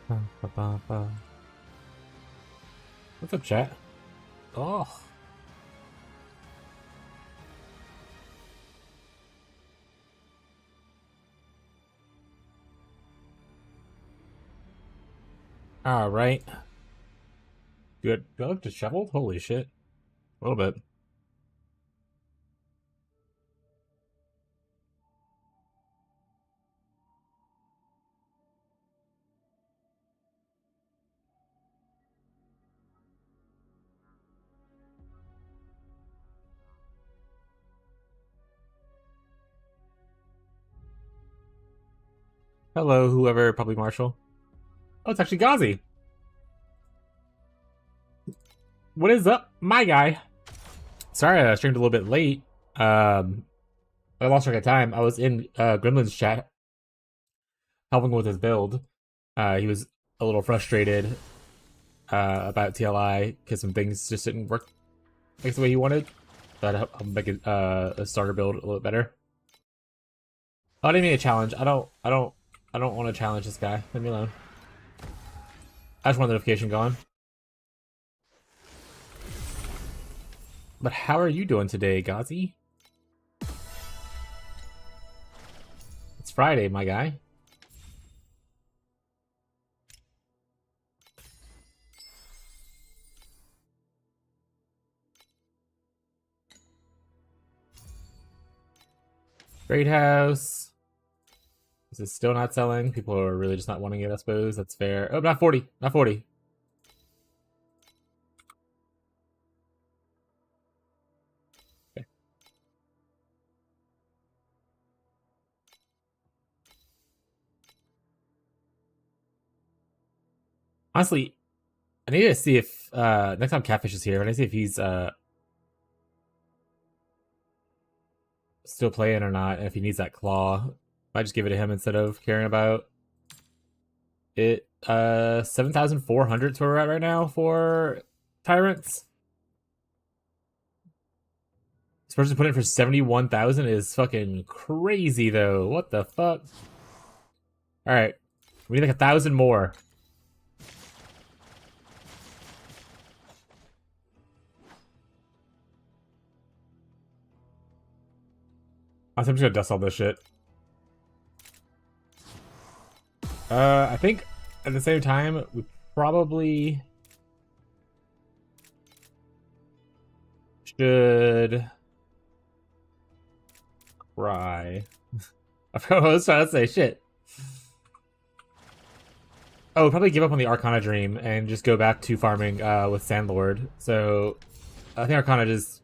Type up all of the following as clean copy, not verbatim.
What's up, chat? Oh. All right. Good. Do I look disheveled? Holy shit. A little bit. Hello, whoever, probably Marshall. Oh, it's actually Ghazi. What is up, my guy? Sorry, I streamed a little bit late. I lost track of time. I was in Gremlin's chat, helping with his build. He was a little frustrated about TLI because some things just didn't work like the way he wanted. But I'll make it, a starter build a little better. Oh, I didn't mean a challenge. I don't want to challenge this guy. Leave me alone. I just want the notification going. But how are you doing today, Ghazi? It's Friday, my guy. Great house. Is it still not selling? People are really just not wanting it, I suppose. That's fair. Oh, not 40. Not 40. Okay. Honestly, I need to see if next time Catfish is here, I need to see if he's still playing or not, and if he needs that claw. I just give it to him instead of caring about it. 7,400 is where we're at right now for Tyrants. This person put in for 71,000 is fucking crazy though. What the fuck? Alright. We need like 1,000 more. I'm just gonna dust all this shit. I think at the same time, we probably should cry. I forgot what I was trying to say. Shit. Oh, probably give up on the Arcana Dream and just go back to farming with Sandlord. So I think Arcana just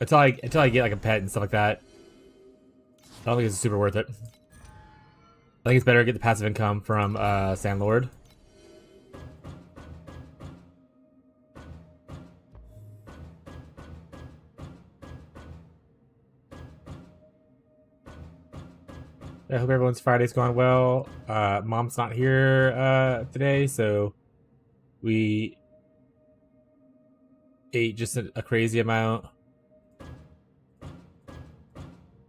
until I get like a pet and stuff like that. I don't think it's super worth it. I think it's better to get the passive income from Sandlord. I hope everyone's Friday's going well. Mom's not here today, so we ate just a crazy amount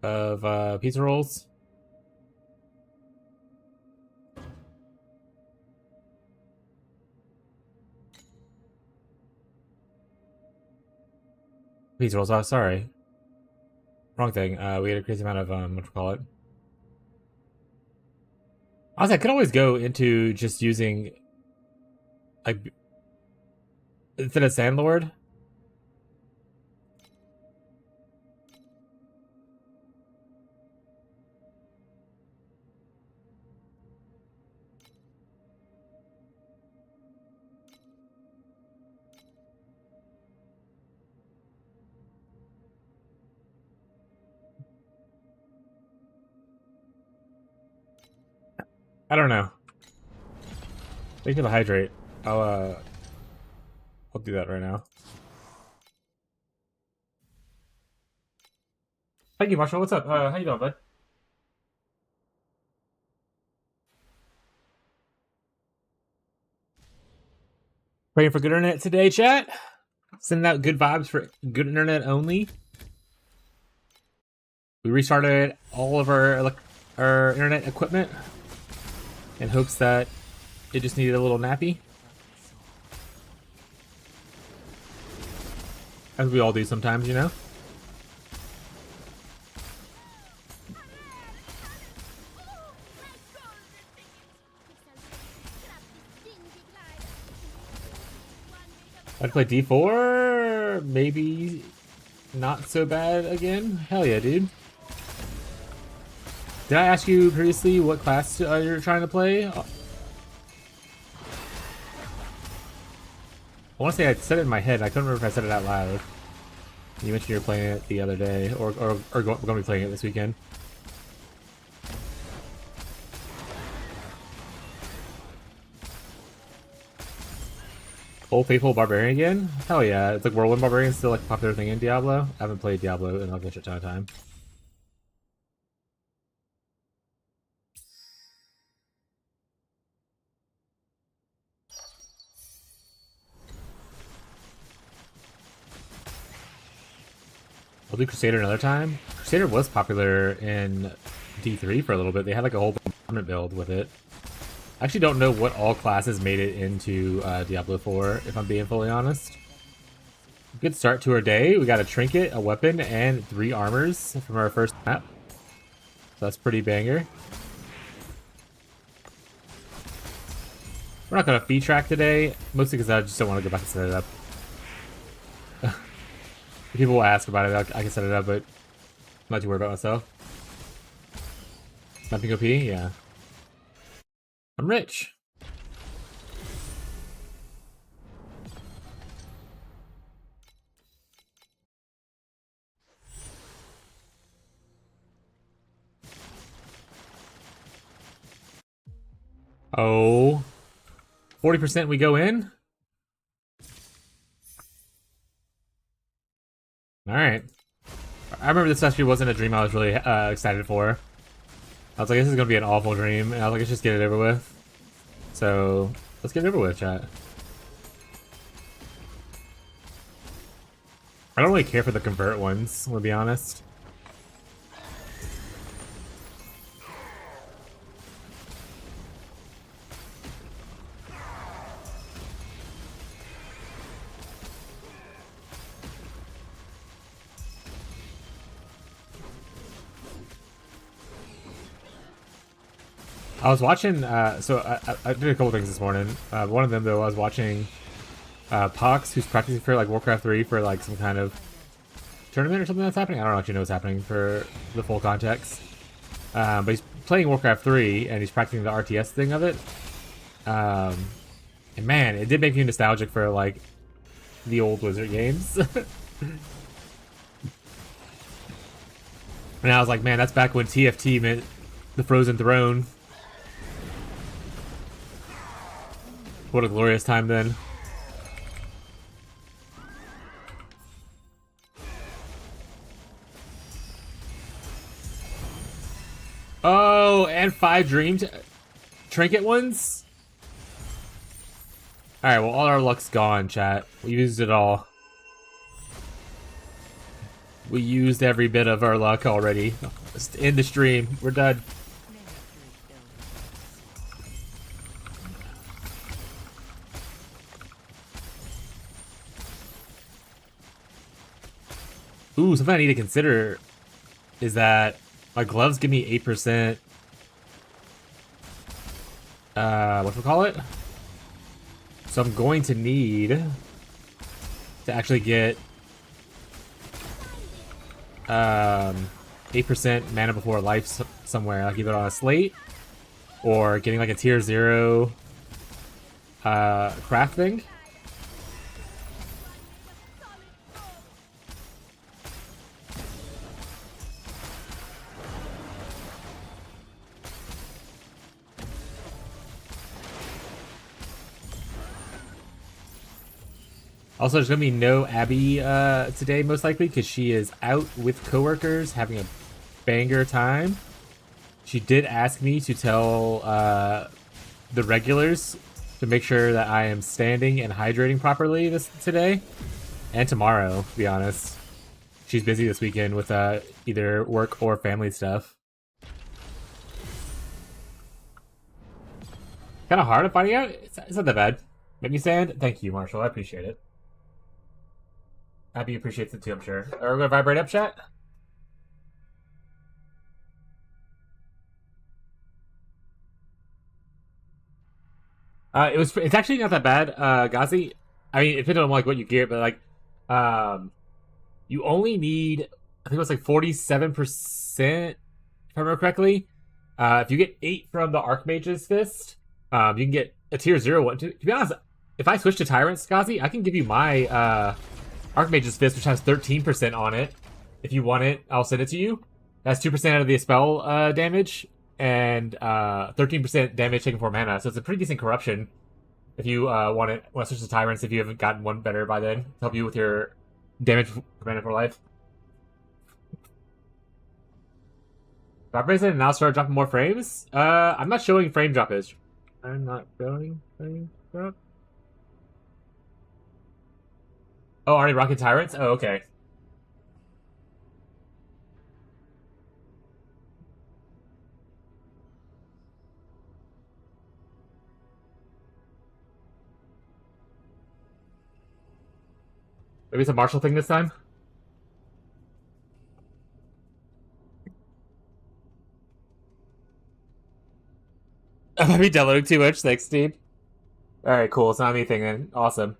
of pizza rolls. Pizza rolls, oh, sorry. Wrong thing. We had a crazy amount of, what do you call it? Honestly, I could always go into just using, like, instead of Sandlord. I don't know. Thank you for the hydrate. I'll do that right now. Thank you, Marshall. What's up? How you doing, bud? Praying for good internet today, chat. Sending out good vibes for good internet only. We restarted all of our internet equipment in hopes that It just needed a little nappy. As we all do sometimes, you know? I'd play D4, maybe not so bad again. Hell yeah, dude. Did I ask you previously what class you're trying to play? I want to say I said it in my head. I couldn't remember if I said it out loud. You mentioned you were playing it the other day, or going to be playing it this weekend. Old Faithful Barbarian again? Hell yeah. It's like Whirlwind Barbarian still like a popular thing in Diablo. I haven't played Diablo in like a shit ton of time. I'll do Crusader another time. Crusader was popular in D3 for a little bit. They had like a whole bombardment build with it. I actually don't know what all classes made it into Diablo 4, if I'm being fully honest. Good start to our day. We got a trinket, a weapon, and 3 armors from our first map. So that's pretty banger. We're not going to feed track today, mostly because I just don't want to go back and set it up. People will ask about it, I can set it up, but I'm not too worried about myself. Nothing OP? Yeah. I'm rich. Oh. 40% we go in? Alright. I remember this actually wasn't a dream I was really excited for. I was like, this is gonna be an awful dream, and I was like, let's just get it over with. So, let's get it over with, chat. I don't really care for the convert ones, to be honest. I was watching, so I did a couple things this morning. One of them, though, I was watching Pox, who's practicing for, like, Warcraft 3 for, like, some kind of tournament or something that's happening. I don't actually know what's happening for the full context. But he's playing Warcraft 3, and he's practicing the RTS thing of it. And man, it did make me nostalgic for, like, the old Wizard games. And I was like, man, that's back when TFT meant the Frozen Throne. What a glorious time then. Oh, and 5 dreams trinket ones? Alright, well, all our luck's gone, chat. We used it all. We used every bit of our luck already. Let's end the stream. We're done. Ooh, something I need to consider is that my gloves give me 8%. Whatchamacallit? So I'm going to need to actually get 8% mana before life somewhere, like either on a slate or getting like a tier 0 craft thing. Also, there's going to be no Abby today, most likely, because she is out with coworkers having a banger time. She did ask me to tell the regulars to make sure that I am standing and hydrating properly today and tomorrow, to be honest. She's busy this weekend with either work or family stuff. Kind of hard at finding out. It's not that bad. Make me stand. Thank you, Marshall. I appreciate it. Abby appreciates it too, I'm sure. Are we gonna vibrate up, chat? It's actually not that bad, Gazi. I mean, it depends on like what you get, but like, you only need, I think it was like 47%, if I remember correctly. If you get 8 from the Archmage's Fist, you can get a tier 0 one. To be honest, if I switch to Tyrants, Gazi, I can give you my Archmage's Fist, which has 13% on it. If you want it, I'll send it to you. That's 2% out of the spell damage, and 13% damage taken for mana. So it's a pretty decent corruption. If you want to switch to Tyrants, if you haven't gotten one better by then, to help you with your damage mana for life. Drop and now start dropping more frames. I'm not showing frame drop is. I'm not showing frame drop. Oh, already rocking Tyrants? Oh, okay. Maybe it's a Marshall thing this time? I might be downloading too much. Thanks, Steve. Alright, cool. It's not anything then. Awesome.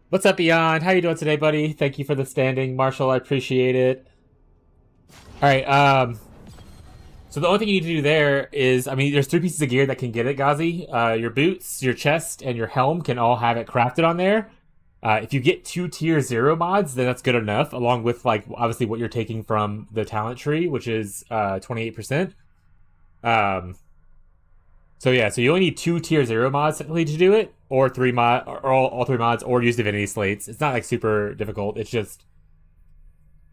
What's up, Beyond? How you doing today, buddy? Thank you for the standing, Marshall. I appreciate it. Alright, so the only thing you need to do there is, I mean, there's 3 pieces of gear that can get it, Gazi. Your boots, your chest, and your helm can all have it crafted on there. If you get 2 tier 0 mods, then that's good enough, along with, like, obviously what you're taking from the talent tree, which is 28%. So yeah, so you only need 2 tier 0 mods technically to do it, or 3 or all 3 mods, or use Divinity Slates. It's not like super difficult. It's just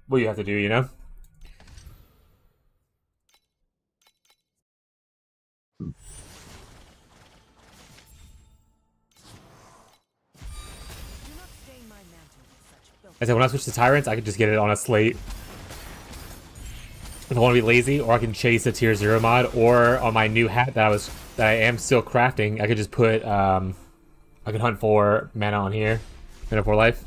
what you have to do, you know? I said when I switch to Tyrants, I could just get it on a slate. If I want to be lazy, or I can chase a tier 0 mod, or on my new hat that I am still crafting, I could just put I could hunt for mana on here. Mana for life.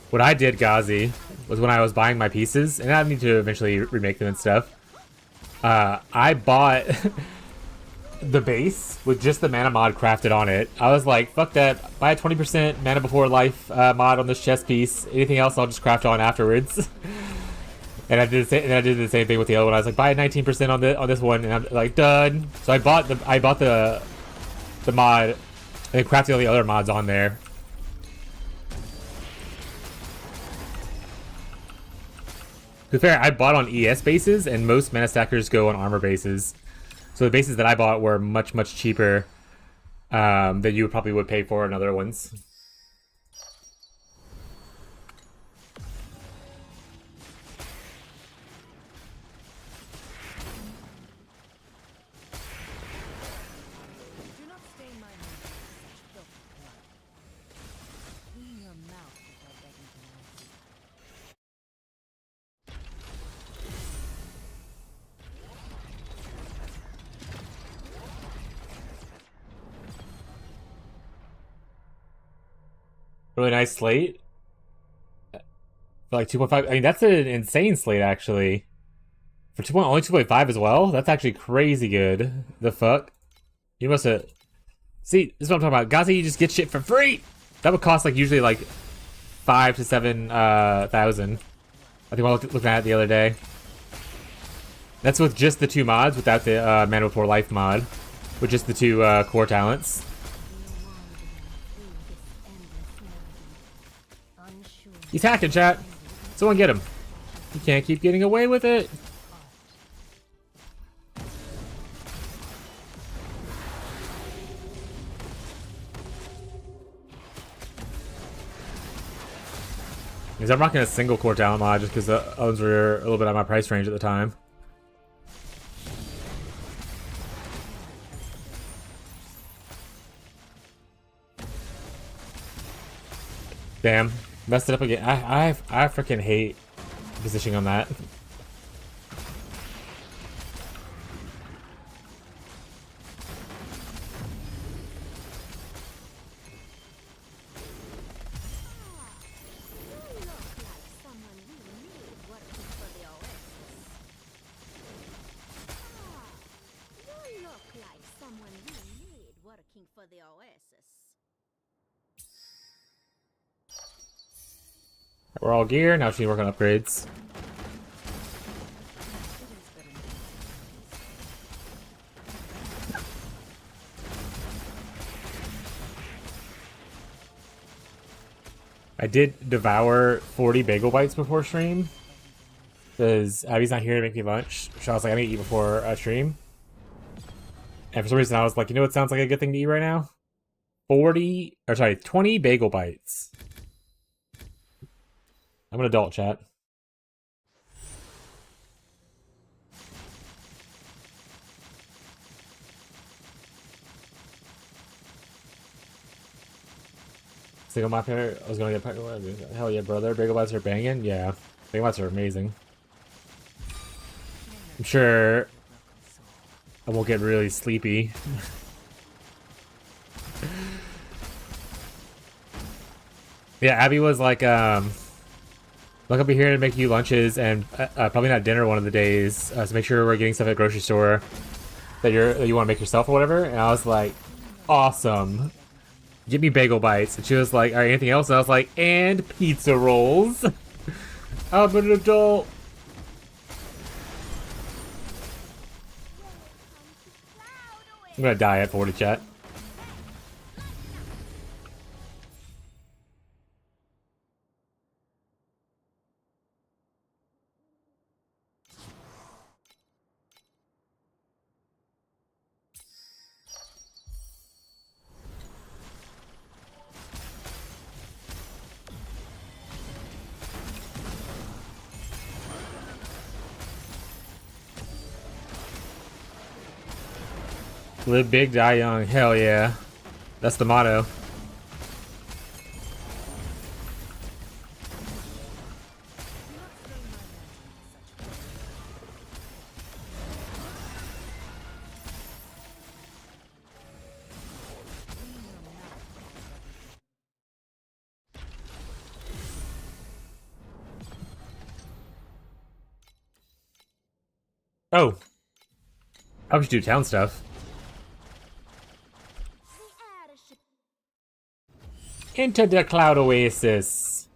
What I did, Gazi, was when I was buying my pieces, and I need to eventually remake them and stuff. I bought the base with just the mana mod crafted on it. I was like, fuck that, buy a 20% mana before life mod on this chest piece. Anything else I'll just craft on afterwards. And I did the same thing with the other one. I was like, buy a 19% on this one, and I'm like, done. So I bought the mod and then crafted all the other mods on there. To be fair, I bought on ES bases, and most mana stackers go on armor bases. So the bases that I bought were much, much cheaper than you probably would pay for in other ones. Really nice slate. For like 2.5. I mean, that's an insane slate, actually. For only 2.5 as well? That's actually crazy good. The fuck? You must have... See, this is what I'm talking about. Gazi, you just get shit for free! That would cost, like, usually, like, 5 to 7,000. I think I was looking at it the other day. That's with just the 2 mods, without the Mana Before Life mod. With just the 2 core talents. He's hacking, chat. Someone get him. You can't keep getting away with it. Because I'm rocking a single core talent mod just because the others were a little bit out of my price range at the time. Damn. Messed it up again. I freaking hate positioning on that. We're all gear. Now she need to work on upgrades. I did devour 40 bagel bites before stream. Because Abby's not here to make me lunch. So I was like, I need to eat before stream. And for some reason I was like, you know what sounds like a good thing to eat right now? 20 bagel bites. I'm an adult, chat. Single my parent, I was gonna get hell yeah, brother. Bagel bites are banging. Yeah, bagel bites are amazing. I'm sure I won't get really sleepy. Yeah, Abby was like, look, I'll be here to make you lunches and probably not dinner one of the days. So make sure we're getting stuff at the grocery store that you want to make yourself or whatever. And I was like, awesome. Get me bagel bites. And she was like, all right, anything else? And I was like, and pizza rolls. I'm an adult. I'm gonna die at 40, chat. Live big, die young. Hell yeah. That's the motto. Oh. I should do town stuff. Into the cloud oasis.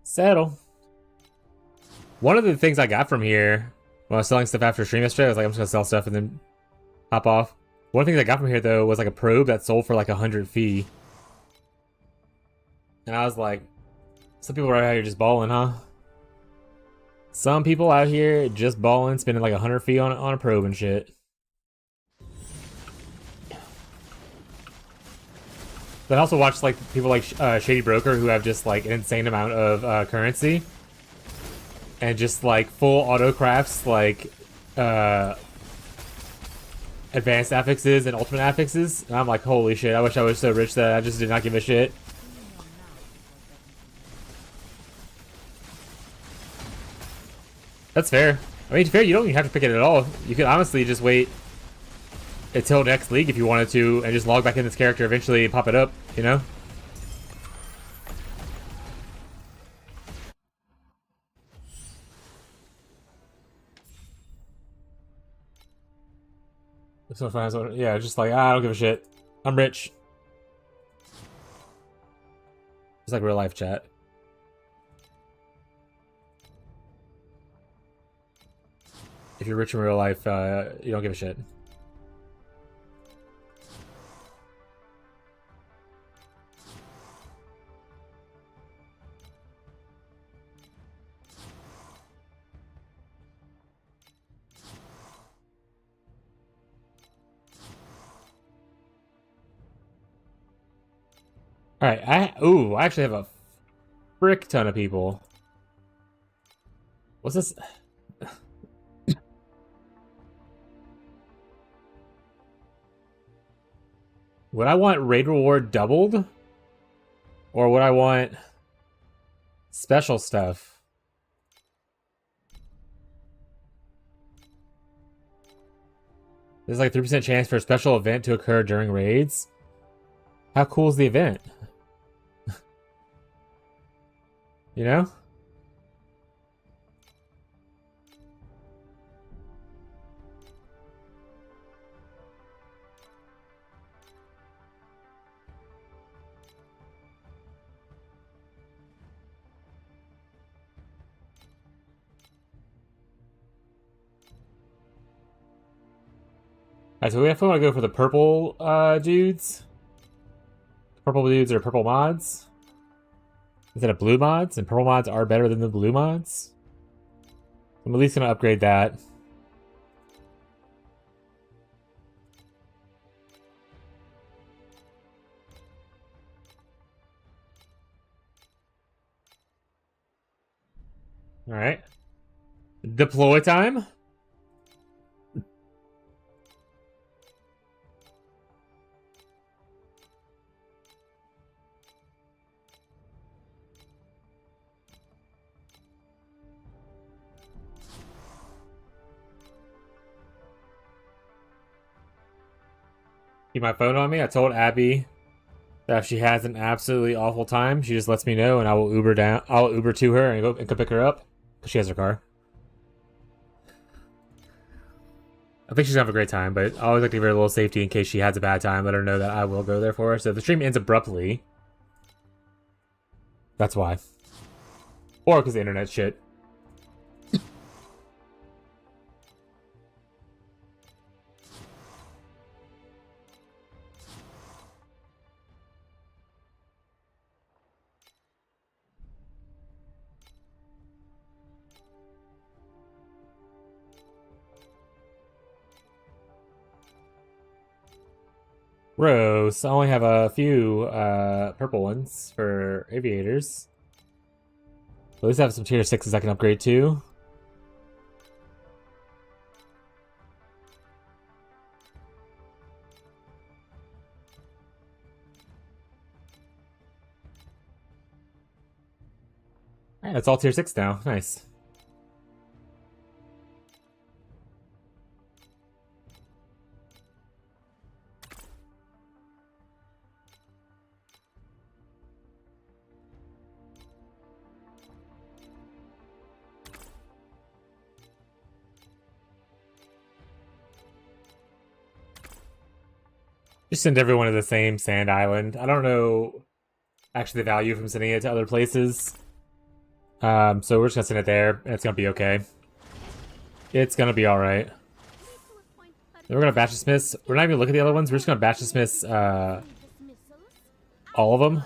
Settle. One of the things I got from here when I was selling stuff after stream yesterday, I was like, I'm just gonna sell stuff and then hop off. One of the things I got from here though was like a probe that sold for like 100 fee. And I was like, some people right out here just balling, huh? Some people out here just balling, spending like 100 fee on a probe and shit. But I also watched like people like Shady Broker who have just like an insane amount of currency. And just like full auto crafts like advanced affixes and ultimate affixes. And I'm like, holy shit, I wish I was so rich that I just did not give a shit. That's fair. I mean, fair, you don't even have to pick it at all. You could honestly just wait until next league if you wanted to and just log back in this character eventually and pop it up, you know? Yeah, just like, I don't give a shit. I'm rich. It's like real life chat. If you're rich in real life, you don't give a shit. Alright, I actually have a frick ton of people. What's this? Would I want raid reward doubled? Or would I want special stuff? There's like a 3% chance for a special event to occur during raids. How cool is the event? You know? Alright, so we definitely want to go for the purple dudes. Purple dudes are purple mods instead of blue mods, and purple mods are better than the blue mods. I'm at least gonna upgrade that. Alright. Deploy time. Keep my phone on me. I told Abby that if she has an absolutely awful time, she just lets me know and I will Uber down. I'll Uber to her and go pick her up because she has her car. I think she's gonna have a great time, but I always like to give her a little safety in case she has a bad time. Let her know that I will go there for her. So if the stream ends abruptly, that's why. Or because the internet shit. Rose, I only have a few purple ones for aviators. At least I have some tier 6s I can upgrade to. Alright, that's all tier 6 now. Nice. Just send everyone to the same sand island. I don't know actually the value from sending it to other places. So we're just gonna send it there, and it's gonna be okay. It's gonna be alright. Then we're gonna batch dismiss. We're not even looking at the other ones. We're just gonna batch dismiss all of them.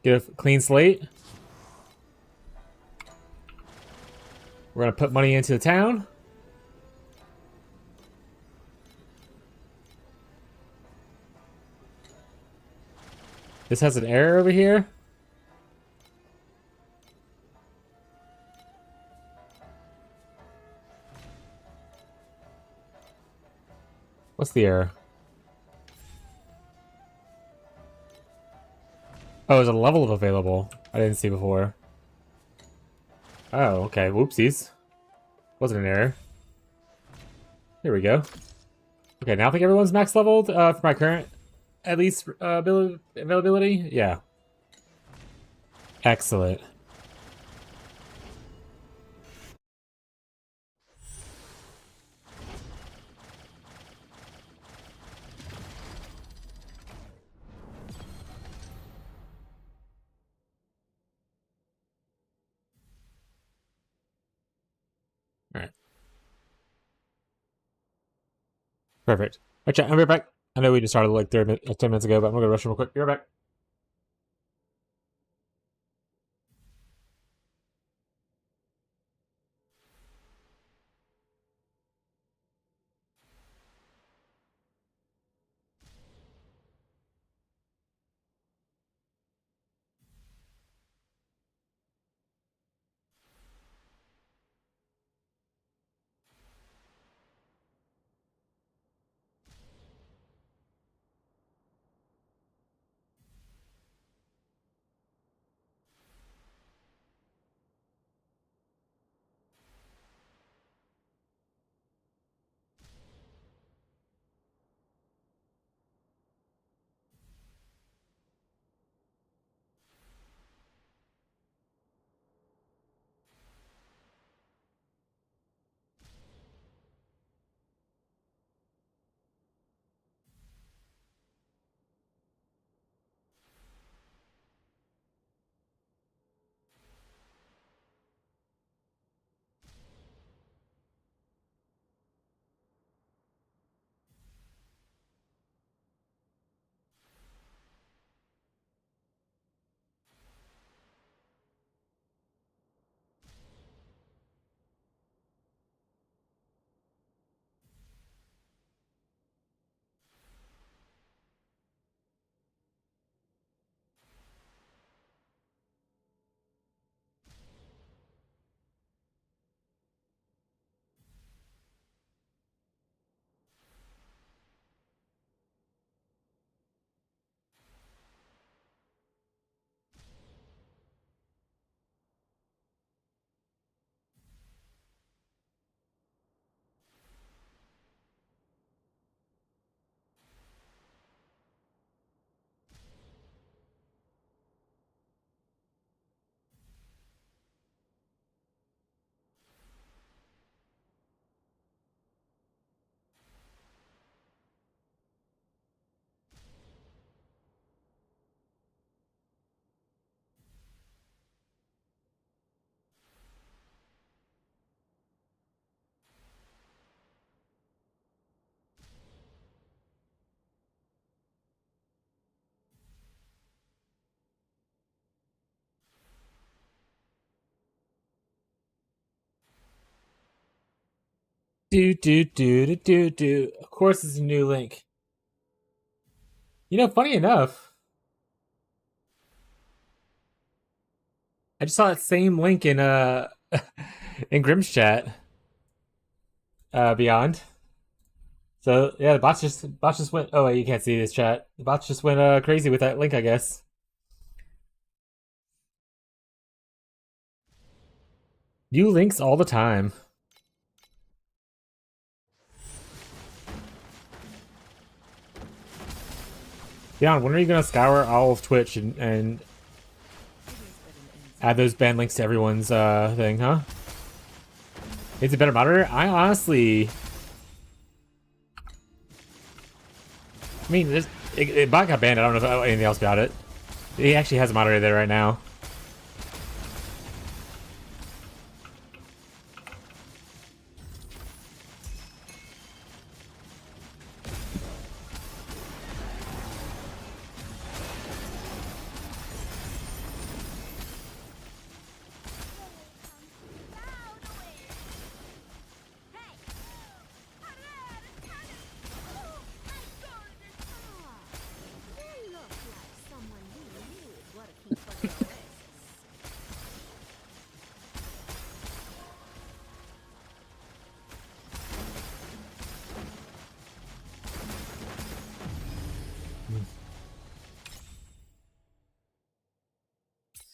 Get a clean slate. We're gonna put money into the town. This has an error over here. What's the error? Oh, there's a level of available. I didn't see before. Oh, okay. Whoopsies. Wasn't an error. Here we go. Okay, now I think everyone's max leveled for my current, at least, availability. Yeah. Excellent. Alright. Perfect. Alright, chat, I'll be right back. I know we just started like 10 minutes ago, but I'm gonna rush real quick. Be right back. Do. Of course, it's a new link. You know, funny enough, I just saw that same link in in Grim's chat. Beyond. So yeah, the bots just went. Oh wait, you can't see this chat. The bots just went crazy with that link, I guess. New links all the time. Beyond, when are you gonna scour all of Twitch and add those banned links to everyone's thing, huh? It's a better moderator? I honestly, I mean, bot got banned. I don't know if anything else about it. He actually has a moderator there right now.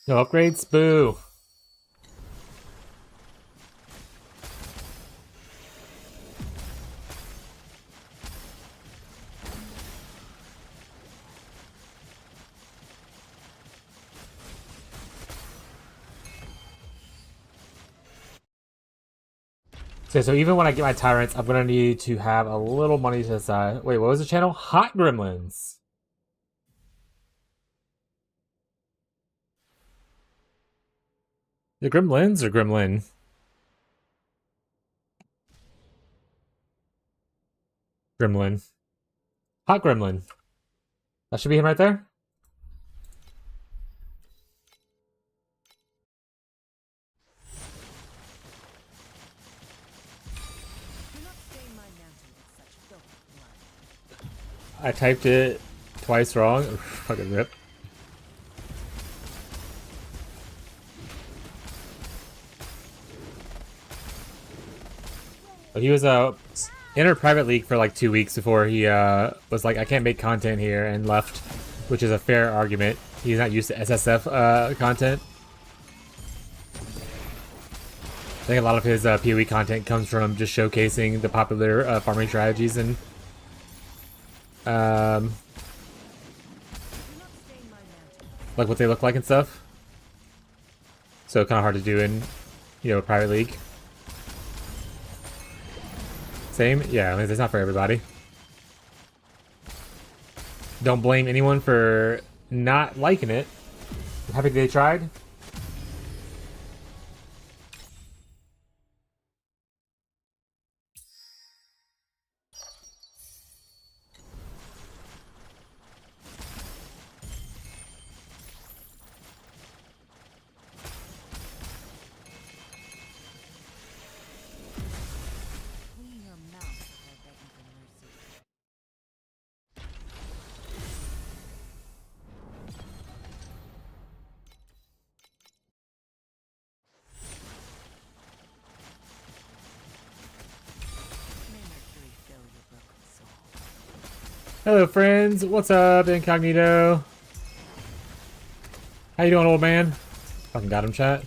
No upgrades? Boo. So even when I get my Tyrants, I'm gonna need to have a little money to the side. Wait, what was the channel? Hot Gremlins. The Gremlins or Gremlin? Gremlin. Hot Gremlin. That should be him right there. I typed it twice wrong. Fucking rip. He was in our private league for like 2 weeks before he was like, I can't make content here, and left, which is a fair argument. He's not used to SSF content. I think a lot of his PoE content comes from just showcasing the popular farming strategies and like what they look like and stuff. So kind of hard to do in, you know, a private league. Same? Yeah, I mean, it's not for everybody. Don't blame anyone for not liking it. I'm happy they tried. Hello, friends. What's up, Incognito? How you doing, old man? Fucking got him, chat.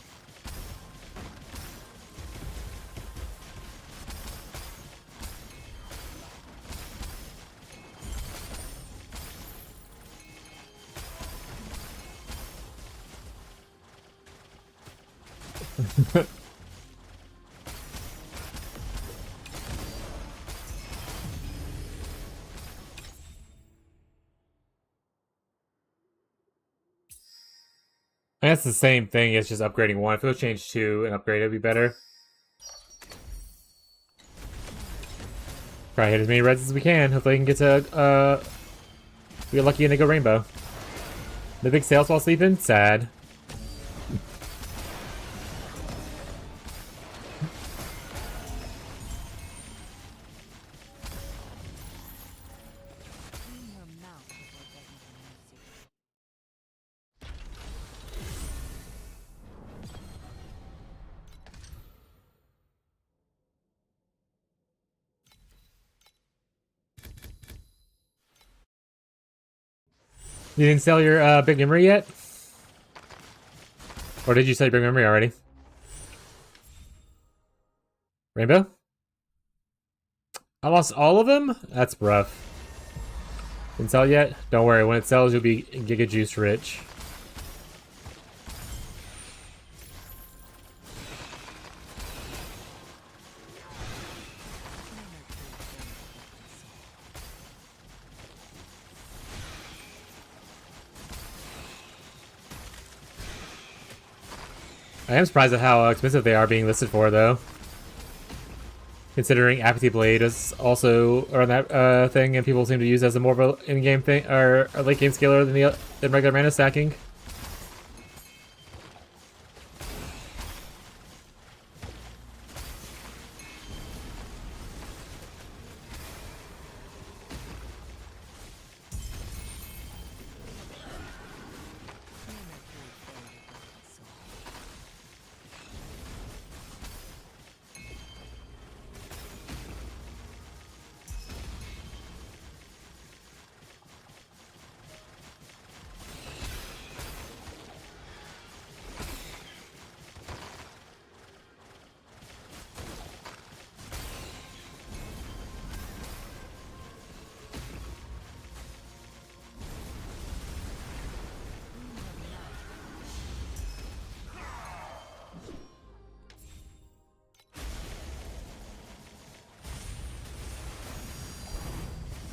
That's the same thing, it's just upgrading one. If it was changed 2 and upgrade, it'd be better. Try to hit as many reds as we can. Hopefully I can get to, we get lucky and they go rainbow. The big sales while sleeping? Sad. You didn't sell your big memory yet? Or did you sell your big memory already? Rainbow? I lost all of them? That's rough. Didn't sell yet? Don't worry, when it sells you'll be Giga Juice rich. I am surprised at how expensive they are being listed for, though. Considering Apathy Blade is also around that thing, and people seem to use as a more of an in-game thing or a late game scaler than regular mana stacking.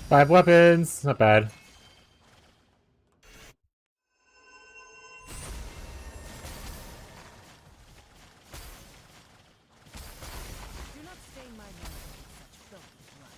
Five weapons, not bad. Do not stain my hands with such filthy blood.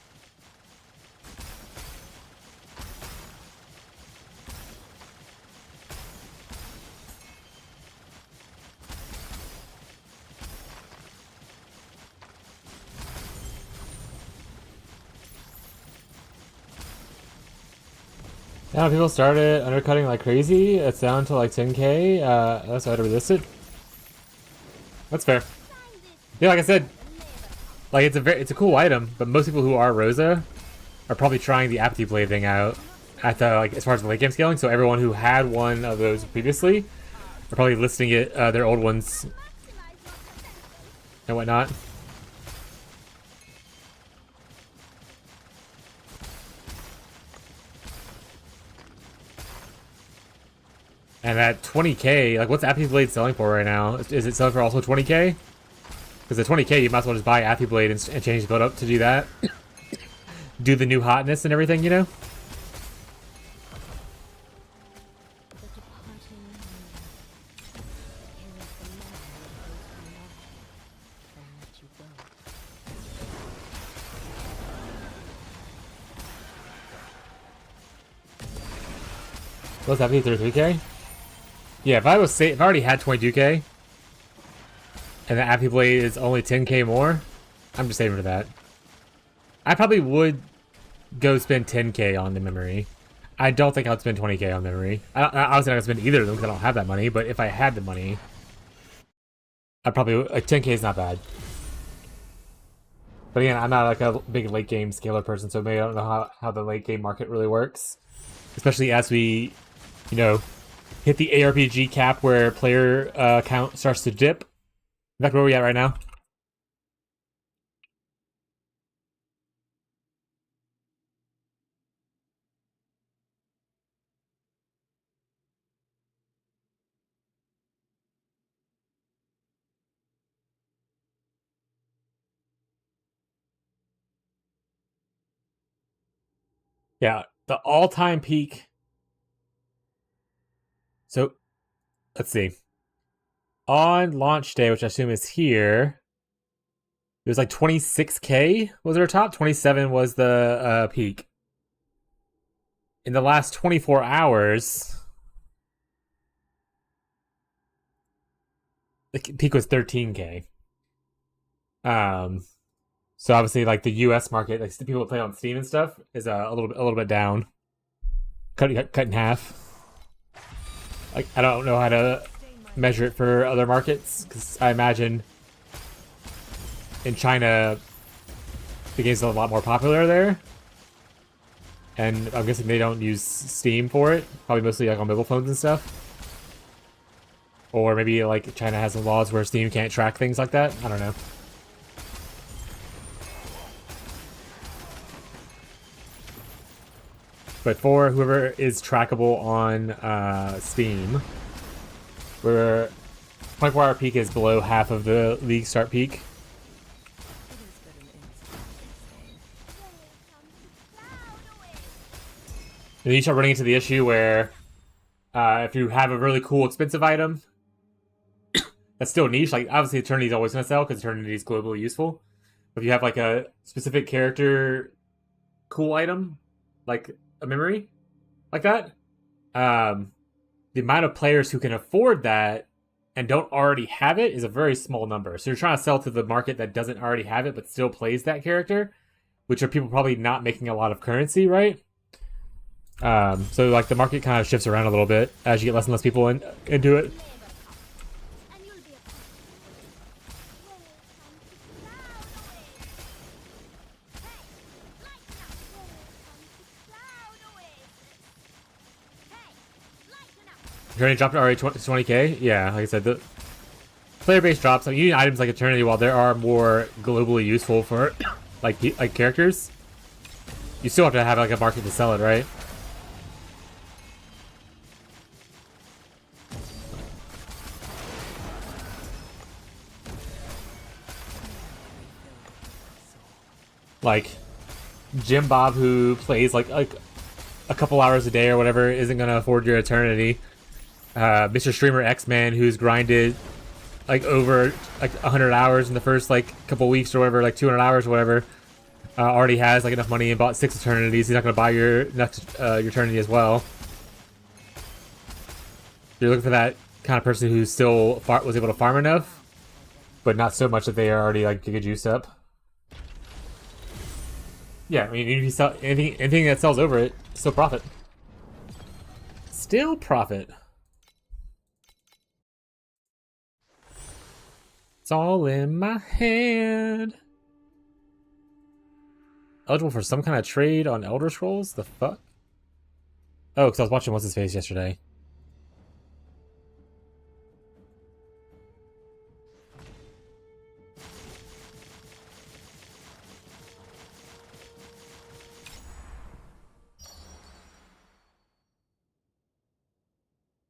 Yeah, people started undercutting like crazy. It's down to like 10k. That's why I resist it. That's fair. Yeah, like I said, like it's a cool item, but most people who are Rosa are probably trying the Apathy Blade thing out at the like as far as the late game scaling. So everyone who had one of those previously are probably listing it their old ones and whatnot. And at 20k, like what's Apathy Blade selling for right now? Is it selling for also 20k? Because at 20k, you might as well just buy Apathy Blade and change the build up to do that. Do the new hotness and everything, you know? What's Apathy 33k? Yeah, if I already had 22k, and the Apathy Blade is only 10k more, I'm just saving for that. I probably would go spend 10k on the memory. I don't think I'd spend 20k on memory. I was not gonna spend either of them because I don't have that money. But if I had the money, I'd probably like 10k is not bad. But again, I'm not like a big late game scaler person, so maybe I don't know how the late game market really works, especially as we, you know, hit the ARPG cap where player count starts to dip. In fact, where are we at right now? Yeah, the all-time peak. So, let's see. On launch day, which I assume is here, it was like 26k was our top. 27 was the peak. In the last 24 hours, the peak was 13k. So obviously, like the U.S. market, like the people that play on Steam and stuff, is a little bit down, cut in half. Like I don't know how to measure it for other markets because I imagine in China the game's a lot more popular there. and I'm guessing they don't use Steam for it. Probably mostly like on mobile phones and stuff. Or maybe like China has some laws where Steam can't track things like that. I don't know. But for whoever is trackable on Steam, where 24-hour peak is below half of the league start peak. And you start running into the issue where if you have a really cool, expensive item that's still niche, like obviously Eternity is always going to sell because Eternity is globally useful. But if you have like a specific character cool item, like a memory, like that, the amount of players who can afford that and don't already have it is a very small number. So you're trying to sell to the market that doesn't already have it but still plays that character, which are people probably not making a lot of currency, right? So like the market kind of shifts around a little bit as you get less and less people into it. Eternity dropped already 20k? Yeah, like I said, the player base drops. I mean, you need items like Eternity while there are more globally useful for like characters. You still have to have like a market to sell it, right? Like Jim Bob, who plays like a couple hours a day or whatever, isn't gonna afford your Eternity. Mr. Streamer X-Man, who's grinded like over like 100 hours in the first like couple weeks or whatever, like 200 hours or whatever, already has like enough money and bought 6 Eternities. He's not gonna buy your next your Eternity as well. You're looking for that kind of person who still was able to farm enough, but not so much that they are already like giga juiced up. Yeah, I mean, if you sell anything that sells over it, still profit. Still profit. It's all in my head. Eligible for some kind of trade on Elder Scrolls? The fuck? Oh, because I was watching What's His Face yesterday.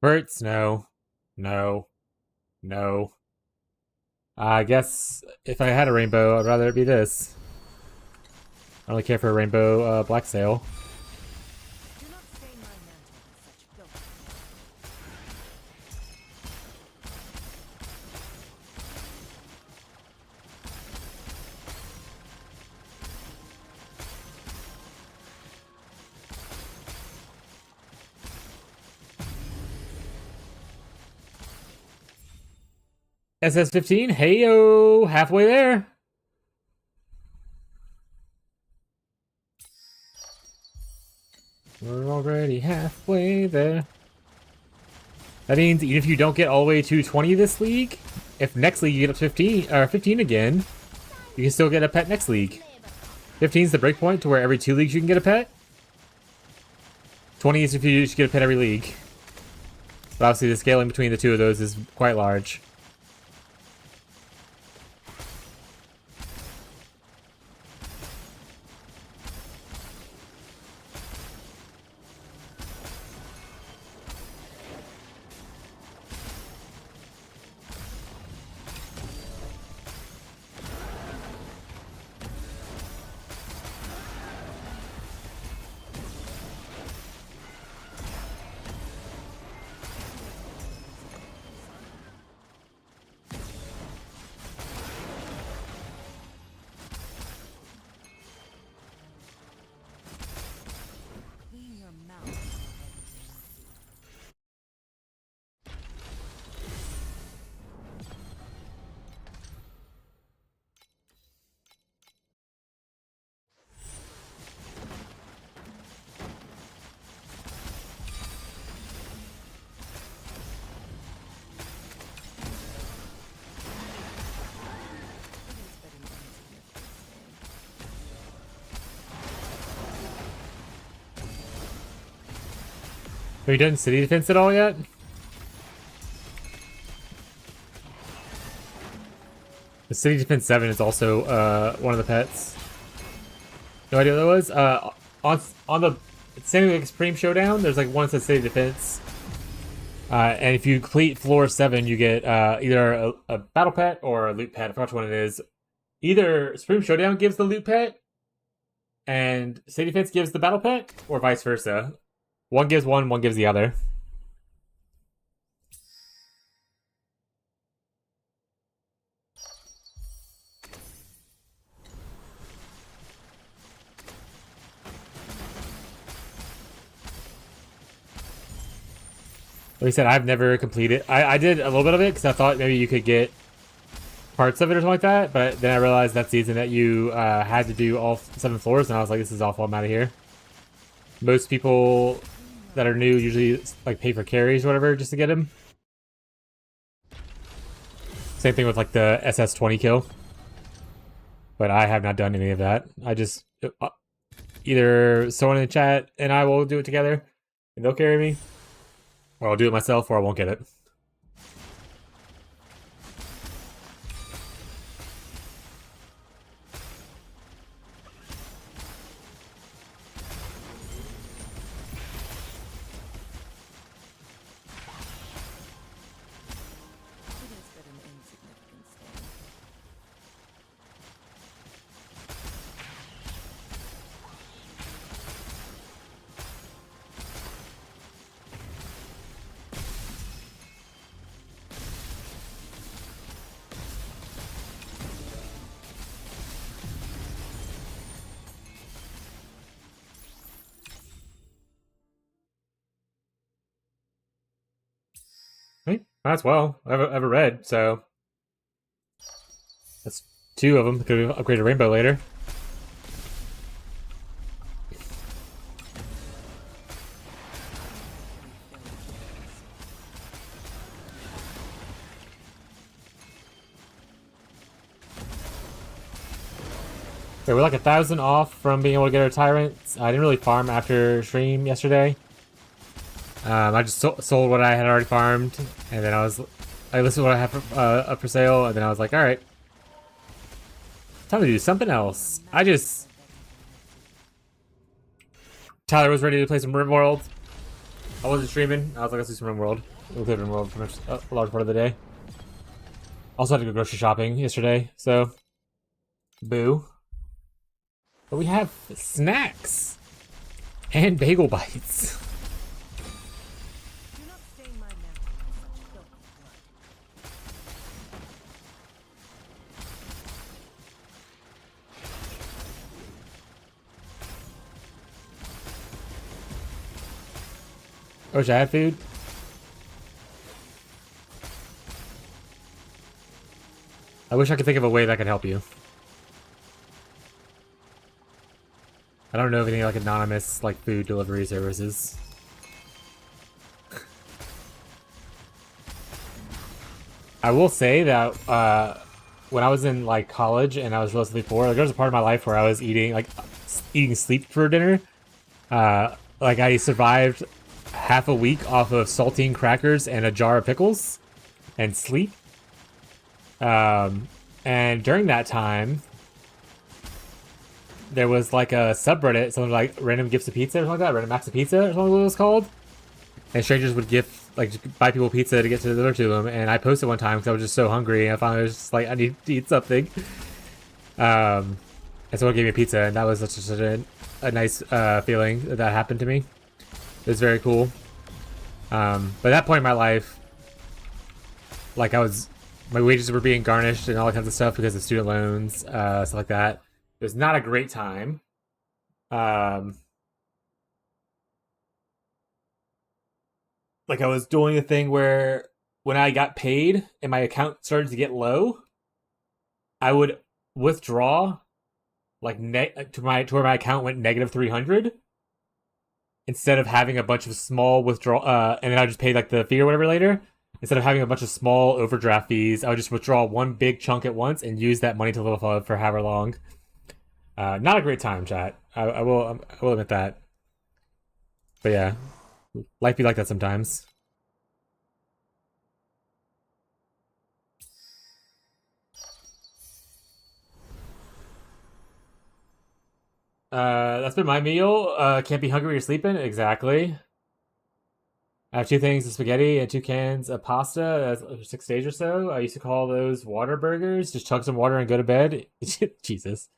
Berts, no. No. No. I guess if I had a rainbow, I'd rather it be this. I don't really care for a rainbow black sail. Do not stain my mantle with such filth. SS15, heyo, halfway there. We're already halfway there. That means even if you don't get all the way to 20 this league, if next league you get up 15 or 15 again, you can still get a pet next league. 15 is the breakpoint to where every 2 leagues you can get a pet. 20 is if you just get a pet every league. But obviously the scaling between the two of those is quite large. you done city defense at all yet? The city defense 7 is also one of the pets. No idea what that was. On the Sandlord Extreme Showdown, there's like one that says city defense. And if you complete floor 7, you get either a battle pet or a loot pet. I forgot which one it is. Either Supreme Showdown gives the loot pet, and City Defense gives the battle pet, or vice versa. One gives one gives the other. Like I said, I've never completed. I did a little bit of it because I thought maybe you could get parts of it or something like that, but then I realized that season that you had to do all 7 floors, and I was like, this is awful, I'm out of here. Most people that are new usually like pay for carries or whatever just to get him. Same thing with like the SS20 kill. But I have not done any of that. I just either someone in the chat and I will do it together and they'll carry me, or I'll do it myself, or I won't get it. Might as well. I have a red, so that's 2 of them. Could upgrade a rainbow later. Okay, we're like 1,000 off from being able to get our Tyrants. I didn't really farm after stream yesterday. I just sold what I had already farmed, and then I listened to what I have up for sale, and then I was like, all right, time to do something else. Tyler was ready to play some RimWorld. I wasn't streaming. I was like, let's do some RimWorld. We'll play RimWorld for a large part of the day. Also had to go grocery shopping yesterday, so boo. But we have snacks and bagel bites. I wish I had food. I wish I could think of a way that could help you. I don't know of any like anonymous like food delivery services. I will say that when I was in like college and I was relatively poor, like there was a part of my life where I was eating sleep for dinner. Like I survived half a week off of saltine crackers and a jar of pickles and sleep. And during that time, there was like a subreddit, something like random gifts of pizza or something like that, random acts of pizza or something like it was called. And strangers would buy people pizza to get to deliver to them. And I posted one time because I was just so hungry. And I finally was just like, I need to eat something. And someone gave me a pizza, and that was such a nice feeling that happened to me. It was very cool. But at that point in my life, like my wages were being garnished and all that kinds of stuff because of student loans, stuff like that. It was not a great time. Like I was doing a thing where when I got paid and my account started to get low, I would withdraw like to where my account went negative 300. Instead of having a bunch of small withdrawal, and then I just pay like the fee or whatever later. Instead of having a bunch of small overdraft fees, I would just withdraw one big chunk at once and use that money to live off for however long. Not a great time, chat. I will admit that. But yeah, Life be like that sometimes. That's been my meal. Can't be hungry when you're sleeping. Exactly. I have two things of spaghetti and two cans of pasta. That's 6 days or so. I used to call those water burgers. Just chug some water and go to bed. Jesus.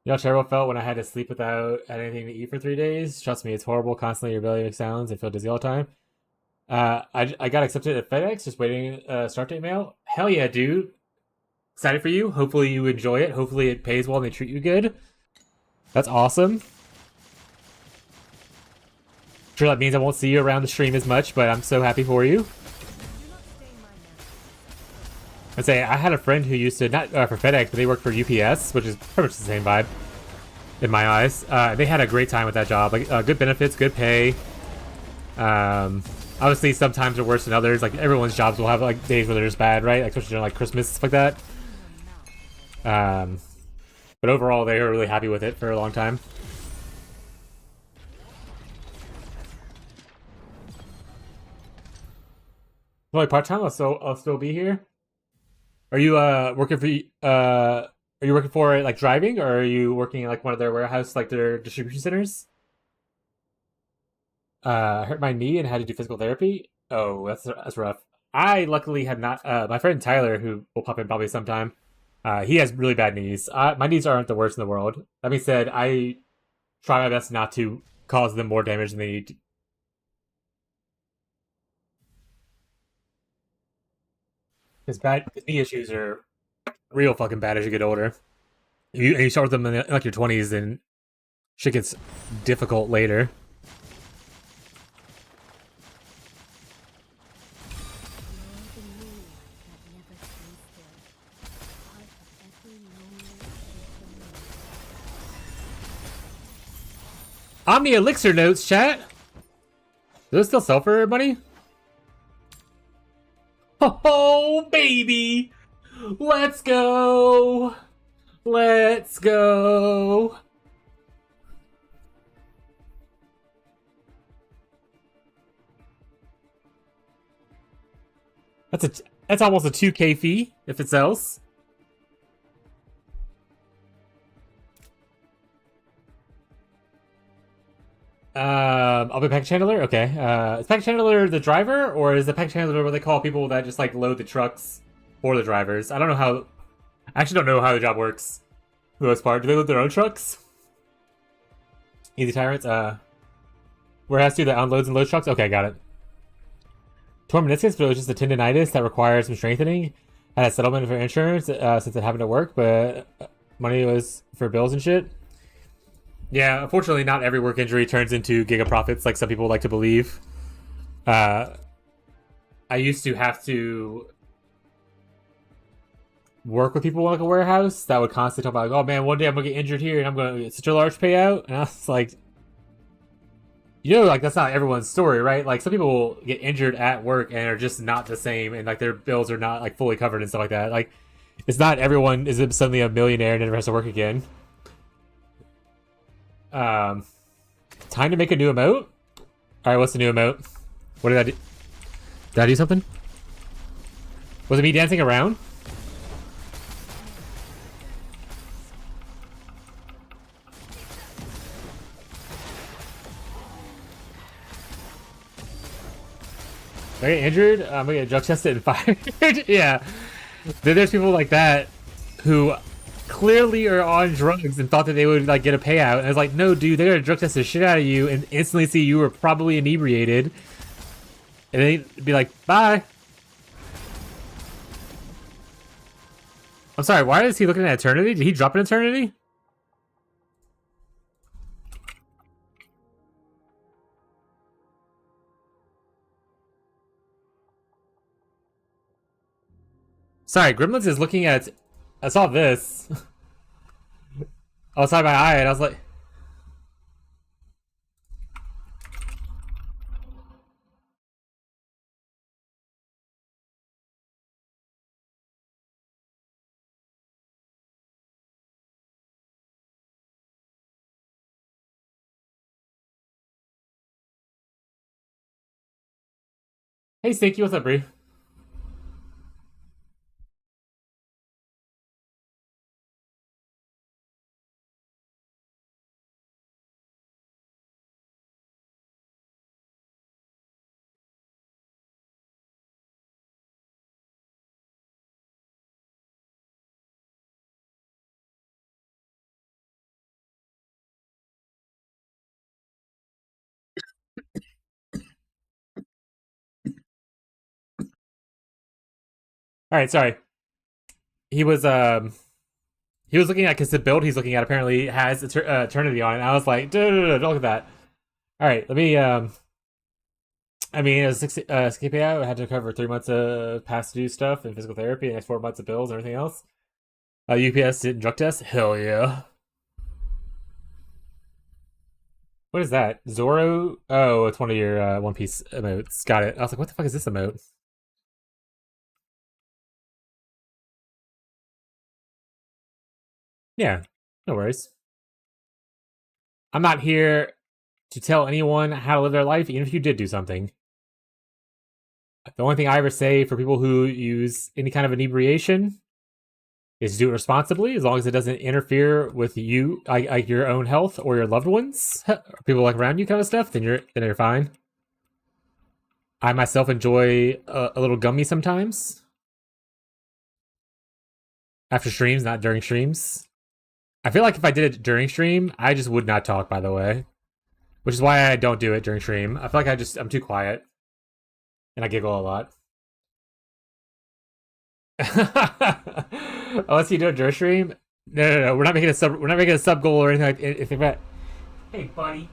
You know how terrible it felt when I had to sleep without anything to eat for 3 days? Trust me, it's horrible. Constantly your belly makes sounds and feel dizzy all the time. I got accepted at FedEx, just waiting start date mail. Hell yeah, dude. Excited for you. Hopefully you enjoy it. Hopefully it pays well and they treat you good. That's awesome. Sure, that means I won't see you around the stream as much, but I'm so happy for you. I'd say I had a friend who used to, not for FedEx, but they worked for UPS, which is pretty much the same vibe in my eyes. They had a great time with that job. Like, good benefits, good pay. Obviously, sometimes they're worse than others. Like, everyone's jobs will have, like, days where they're just bad, right? Like, especially during, like, Christmas, stuff like that. But overall, they were really happy with it for a long time. Only part-time, I'll still be here. Are you working for are you working for like driving, or are you working in like one of their warehouse, like their distribution centers? I hurt my knee and had to do physical therapy. Oh, that's rough. I luckily had not. My friend Tyler, who will pop in probably sometime, he has really bad knees. My knees aren't the worst in the world. That being said, I try my best not to cause them more damage than they need. Because bad knee issues are real fucking bad as you get older. You start with them in like your 20s, and shit gets difficult later. Omni Elixir notes, chat. Do those still sell for money? Oh, baby! Let's go! Let's go! That's almost a 2K fee if it sells. I'll be package handler. Okay. Is package handler the driver, or is the package handler what they call people that just like load the trucks for the drivers? I don't know how. I actually don't know how the job works. For the most part, do they load their own trucks? Easy Tyrants. Warehouse 2 that unloads and loads trucks. Okay, got it. Torn meniscus, but it was just a tendonitis that required some strengthening. Had a settlement for insurance since it happened to work, but money was for bills and shit. Yeah, unfortunately, not every work injury turns into giga profits like some people like to believe. I used to have to work with people in like a warehouse that would constantly talk about, like, oh man, one day I'm gonna get injured here and I'm gonna get such a large payout. And I was like, you know, like that's not everyone's story, right? Like some people will get injured at work and are just not the same, and like their bills are not like fully covered and stuff like that. Like it's not everyone is suddenly a millionaire and never has to work again. Time to make a new emote. All right, what's the new emote? What did I do? Did I do something? Was it me dancing around? Did I get injured? I'm gonna get drug tested and fired. Yeah. There's people like that who clearly are on drugs and thought that they would like get a payout. And I was like, no, dude, they're gonna drug test the shit out of you and instantly see you were probably inebriated. And then be like, bye. I'm sorry, why is he looking at eternity? Did he drop an eternity? Sorry, Gremlins is looking at. I saw this outside my eye, and I was like, Hey, Stinky, what's up, Bree? All right, sorry. He was he was looking at because the build he's looking at apparently has eternity on it. And I was like, dude, don't look at that. All right, let me I mean, it was skip out. I had to cover 3 months of past due stuff and physical therapy, and the next 4 months of bills and everything else. UPS did drug test. Hell yeah. What is that? Zoro? Oh, it's one of your One Piece emotes. Got it. I was like, what the fuck is this emote? Yeah, no worries. I'm not here to tell anyone how to live their life, even if you did do something. The only thing I ever say for people who use any kind of inebriation is to do it responsibly, as long as it doesn't interfere with you, like your own health or your loved ones, or people like around you, kind of stuff. Then you're fine. I myself enjoy a little gummy sometimes after streams, not during streams. I feel like if I did it during stream, I just would not talk. By the way, which is why I don't do it during stream. I feel like I'm too quiet and I giggle a lot. Unless you do it during stream. No. We're not making a sub goal or anything like anything like that. Hey, buddy.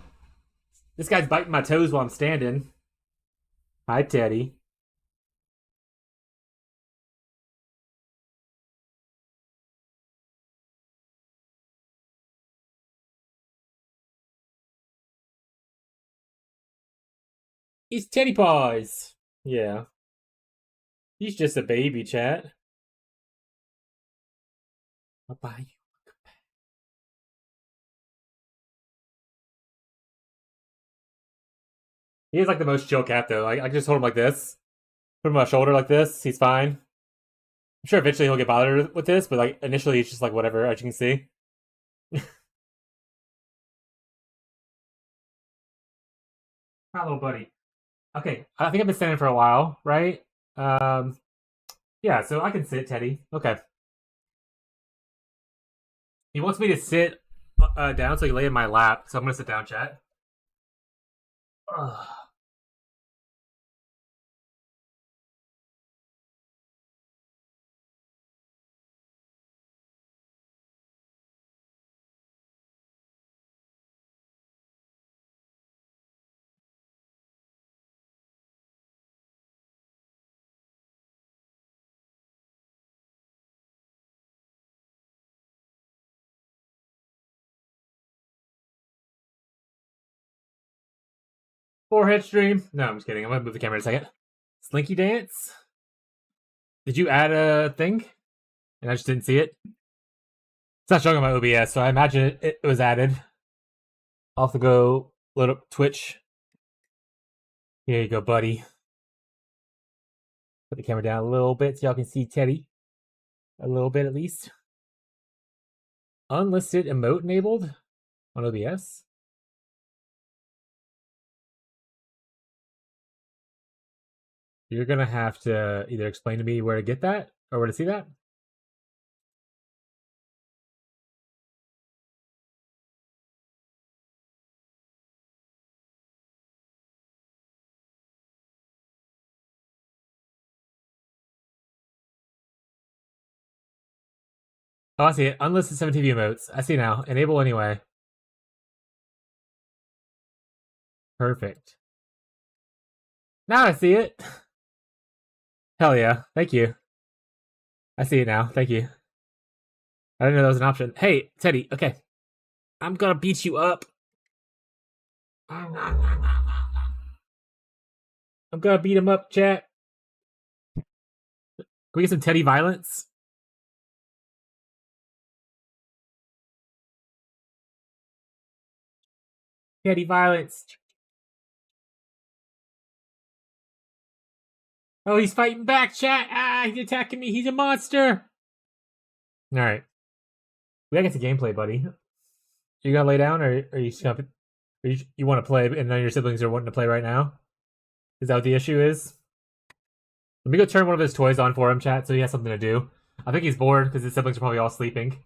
This guy's biting my toes while I'm standing. Hi, Teddy. He's Teddy Paws. Yeah. He's just a baby, chat. I'll buy you. He is like the most chill cat, though. Like, I can just hold him like this. Put him on my shoulder like this. He's fine. I'm sure eventually he'll get bothered with this, but like initially he's just like whatever, as you can see. Hello, buddy. Okay, I think I've been standing for a while, right? Um, yeah, so I can sit, Teddy. Okay. He wants me to sit down so he can lay in my lap, so I'm gonna sit down, chat. Ugh. Forehead stream? No, I'm just kidding. I'm gonna move the camera in a second. Slinky dance? Did you add a thing? And I just didn't see it? It's not showing on my OBS, so I imagine it was added. I'll have to go load up Twitch. Here you go, buddy. Put the camera down a little bit so y'all can see Teddy. A little bit at least. Unlisted emote enabled on OBS. You're gonna have to either explain to me where to get that or where to see that. Oh, I see it. Unlisted 17 view emotes. I see now. Enable anyway. Perfect. Now I see it. Hell yeah. Thank you. I see it now. Thank you. I didn't know that was an option. Hey, Teddy. Okay. I'm gonna beat you up. I'm gonna beat him up, chat. Can we get some Teddy violence? Teddy violence. Oh, he's fighting back, chat. Ah, he's attacking me. He's a monster. All right, we gotta get to gameplay, buddy. You gonna lay down, or are you just gonna? You want to play, and none of your siblings are wanting to play right now? Is that what the issue is? Let me go turn one of his toys on for him, chat, so he has something to do. I think he's bored because his siblings are probably all sleeping.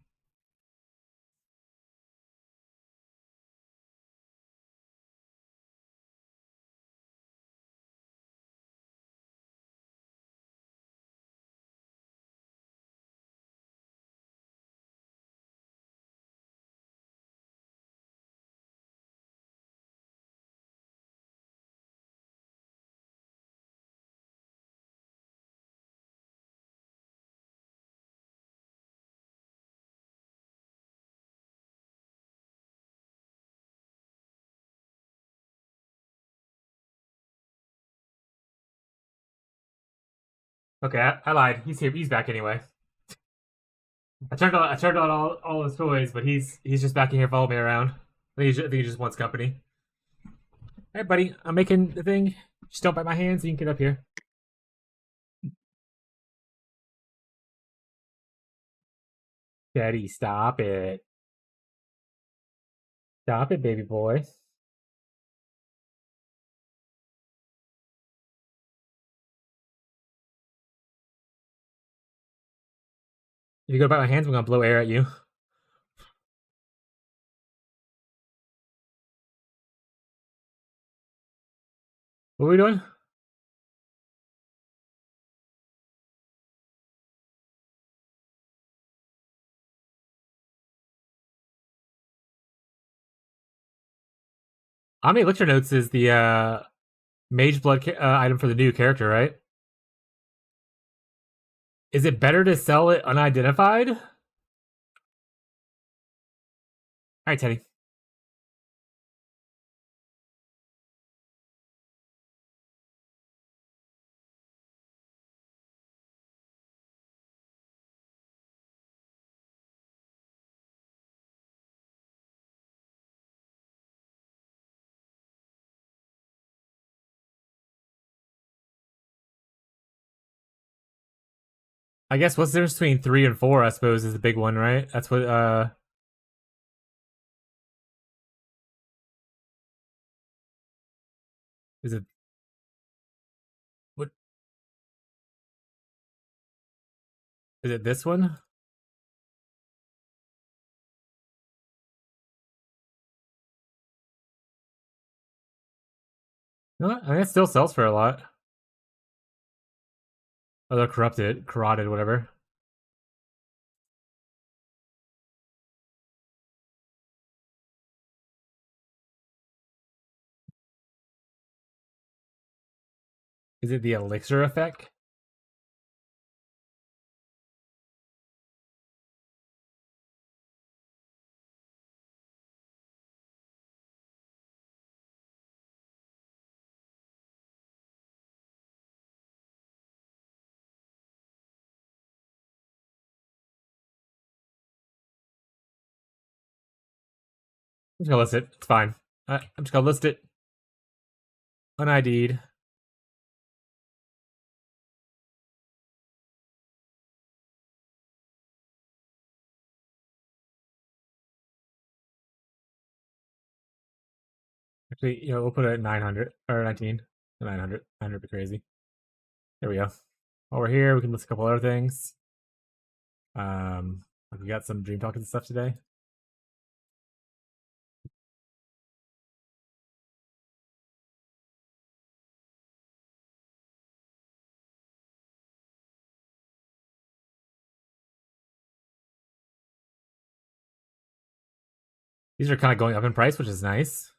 Okay, I lied. He's here. He's back anyway. I turned on all his toys, but he's just back in here following me around. I think he just wants company. Hey, buddy, I'm making the thing. Just don't bite my hands. So you can get up here. Daddy, stop it. Stop it, baby boy. If you go bite my hands, I'm gonna blow air at you. What are we doing? Omni Elixir Notes is the Mage Blood item for the new character, right? Is it better to sell it unidentified? All right, Teddy. I guess what's the difference between 3 and 4, I suppose, is the big one, right? That's what is it what is it this one? No, I mean it still sells for a lot. Oh, they're corroded, whatever. Is it the elixir effect? I'm just gonna list it. It's fine. I'm just gonna list it. UnID'd. Actually, we'll put it at 900 or 19. 900. 900 would be crazy. There we go. While we're here, we can list a couple other things. We got some Dream Talk and stuff today. These are kind of going up in price, which is nice.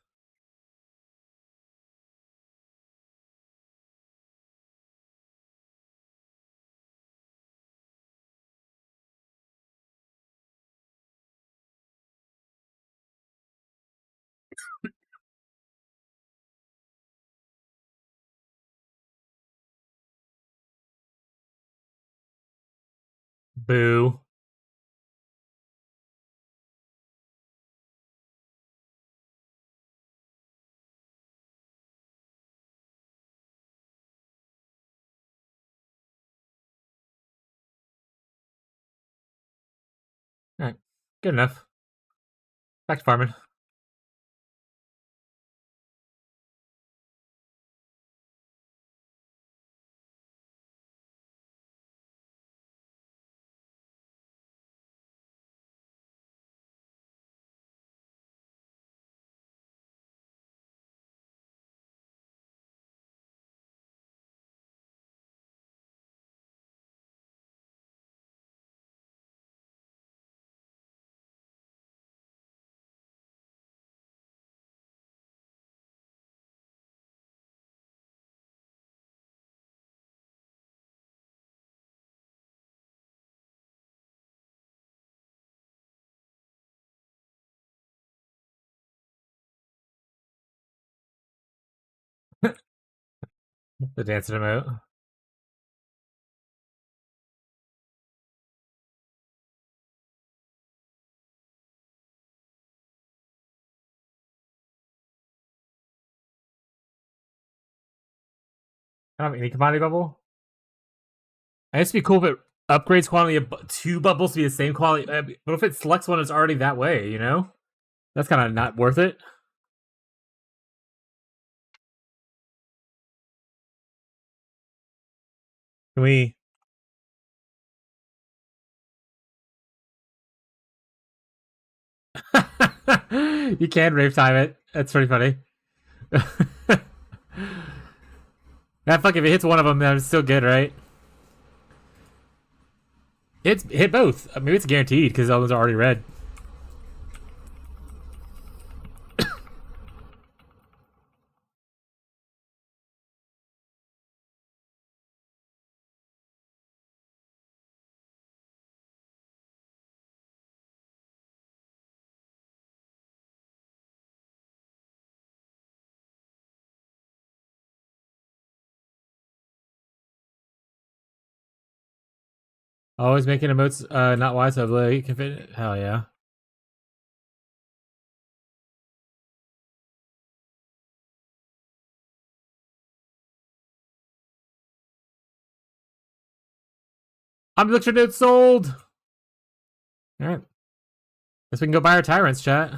Boo. Alright, good enough. Back to farming. The dancing emote. I don't have any commodity bubble. I guess it'd be cool if it upgrades quality of 2 bubbles to be the same quality. But if it selects one that's already that way, you know? That's kind of not worth it. Can we... You can rave time it. That's pretty funny. That fuck, if it hits one of them, then it's still good, right? It's hit both. Maybe it's guaranteed because all those are already red. Always making emotes not wise, so like, hell yeah. I'm Elixir Note sold! Alright. Guess we can go buy our Tyrants, chat.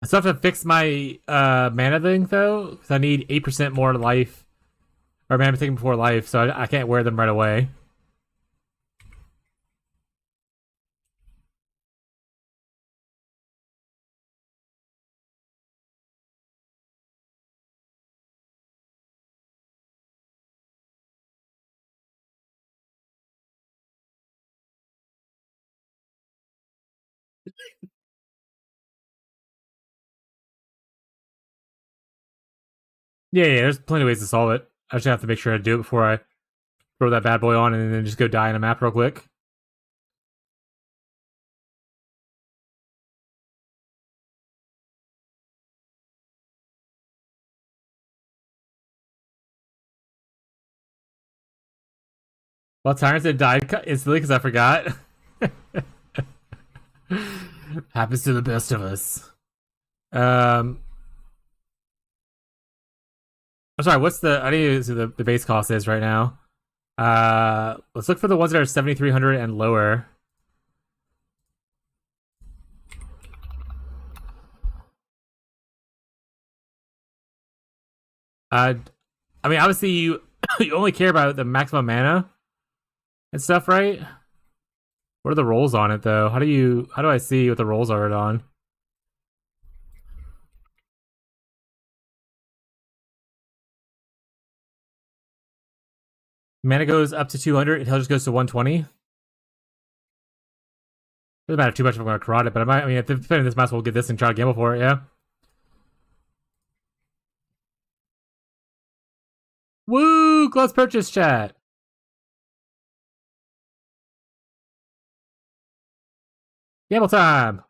I still have to fix my mana thing, though, because I need 8% more life. Or mana thing before life, so I can't wear them right away. Yeah, there's plenty of ways to solve it. I just have to make sure I do it before I throw that bad boy on and then just go die in a map real quick. Well, Tyrants had died instantly because I forgot. Happens to the best of us. I'm sorry, what's the... I need to see the base cost is right now. Let's look for the ones that are 7,300 and lower. I mean, obviously you you only care about the maximum mana and stuff, right? What are the rolls on it though? How do I see what the rolls are on? Mana goes up to 200, until it just goes to 120. Doesn't matter too much if I'm gonna corrode it, but I mean, if defending this, might as well get this and try to gamble for it, yeah? Woo! Close purchase, chat! Gamble time!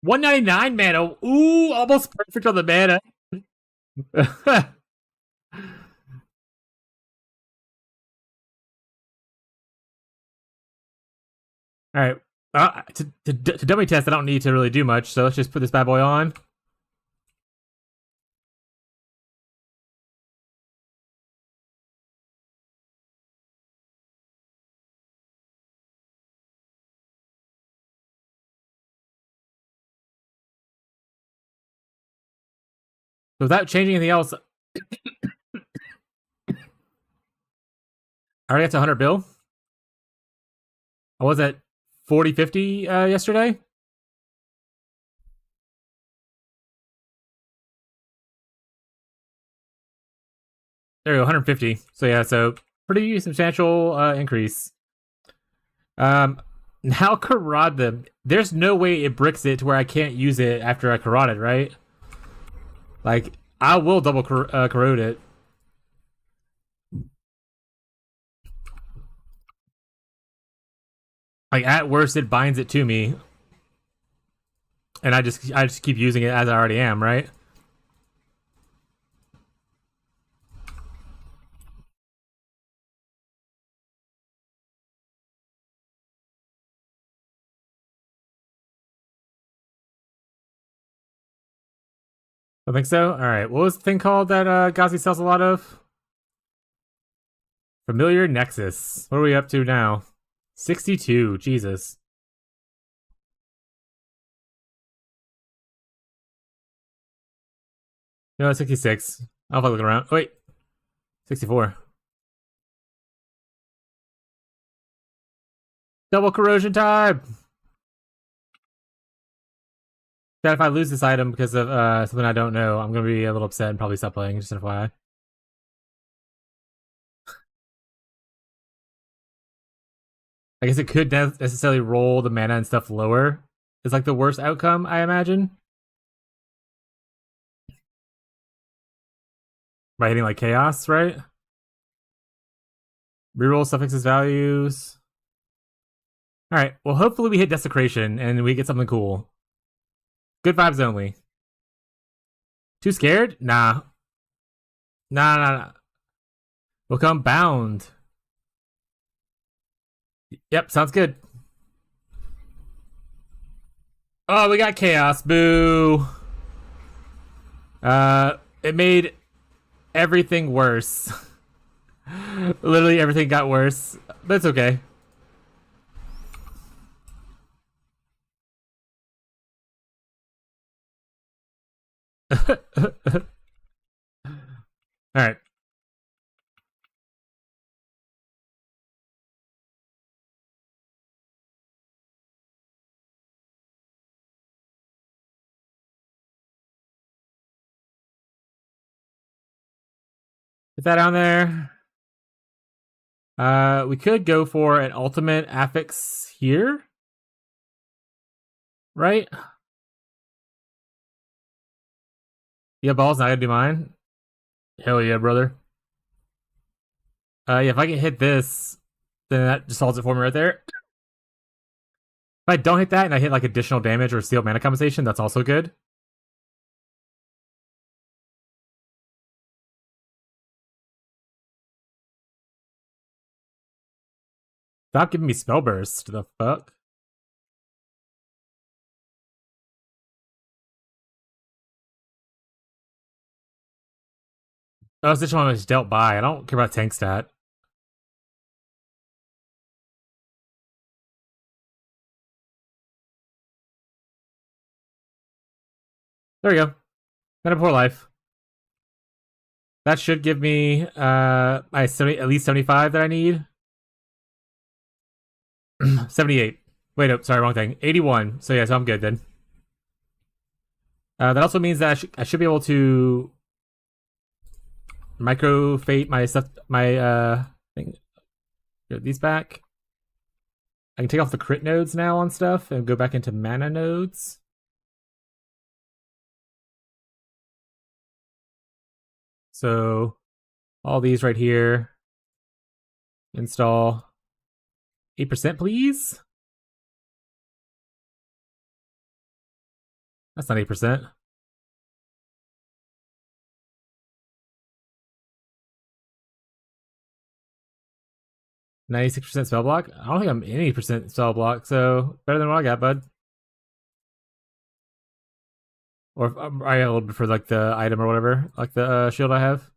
199 mana! Ooh, almost perfect on the mana! Alright. To dummy test, I don't need to really do much, so let's just put this bad boy on. without changing anything else, I already got to 100 bill. I was at 40, 50 yesterday. There you go, 150. So yeah, so pretty substantial increase. Now corrode them. There's no way it bricks it to where I can't use it after I corrode it, right? Like, I will double corrode it. Like, at worst, it binds it to me. And I just keep using it as I already am, right? I think so. All right. What was the thing called that Gazi sells a lot of? Familiar Nexus. What are we up to now? 62. Jesus. No, 66. I'll look around. Oh, wait. 64. Double corrosion time! That if I lose this item because of something I don't know, I'm gonna be a little upset and probably stop playing, just FYI. I guess it could necessarily roll the mana and stuff lower. It's like the worst outcome, I imagine. By hitting like chaos, right? Reroll suffixes values. Alright, well hopefully we hit desecration and we get something cool. Good vibes only. Too scared? Nah. Nah. We'll come bound. Yep, sounds good. Oh, we got chaos. Boo. It made everything worse. Literally everything got worse. But it's okay. Alright. Put that on there. We could go for an ultimate affix here. Right? Yeah, ball's not gonna do mine. Hell yeah, brother. Yeah, if I can hit this, then that just solves it for me right there. If I don't hit that and I hit like additional damage or steal mana compensation, that's also good. Stop giving me spell burst. The fuck? Oh, this one was dealt by. I don't care about tank stat. There we go. Got a poor life. That should give me my 70, at least 75 that I need. 78. Wait, no, sorry, wrong thing. 81. So yeah, so I'm good then. That also means that I should be able to micro fate my stuff, my thing. Get these back. I can take off the crit nodes now on stuff and go back into mana nodes. So all these right here. Install 8%, please. That's not 8%. %, spell block. I don't think I'm any percent spell block, so better than what I got, bud. Or I got a little bit for like the item or whatever, like the shield I have.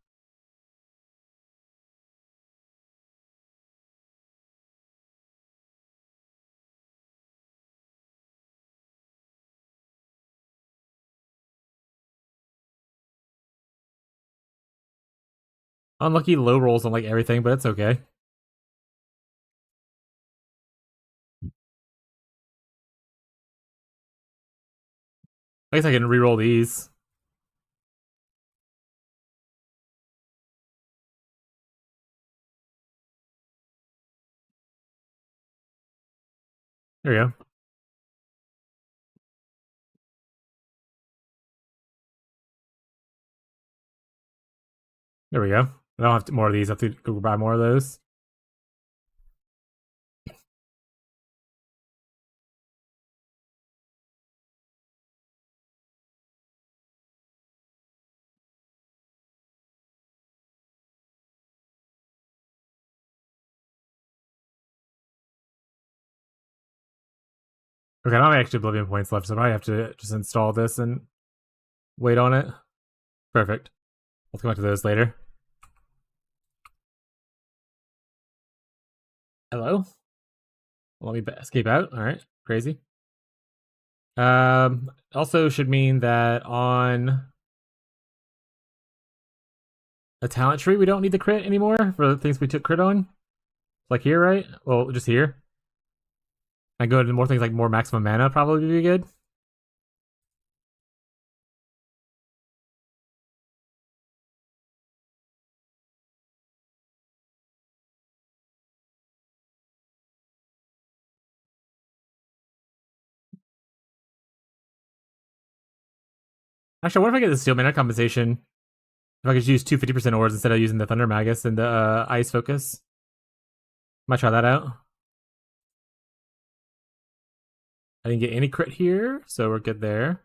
Unlucky low rolls on like everything, but it's okay. I guess I can re-roll these. There we go. There we go. I don't have more of these. I have to go buy more of those. Okay, I don't have actually Oblivion points left, so I probably have to just install this and wait on it. Perfect. We'll come back to those later. Hello? Let me escape out. Alright, crazy. Also should mean that on a talent tree, we don't need the crit anymore for the things we took crit on. Like here, right? Well, just here. I go into more things like more maximum mana, probably be good. Actually, what if I get the steel mana compensation? If I could use 2 50% ores instead of using the Thunder Magus and the Ice Focus. Might try that out. I didn't get any crit here, so we're good there.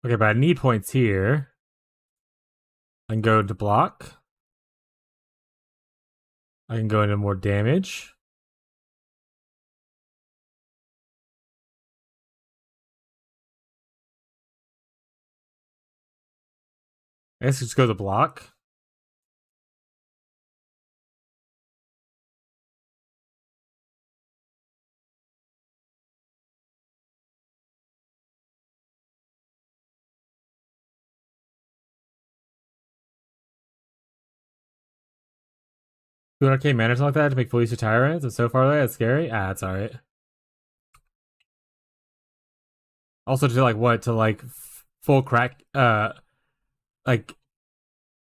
Okay, but I need points here. I can go to block. I can go into more damage. I guess just go to block. Do an arcane mana like that to make full use of Tyrants. It's so far away, that's scary. Ah, that's alright. Also to like what? To like full crack like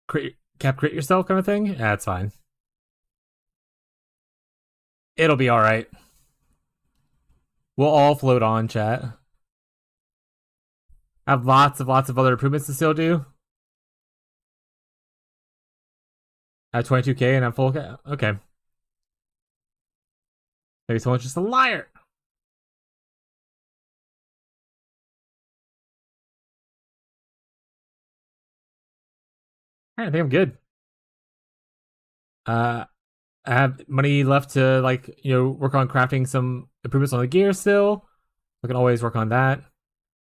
crit yourself kind of thing? Yeah, that's fine. It'll be alright. We'll all float on, chat. I have lots of other improvements to still do. I have 22k and I'm full. Okay. Maybe someone's just a liar. Alright, I think I'm good. I have money left to like work on crafting some improvements on the gear still. I can always work on that.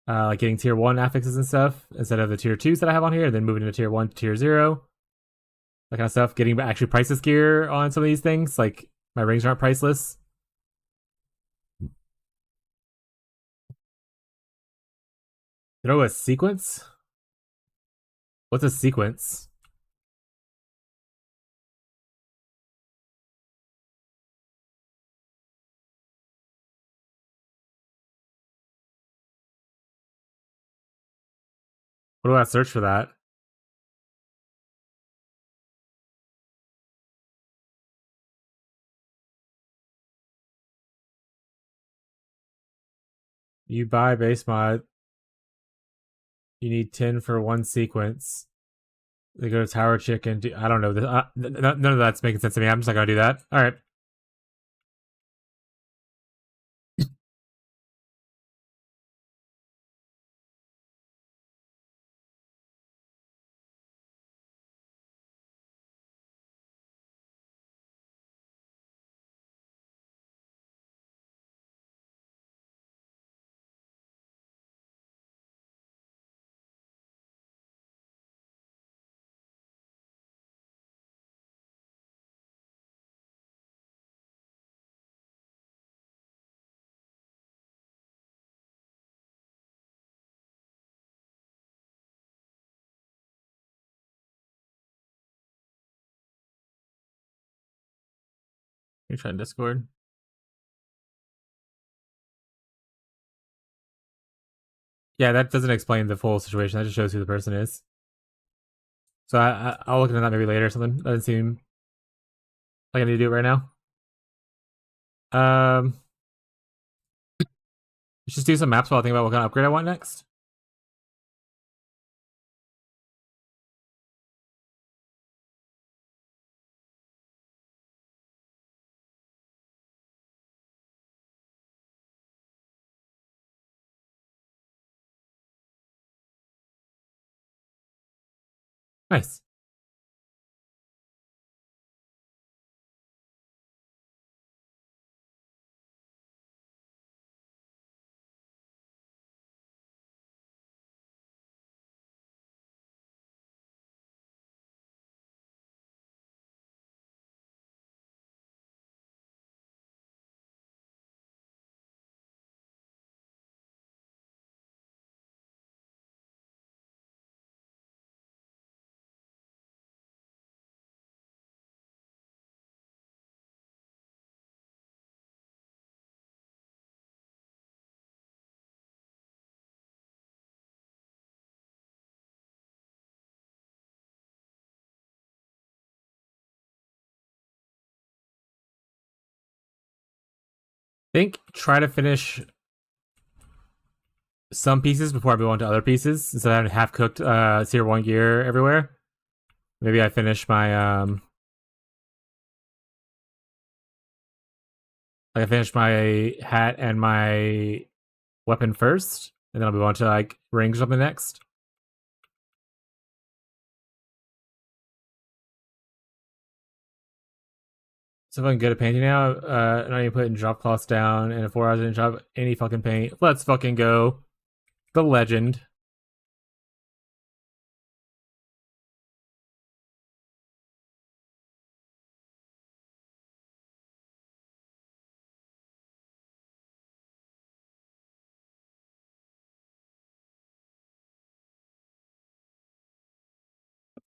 Like getting tier 1 affixes and stuff instead of the tier 2s that I have on here, and then moving into tier 1 to tier 0. That kind of stuff. Getting actually priceless gear on some of these things, like my rings aren't priceless. Throw a sequence? What's a sequence? What do I search for that? You buy base mod. You need 10 for one sequence. They go to Tower Chick and do. I don't know. None of that's making sense to me. I'm just not gonna do that. All right. Let me try Discord. Yeah, that doesn't explain the full situation. That just shows who the person is. So I'll look into that maybe later or something. Doesn't seem like I need to do it right now. Let's just do some maps while I think about what kind of upgrade I want next. Nice. Try to finish some pieces before I move on to other pieces instead of having half cooked tier 1 gear everywhere. Maybe I finish my I finish my hat and my weapon first, and then I'll move on to like rings or something next. So if I'm good at painting now, and I need to put in drop cloths down, and in 4 hours I didn't drop any fucking paint. Let's fucking go. The legend.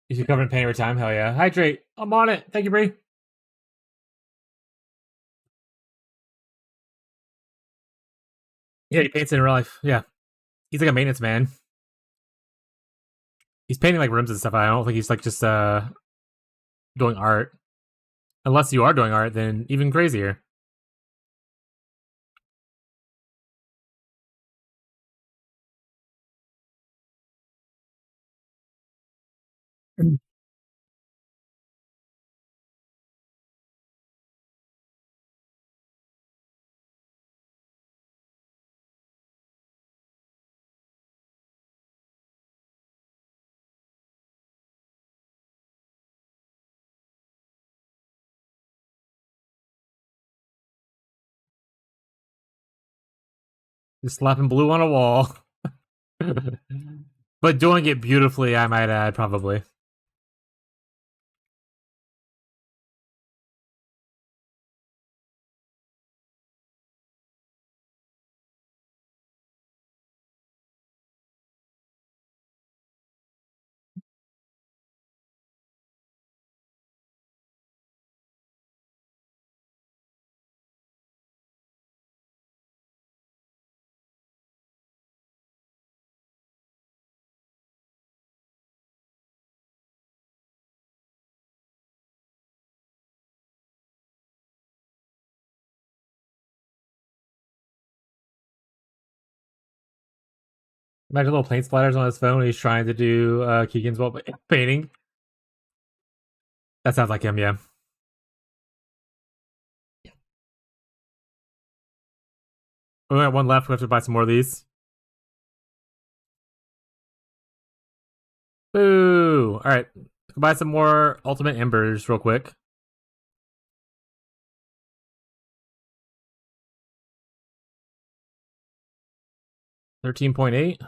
If you cover in paint every time, hell yeah. Hydrate. I'm on it. Thank you, Bree. Yeah, he paints in real life. Yeah. He's like a maintenance man. He's painting like rooms and stuff. I don't think he's like just doing art. Unless you are doing art, then even crazier. Just slapping blue on a wall. But doing it beautifully, I might add, probably. Imagine little paint splatters on his phone when he's trying to do Keegan's wall painting. That sounds like him, yeah. We only got one left. We have to buy some more of these. Boo! Alright. Buy some more Ultimate Embers real quick. 13.8.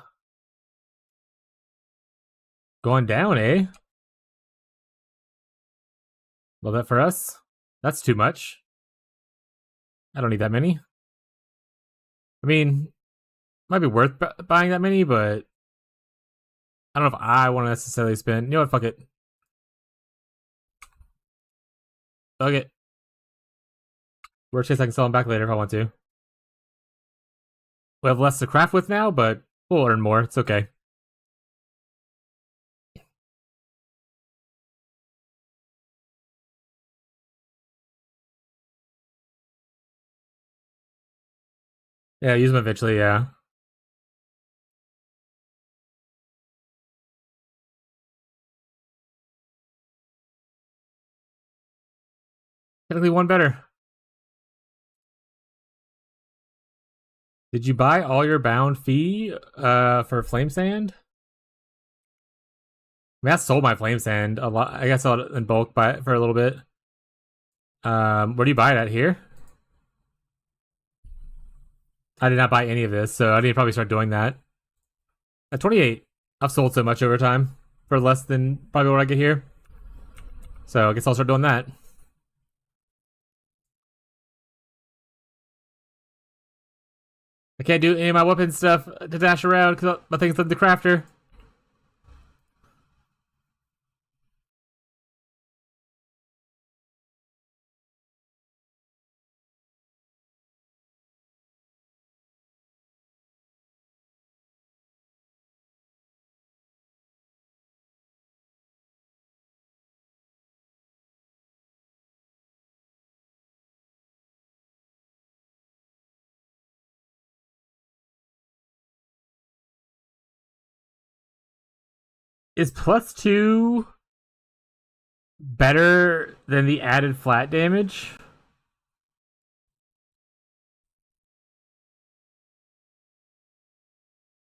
Going down, eh? Love that for us. That's too much. I don't need that many. I mean, might be worth buying that many, but I don't know if I want to necessarily spend. You know what? Fuck it. Fuck it. Worst case, I can sell them back later if I want to. We have less to craft with now, but we'll earn more. It's okay. Yeah, use them eventually, yeah. Technically one better. Did you buy all your bound fee for flame sand? I mean, I sold my flame sand a lot. I guess I sold it in bulk for a little bit. Where do you buy it at here? I did not buy any of this, so I need to probably start doing that. At 28, I've sold so much over time for less than probably what I get here. So I guess I'll start doing that. I can't do any of my weapon stuff to dash around because my thing's in the crafter. Is +2 better than the added flat damage?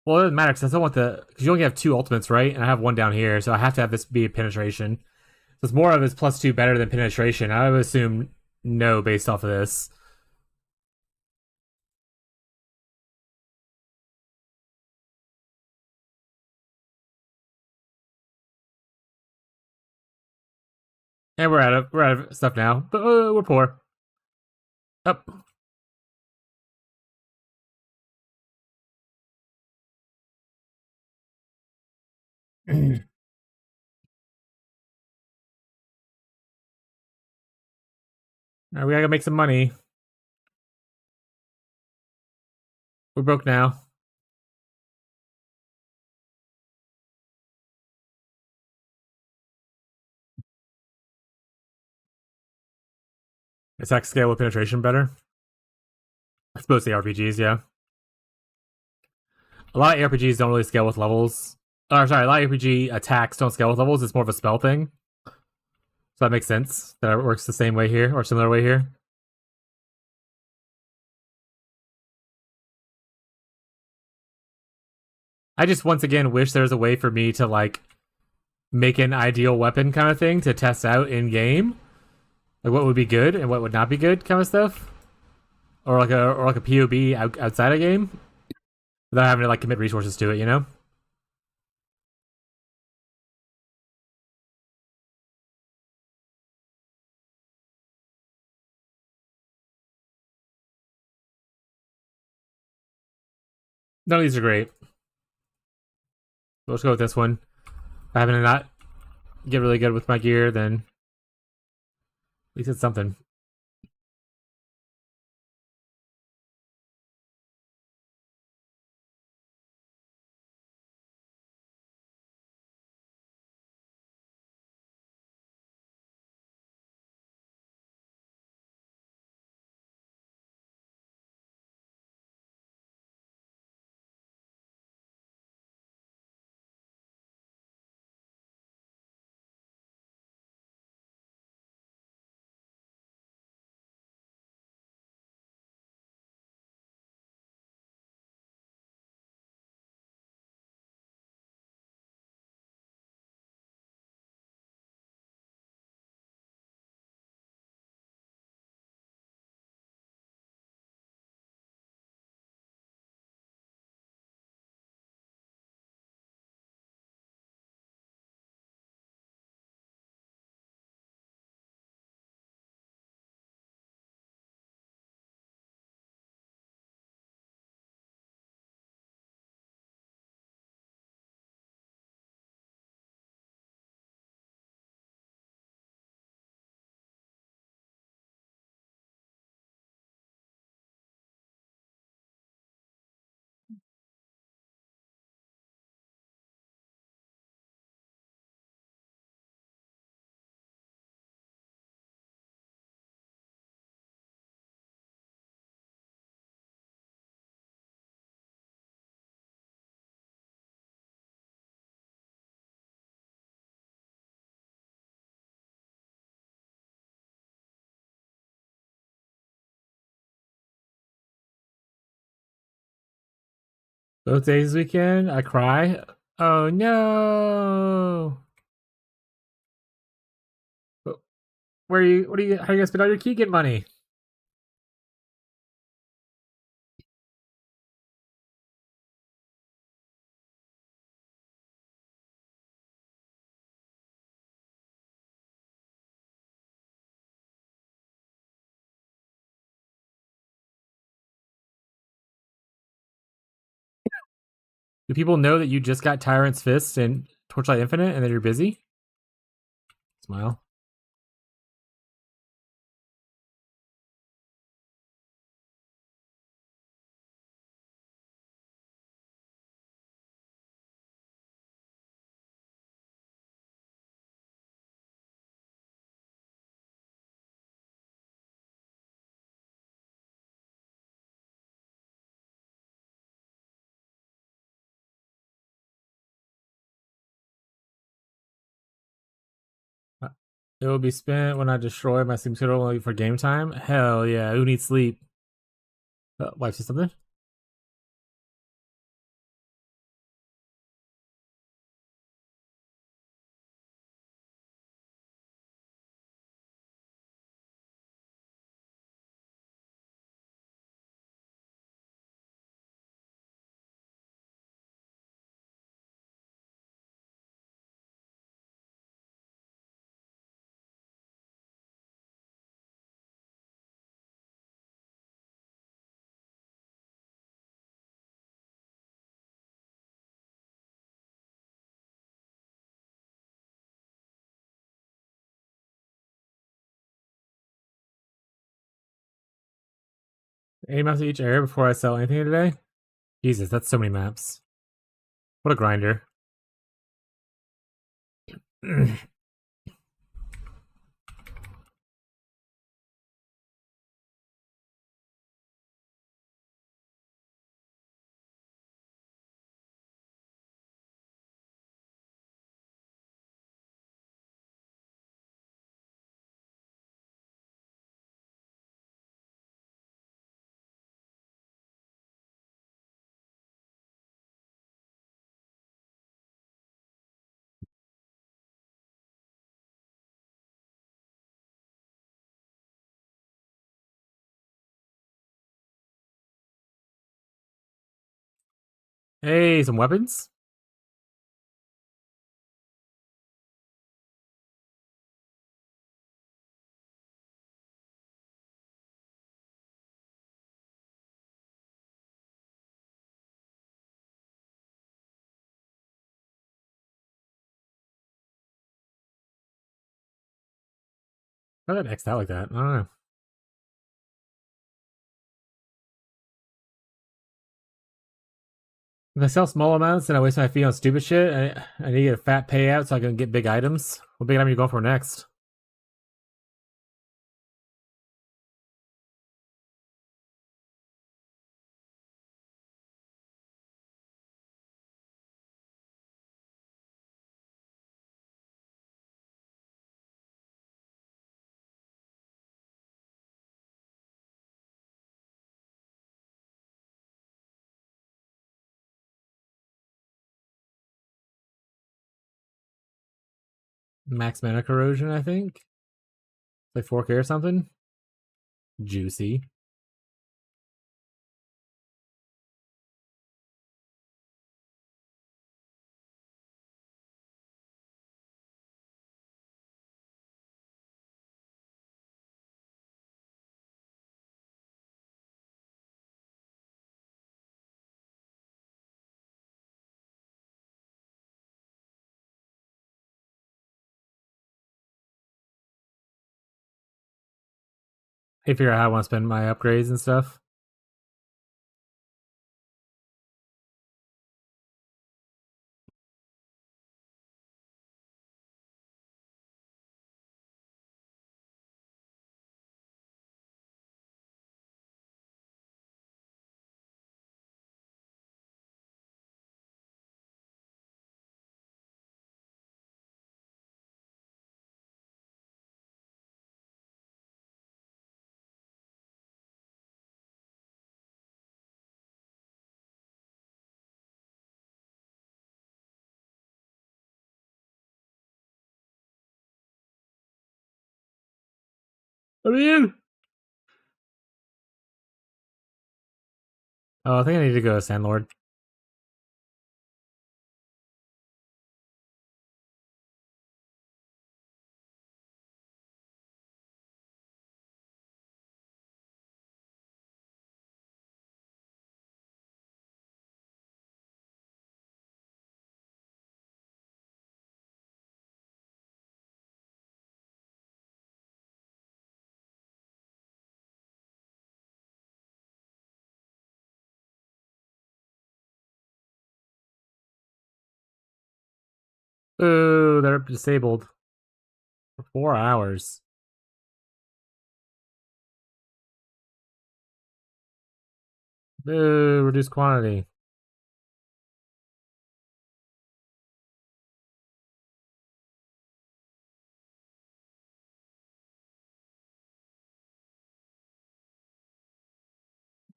Well, it doesn't matter because I still want because you only have 2 ultimates, right? And I have one down here, so I have to have this be penetration. So it's more of his +2 better than penetration. I would assume no based off of this. And we're out of stuff now, but we're poor. Up. We gotta make some money. We're broke now. Attack scale with penetration better. I suppose the RPGs, yeah. A lot of RPGs don't really scale with levels. Or sorry, a lot of RPG attacks don't scale with levels. It's more of a spell thing. So that makes sense. That it works the same way here or similar way here. I just once again wish there was a way for me to like make an ideal weapon kind of thing to test out in game. Like what would be good and what would not be good kind of stuff. Or like a POB outside a game. Without having to like commit resources to it, you know? None of these are great. Let's go with this one. If I happen to not get really good with my gear, then at least it's something. Both days this weekend, I cry. Oh no! Where are you? What are you? How are you gonna spend all your Keegan money? Do people know that you just got Tyrant's Fist and Torchlight Infinite, and that you're busy? Smile. It will be spent when I destroy my sleep schedule only for game time. Hell yeah! Who needs sleep? Wife say something? Eight maps each area before I sell anything today. Jesus, that's so many maps. What a grinder. Hey, some weapons? How did I X out like that? I don't know. If I sell small amounts and I waste my fee on stupid shit, I need to get a fat payout so I can get big items. What big item are you going for next? Max mana corrosion, I think. Like 4K or something. Juicy. Hey, figure out how I want to spend my upgrades and stuff. I'm in. Oh, I think I need to go to Sandlord. Ooh, they're disabled for 4 hours. Ooh, reduced quantity.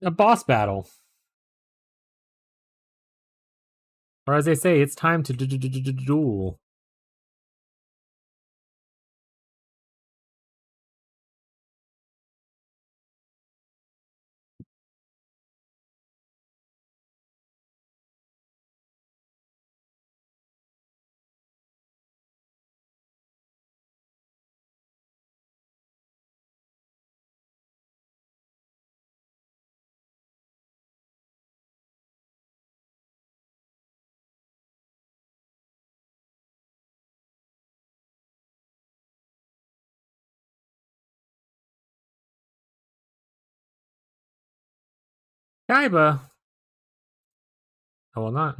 A boss battle. Or as they say, it's time to duel. Kaiba. I will not.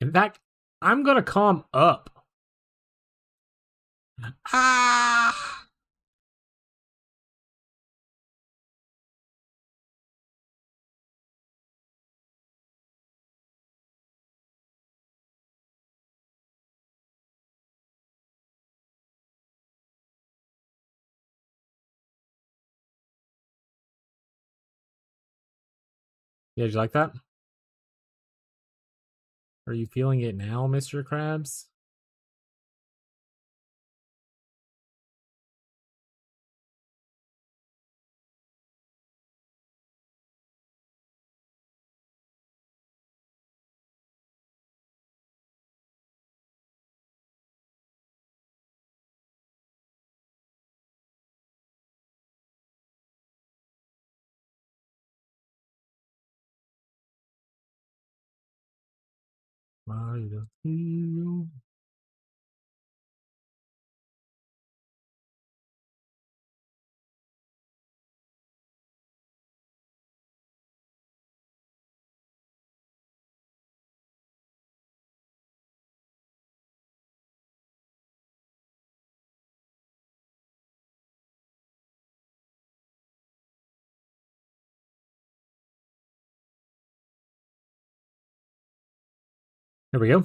In fact, I'm gonna calm up. Ah! Yeah, did you like that? Are you feeling it now, Mr. Krabs? Here we go.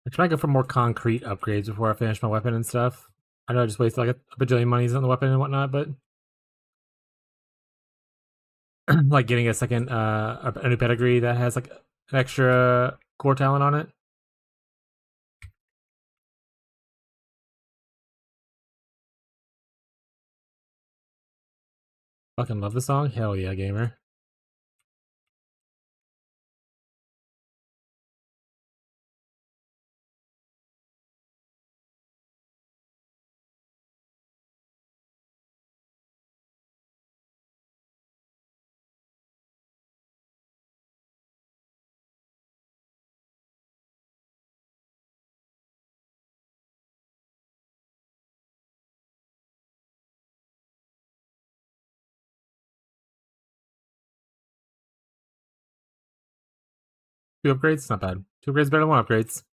I try to go for more concrete upgrades before I finish my weapon and stuff. I know I just wasted like a bajillion monies on the weapon and whatnot, but like getting a second a new pedigree that has like an extra core talent on it. Fucking love the song. Hell yeah, gamer. Two upgrades, not bad. Two upgrades better than one upgrades.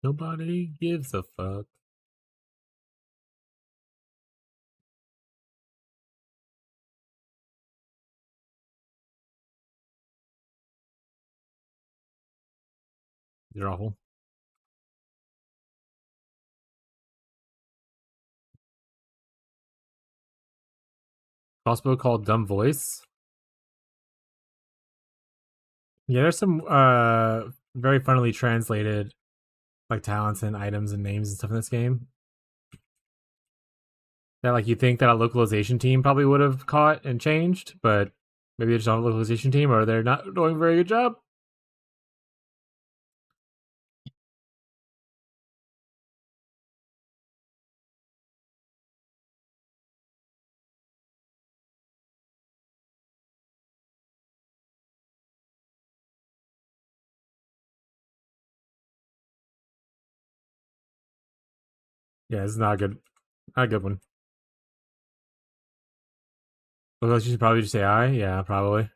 Nobody gives a fuck. You're awful. Crossbow called Dumb Voice. Yeah, there's some very funnily translated like talents and items and names and stuff in this game that like you think that a localization team probably would have caught and changed, but maybe it's not a localization team or they're not doing a very good job. Yeah, it's not good. Not a good one. Well, you should probably just say I. Yeah, probably.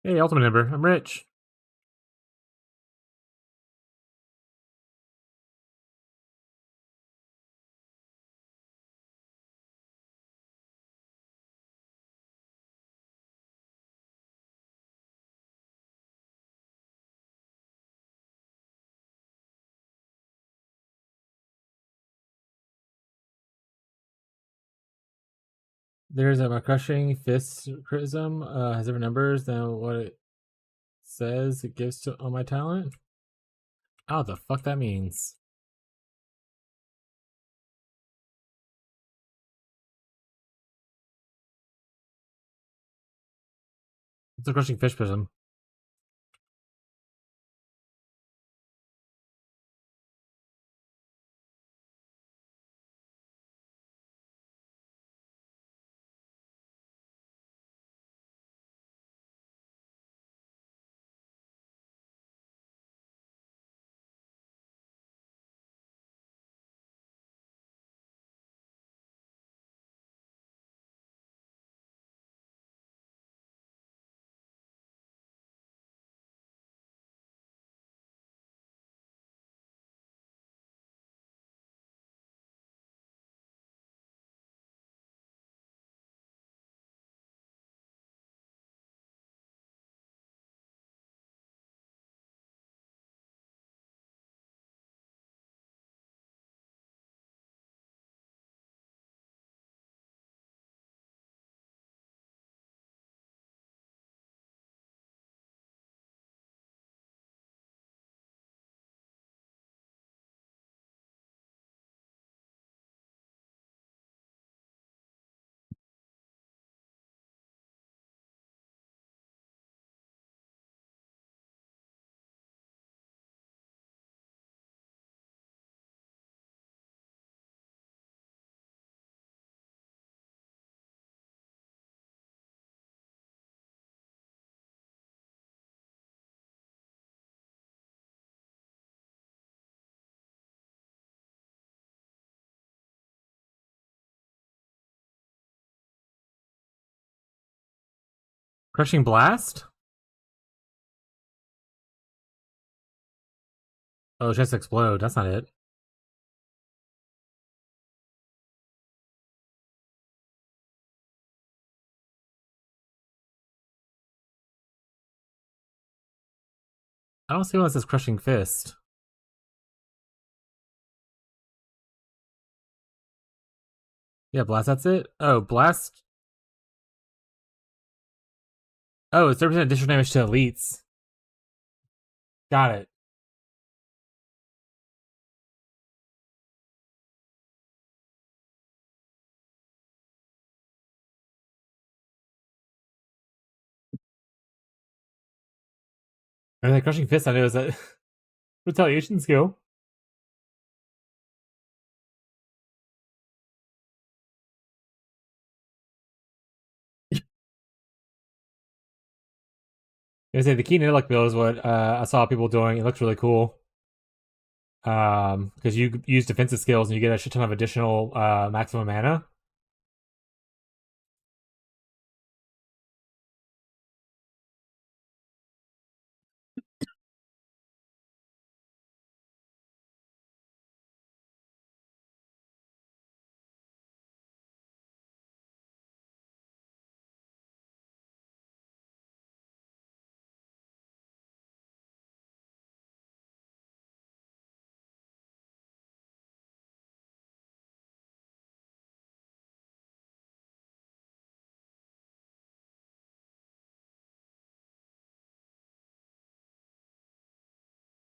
Hey, Ultimate Ember, I'm rich. There's a crushing fist prism. Has different numbers than what it says it gives to on my talent. Oh, the fuck that means. It's a crushing fish prism. Crushing blast? Oh, just explode. That's not it. I don't see one that says crushing fist. Yeah, blast. That's it. Oh, blast. Oh, it's 30% additional damage to elites. Got it. And the crushing fist I know is that retaliation skill. I say the key intellect build is what I saw people doing. It looks really cool. Because you use defensive skills and you get a shit ton of additional maximum mana.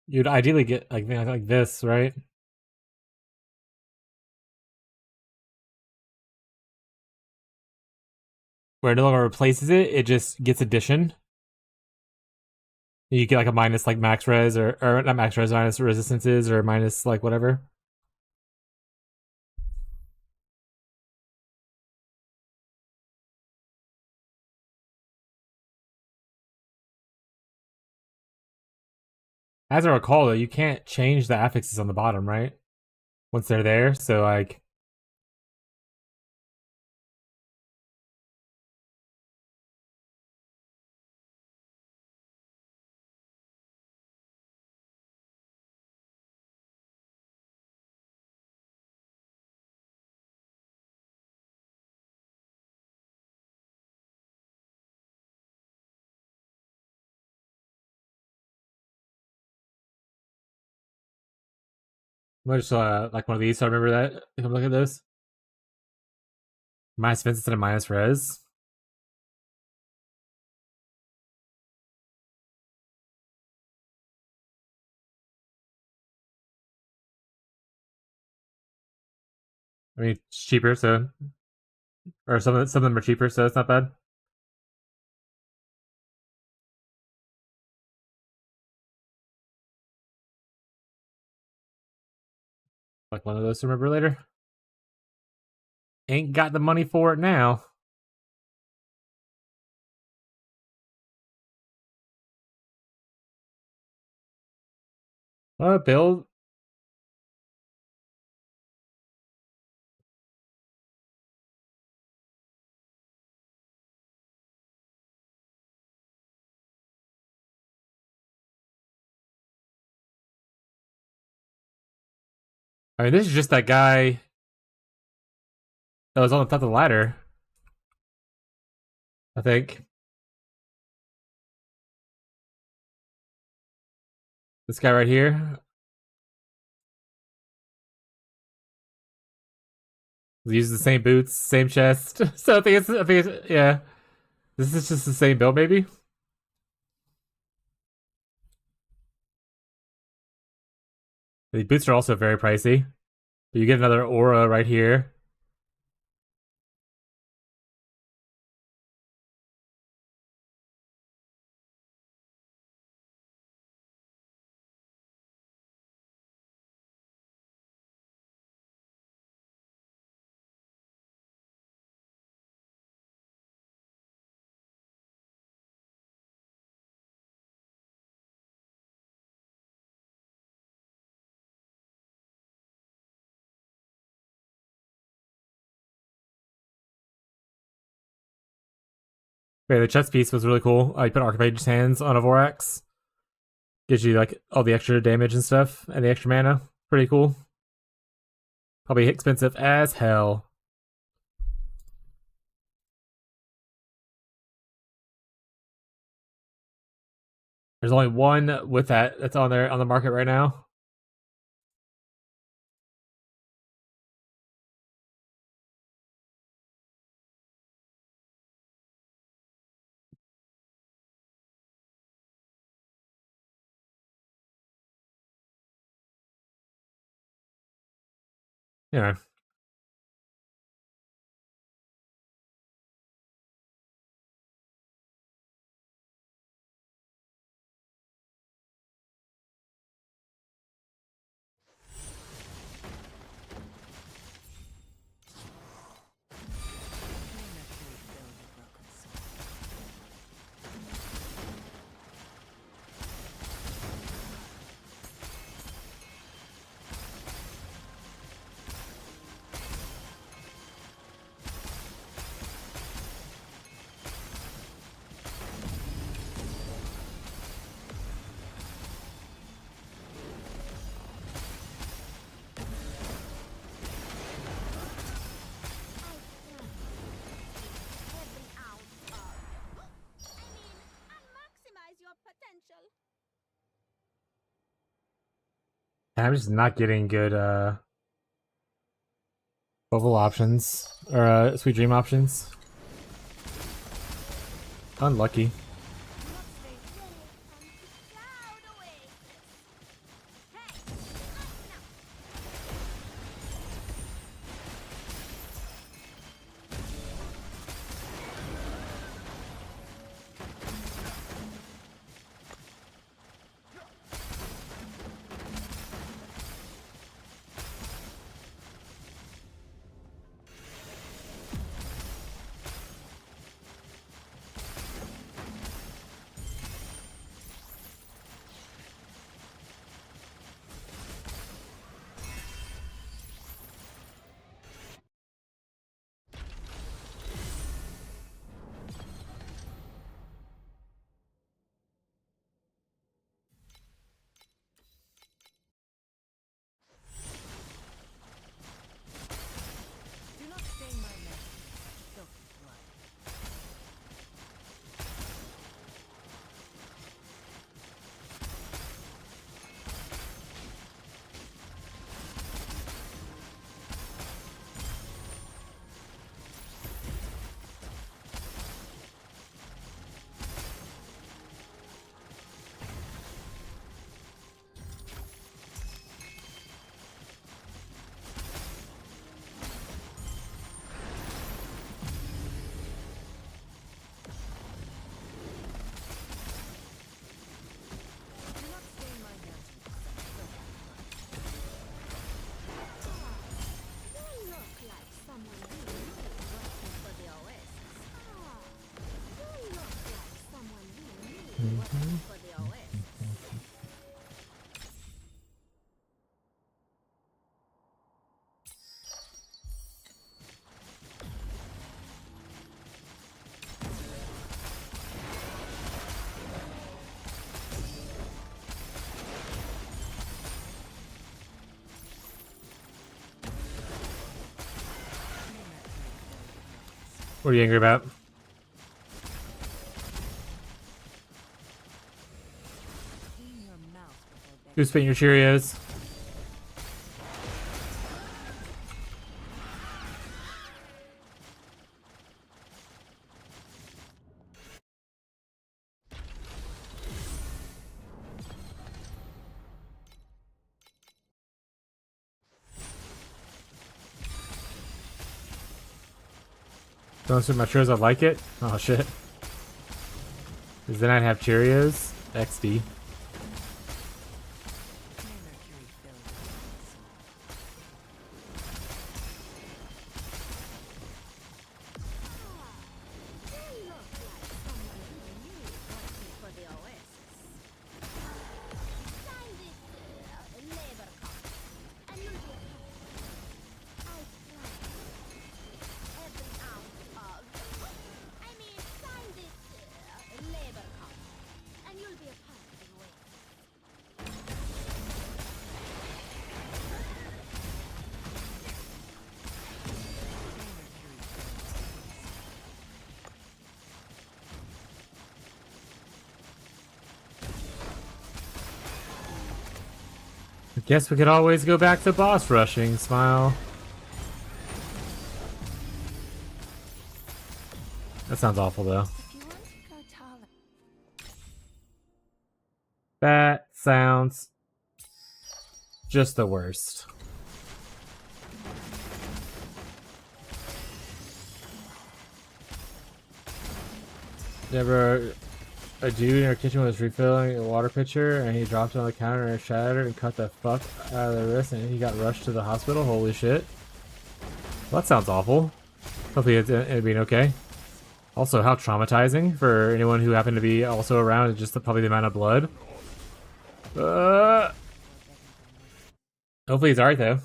You'd ideally get like this, right? Where it no longer replaces it, it just gets addition. You get like a minus like max res or not max res, minus resistances or minus like whatever. As I recall though, you can't change the affixes on the bottom, right? Once they're there, so like much like one of these, so I remember that. If I'm looking at this. Minus defense instead of minus res. I mean, it's cheaper, so or some of them are cheaper, so it's not bad. Like one of those to remember later. Ain't got the money for it now. Build. I mean, this is just that guy that was on the top of the ladder. I think this guy right here. He uses the same boots, same chest. So I think it's yeah. This is just the same build, maybe. The boots are also very pricey. But you get another aura right here. Okay, the chest piece was really cool. You put Archmage's hands on a Vorax. Gives you like all the extra damage and stuff and the extra mana. Pretty cool. Probably expensive as hell. There's only one with that that's on there on the market right now. Yeah. I'm just not getting good bubble options or sweet dream options. Unlucky. Do not stain my name with filthy blood. Do not stain my name with filthy blood. You look like someone really new working for the Oasis. You look like someone really new working for the Oasis. What are you angry about? Clean your mouth before begging. Who's spitting your Cheerios? Don't spit my Cheerios, I like it? Oh shit. Because then I'd have Cheerios. XD. Mercury filled with soul. You look like someone really new working for the Oasis. Sign this labor card, and you'll be a part. I promise. Every ounce of. I mean, sign this labor card, and you'll be a part of the Oasis. I guess we could always go back to boss rushing, smile. That sounds awful though. If you want to go taller, That sounds just the worst. Never a dude in our kitchen was refilling a water pitcher and he dropped it on the counter and it shattered and cut the fuck out of the wrist and he got rushed to the hospital. Holy shit. Well, that sounds awful. Hopefully it'd be okay. Also, how traumatizing for anyone who happened to be also around, just probably the amount of blood. Hopefully he's alright though.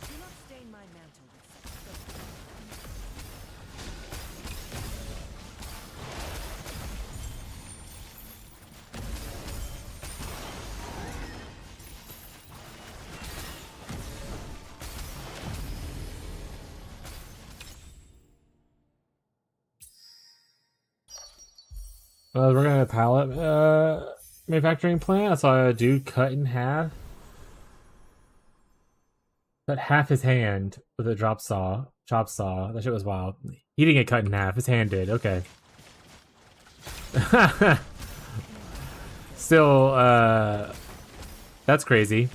do not stain my mantle with such I was working at a pallet manufacturing plant. I saw a dude cut in half. Cut half his hand with a chop saw. That shit was wild. He didn't get cut in half. His hand did. Okay. Still, that's crazy.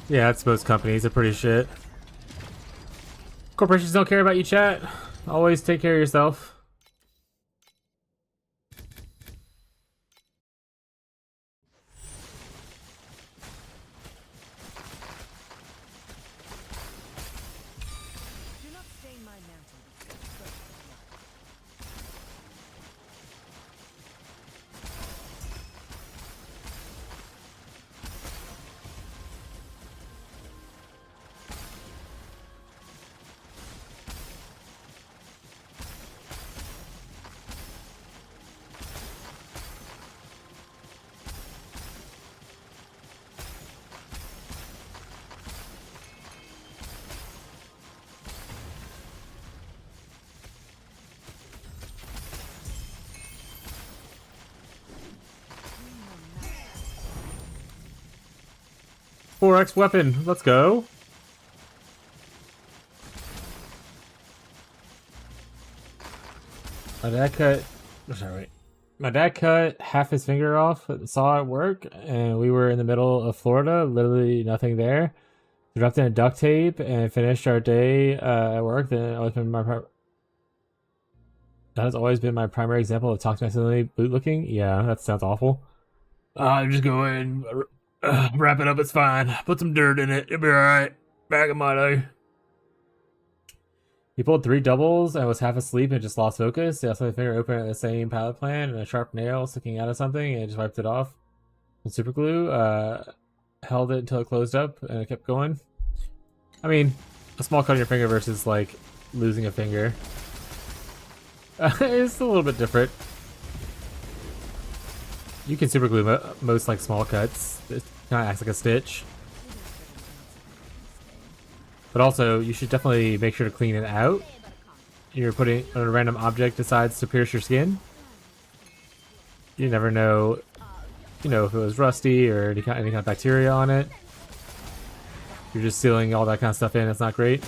Yeah, that's most companies. They're pretty shit. Corporations don't care about you, chat. Always take care of yourself. Do not stain my mantle with your first blood. Four X weapon. Let's go. My dad cut. Sorry. My dad cut half his finger off at the saw at work, and we were in the middle of Florida. Literally nothing there. We dropped in a duct tape and finished our day at work. That has always been my primary example of toxic masculinity boot looking. Yeah, that sounds awful. Just go ahead and wrap it up. It's fine. Put some dirt in it. It'll be alright. Back of my day. He pulled 3 doubles and was half asleep and just lost focus. He also had a finger open at the same pallet plant and a sharp nail sticking out of something and just wiped it off with super glue. Held it until it closed up and it kept going. I mean, a small cut on your finger versus like losing a finger. It's a little bit different. You can super glue most like small cuts. It kind of acts like a stitch. But also, you should definitely make sure to clean it out. You're putting a random object decides to pierce your skin. You never know, if it was rusty or any kind of bacteria on it. You're just sealing all that kind of stuff in. It's not great.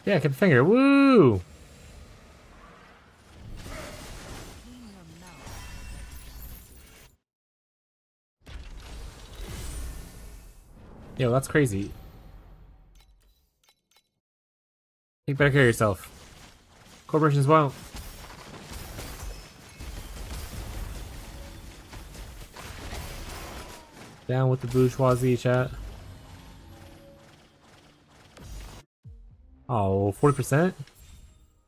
Yeah, cut the finger. Woo! Yo, that's crazy. Take better care of yourself. Corporations won't. Down with the bourgeoisie, chat. Oh, 40%?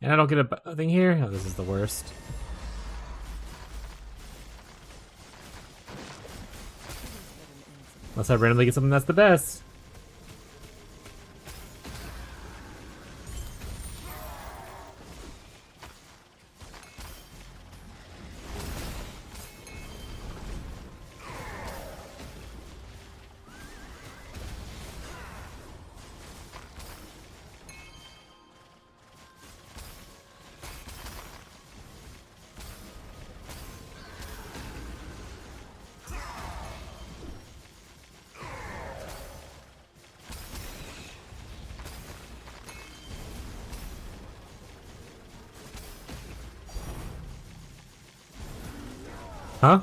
And I don't get a thing here? Oh, this is the worst. Unless I randomly get something that's the best. Huh?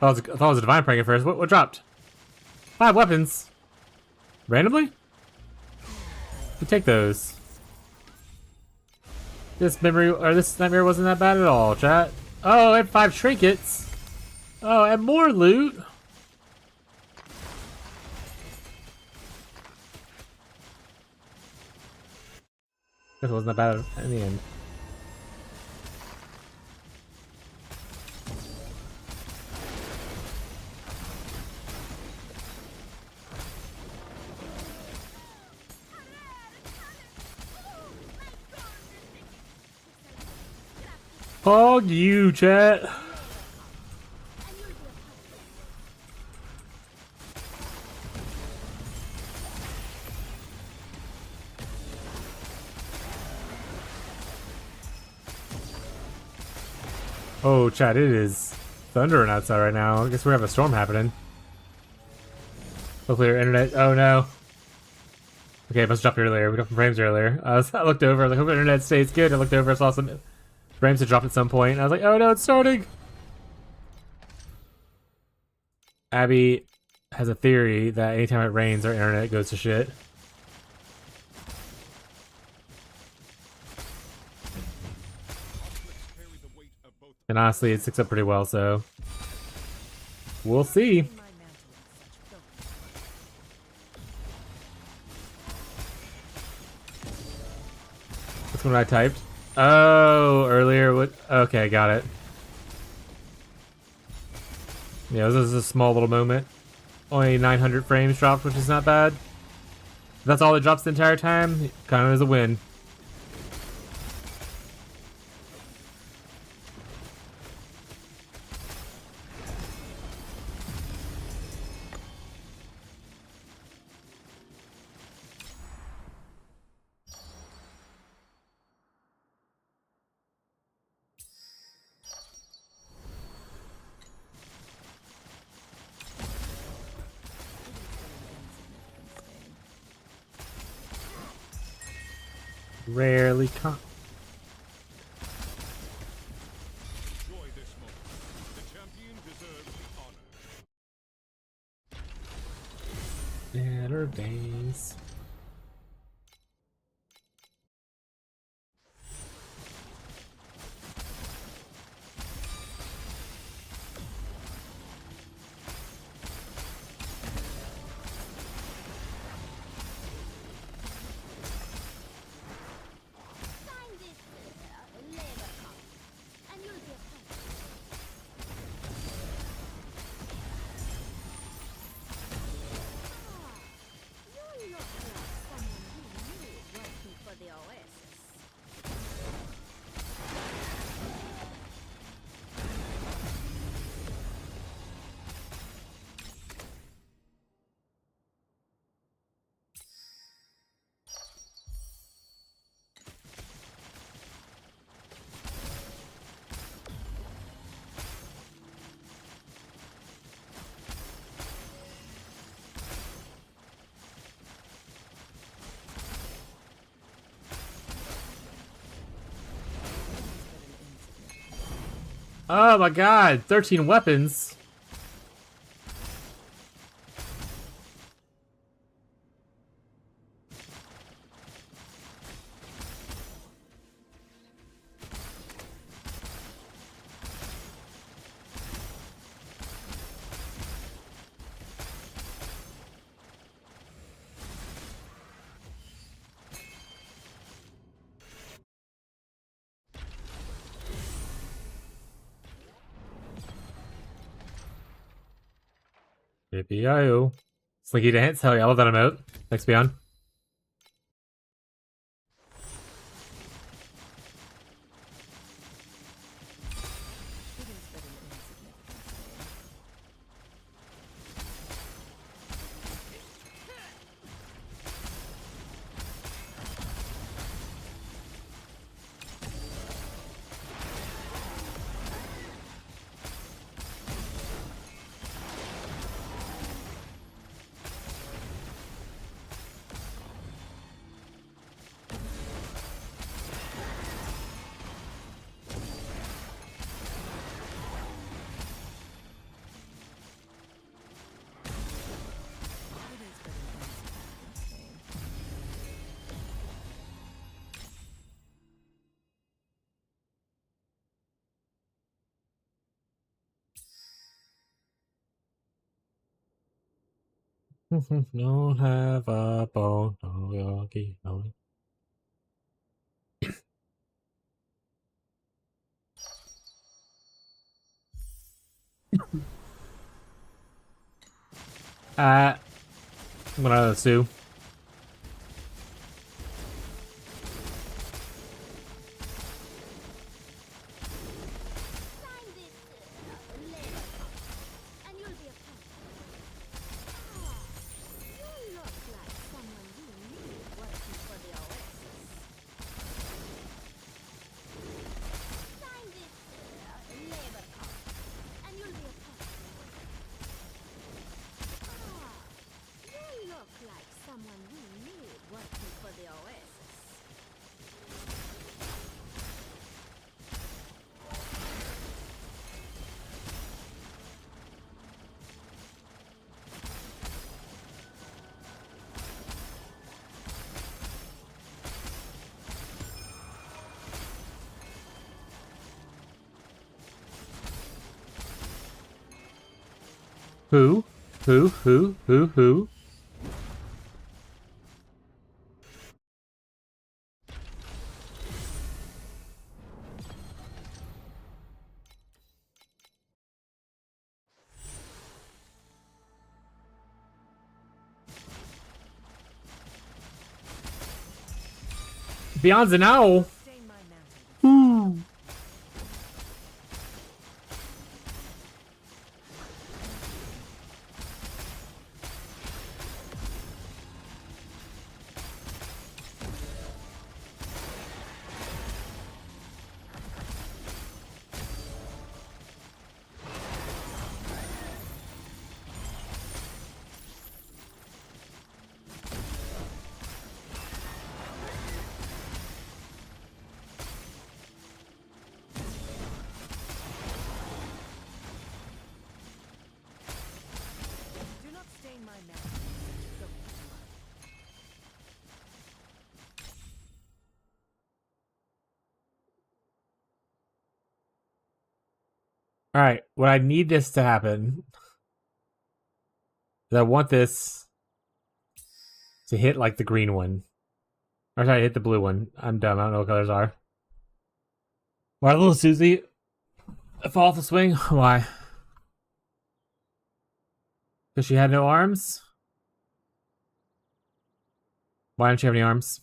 I thought it was a divine prank at first. What dropped? 5 weapons. Randomly? We take those. This memory or this nightmare wasn't that bad at all, chat. Oh, and 5 trinkets. Oh, and more loot. This wasn't that bad in the end. Hog you, chat. Oh, chat, it is thundering outside right now. I guess we have a storm happening. Hopefully our internet... Oh, no. Okay, it must have dropped earlier. We got some frames earlier. I looked over. I was like, hope the internet stays good. I looked over. I saw some frames had dropped at some point. I was like, oh, no, it's starting. Abby has a theory that anytime it rains, our internet goes to shit. And honestly, it sticks up pretty well, so we'll see. My mantle in such filth. That's what I typed. Oh, earlier. What? Okay, got it. Yeah, this is a small little moment. Only 900 frames dropped, which is not bad. If that's all it drops the entire time, kind of is a win. Rarely come. Enjoy this moment. The champion deserves the honor. Better days. Sign this labor card, and you'll be a you're not like someone who knew working for the Oasis. Oh my god, 13 weapons. Yippee-yo. Slinky Dance, hell yeah, I love that emote. Thanks, Beyond. It is but an insignificant thing. Don't have a bone, no yogi, no. I'm gonna sue. Sign this labor card, and you'll be a pet. Ah, you look like someone we need working for the Oasis. Sign this labor card, and you'll be a pet. Ah, you look like someone we need working for the Oasis. Who? Who? Beyond the now. Stain my mantle. Do not stain my mantle. Go. All right, what I need this to happen is I want this to hit like the green one. Or sorry, hit the blue one. I'm dumb. I don't know what colors are. Why did little Susie fall off the swing? Why? Because she had no arms? Why didn't she have any arms?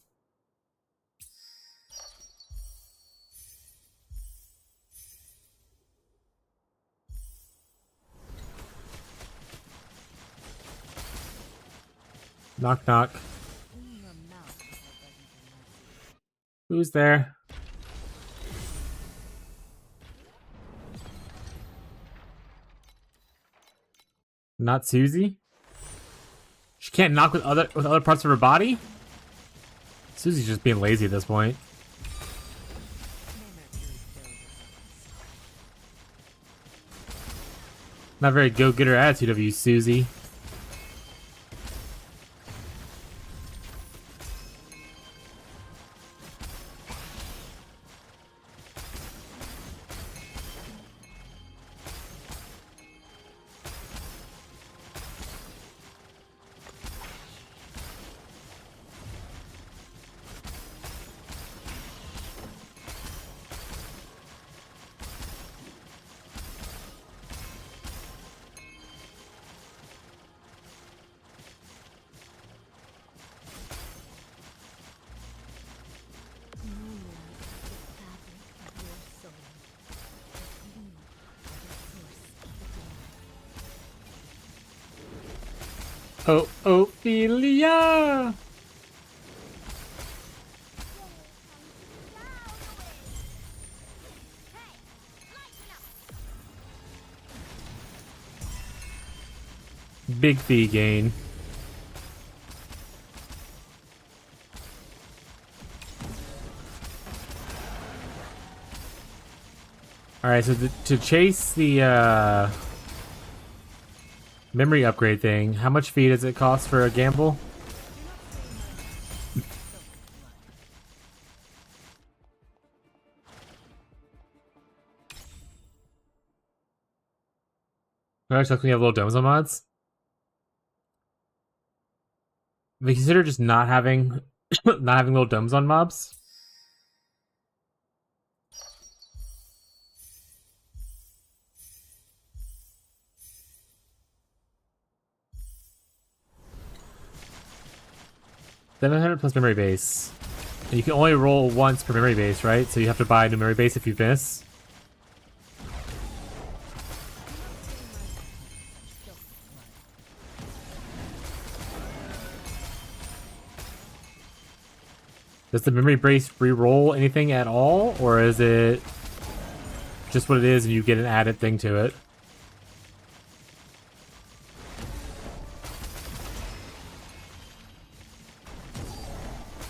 Knock, knock. In your mouth if I beg you for mercy. Who's there? Not Susie? She can't knock with other parts of her body? Susie's just being lazy at this point. May Mercury fill your hands. Not very go-getter attitude of you, Susie. Oh, Ophelia! Big fee gain. Alright, so to chase the memory upgrade thing, how much fee does it cost for a gamble? Alright, so can we have little domes on mods? Have you considered just not having not having little domes on mobs? $700 plus memory base. And you can only roll once per memory base, right? So you have to buy a new memory base if you miss. Does the memory base re-roll anything at all? Or is it just what it is and you get an added thing to it?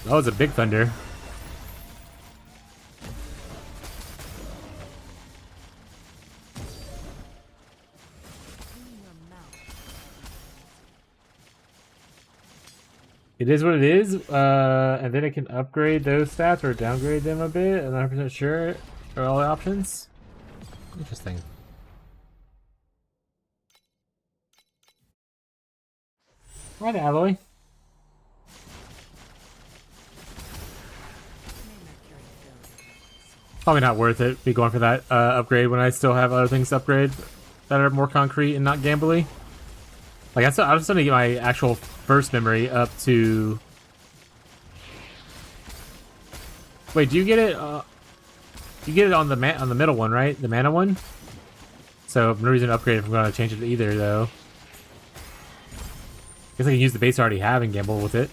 Oh, it's a big thunder. It is what it is, and then it can upgrade those stats or downgrade them a bit. I'm not 100% sure. Are all the options? Interesting. Right, Alloy. Probably not worth it. Be going for that upgrade when I still have other things to upgrade that are more concrete and not gambly. Like I just want to get my actual first memory up to. Wait, do you get it? You get it on the middle one, right? The mana one. So no reason to upgrade if I'm going to change it either, though. Guess I can use the base I already have and gamble with it.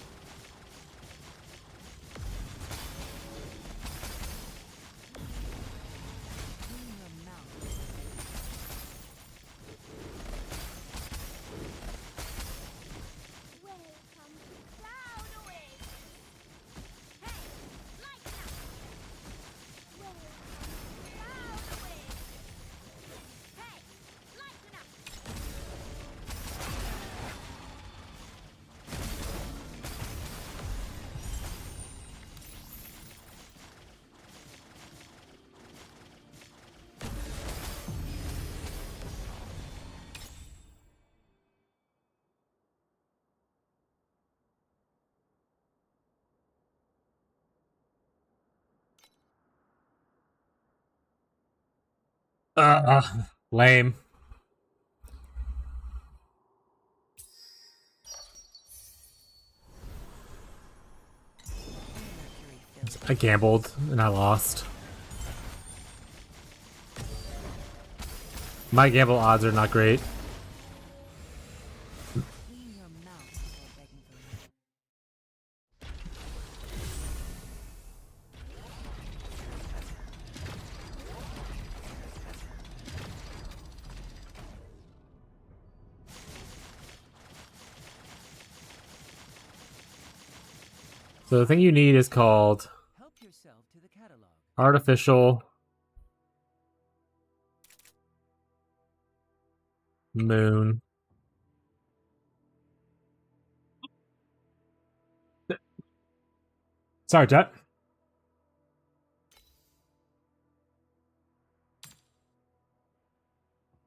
Lame. I gambled and I lost. My gamble odds are not great. So the thing you need is called Help yourself to the catalog. Artificial Moon. Sorry, chat.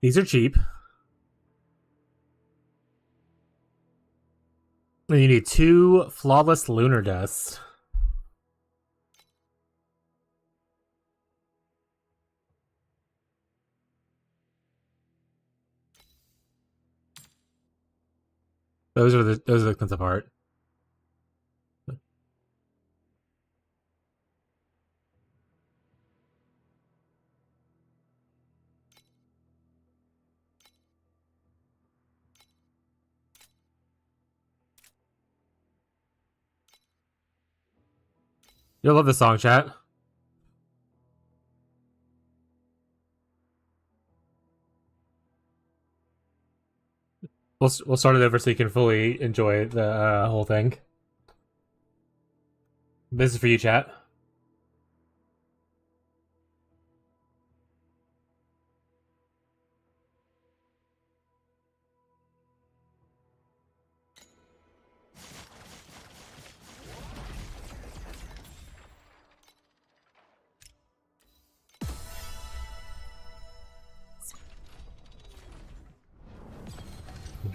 These are cheap. And you need 2 flawless lunar dust. Those are the expensive part. You'll love this song, chat. We'll start it over so you can fully enjoy the whole thing. This is for you, chat.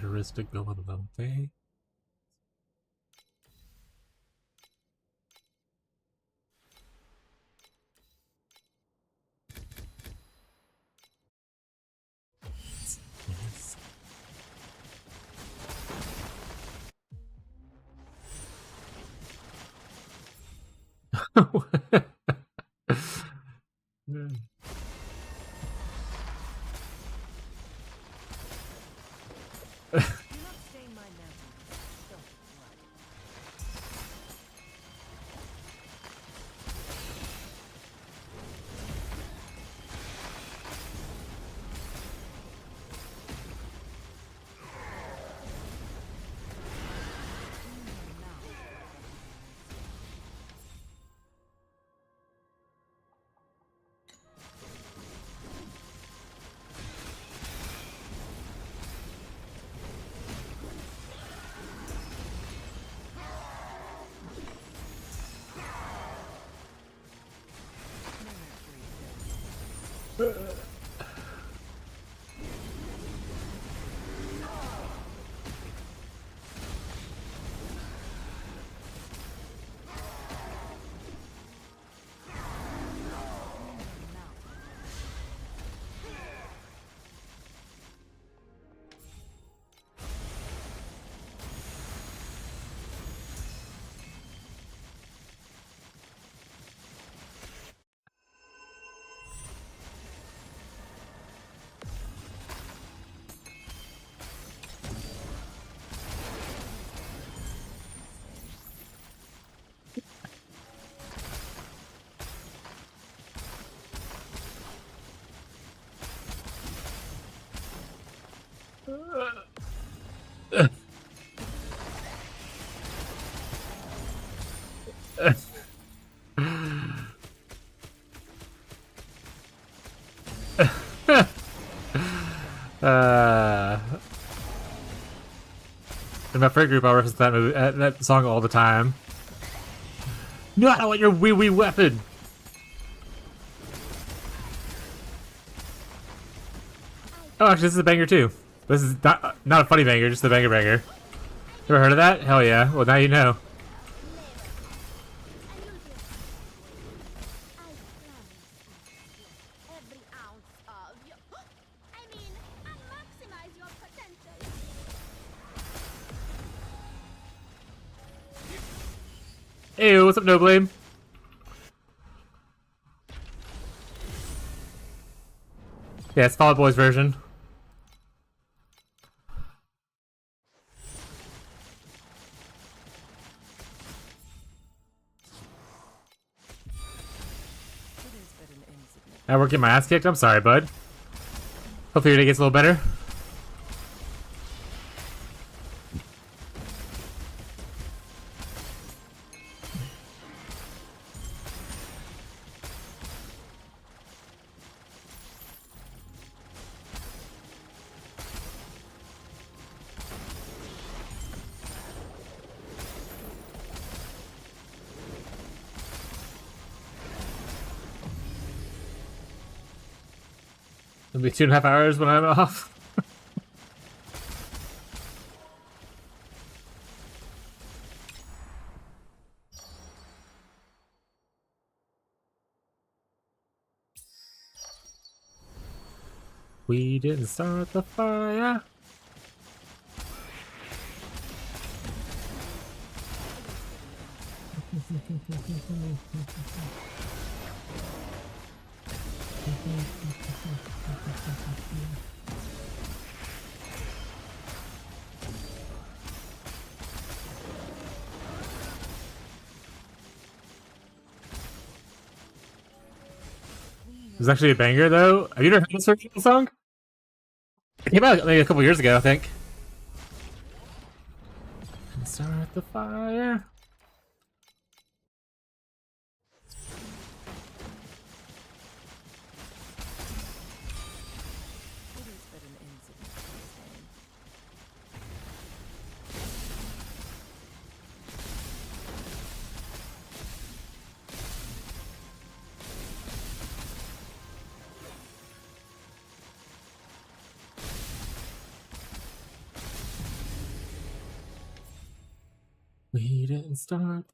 Heuristic go on the thing. Do not stain my mantle. Don't worry. uh, in my friend group, I reference that movie, that song all the time. No, I don't want your wee wee weapon. Oh, actually, this is a banger too. This is not a funny banger, just a banger banger. Ever heard of that? Hell yeah. Well, now you know. Every ounce of your... I mean, maximize your potential. Hey, what's up, No Blame? Yeah, it's Fall Out Boy's version. We're getting my ass kicked? I'm sorry, bud. Hopefully your day gets a little better. It'll be 2.5 hours when I'm off. We didn't start the fire. It's actually a banger, though. Have you ever heard this original song? It came out like a couple years ago, I think. Start the fire. We didn't start.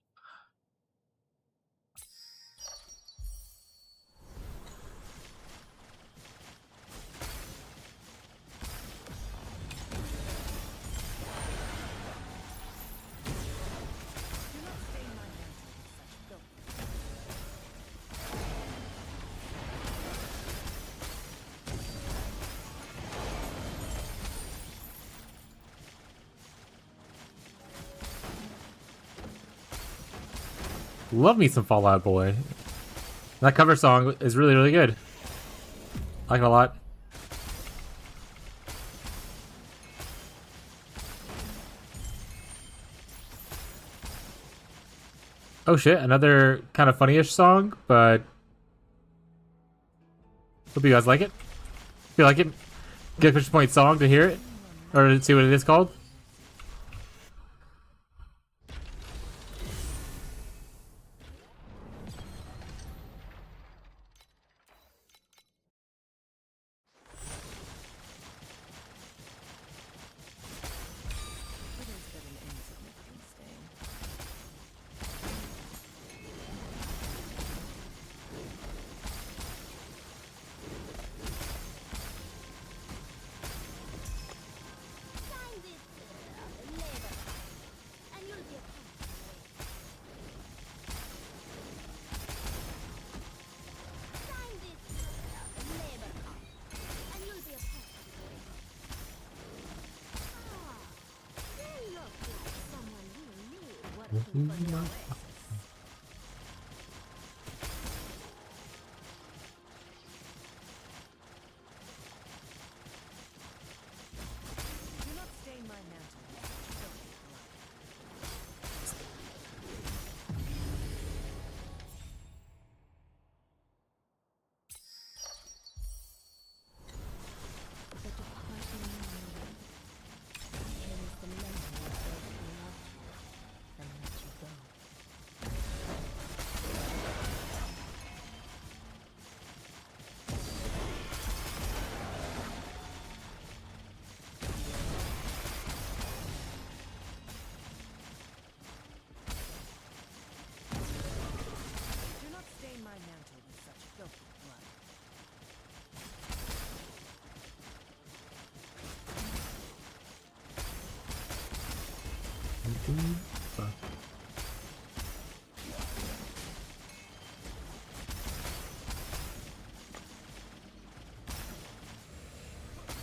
Love me some Fall Out Boy. That cover song is really, really good. I like it a lot. Oh shit, another kind of funny-ish song, but hope you guys like it. If you like it, get a push point song to hear it, or to see what it is called. It is but an insignificant stain. Sign this labor and you'll be a Sign this labor and you'll be a they look like someone who knew what to put on their lists. Do not stain my mantle with such filthy blood. The departing moon carries the memory of those who loved you and let you go. Do not stain my mantle with such filthy blood.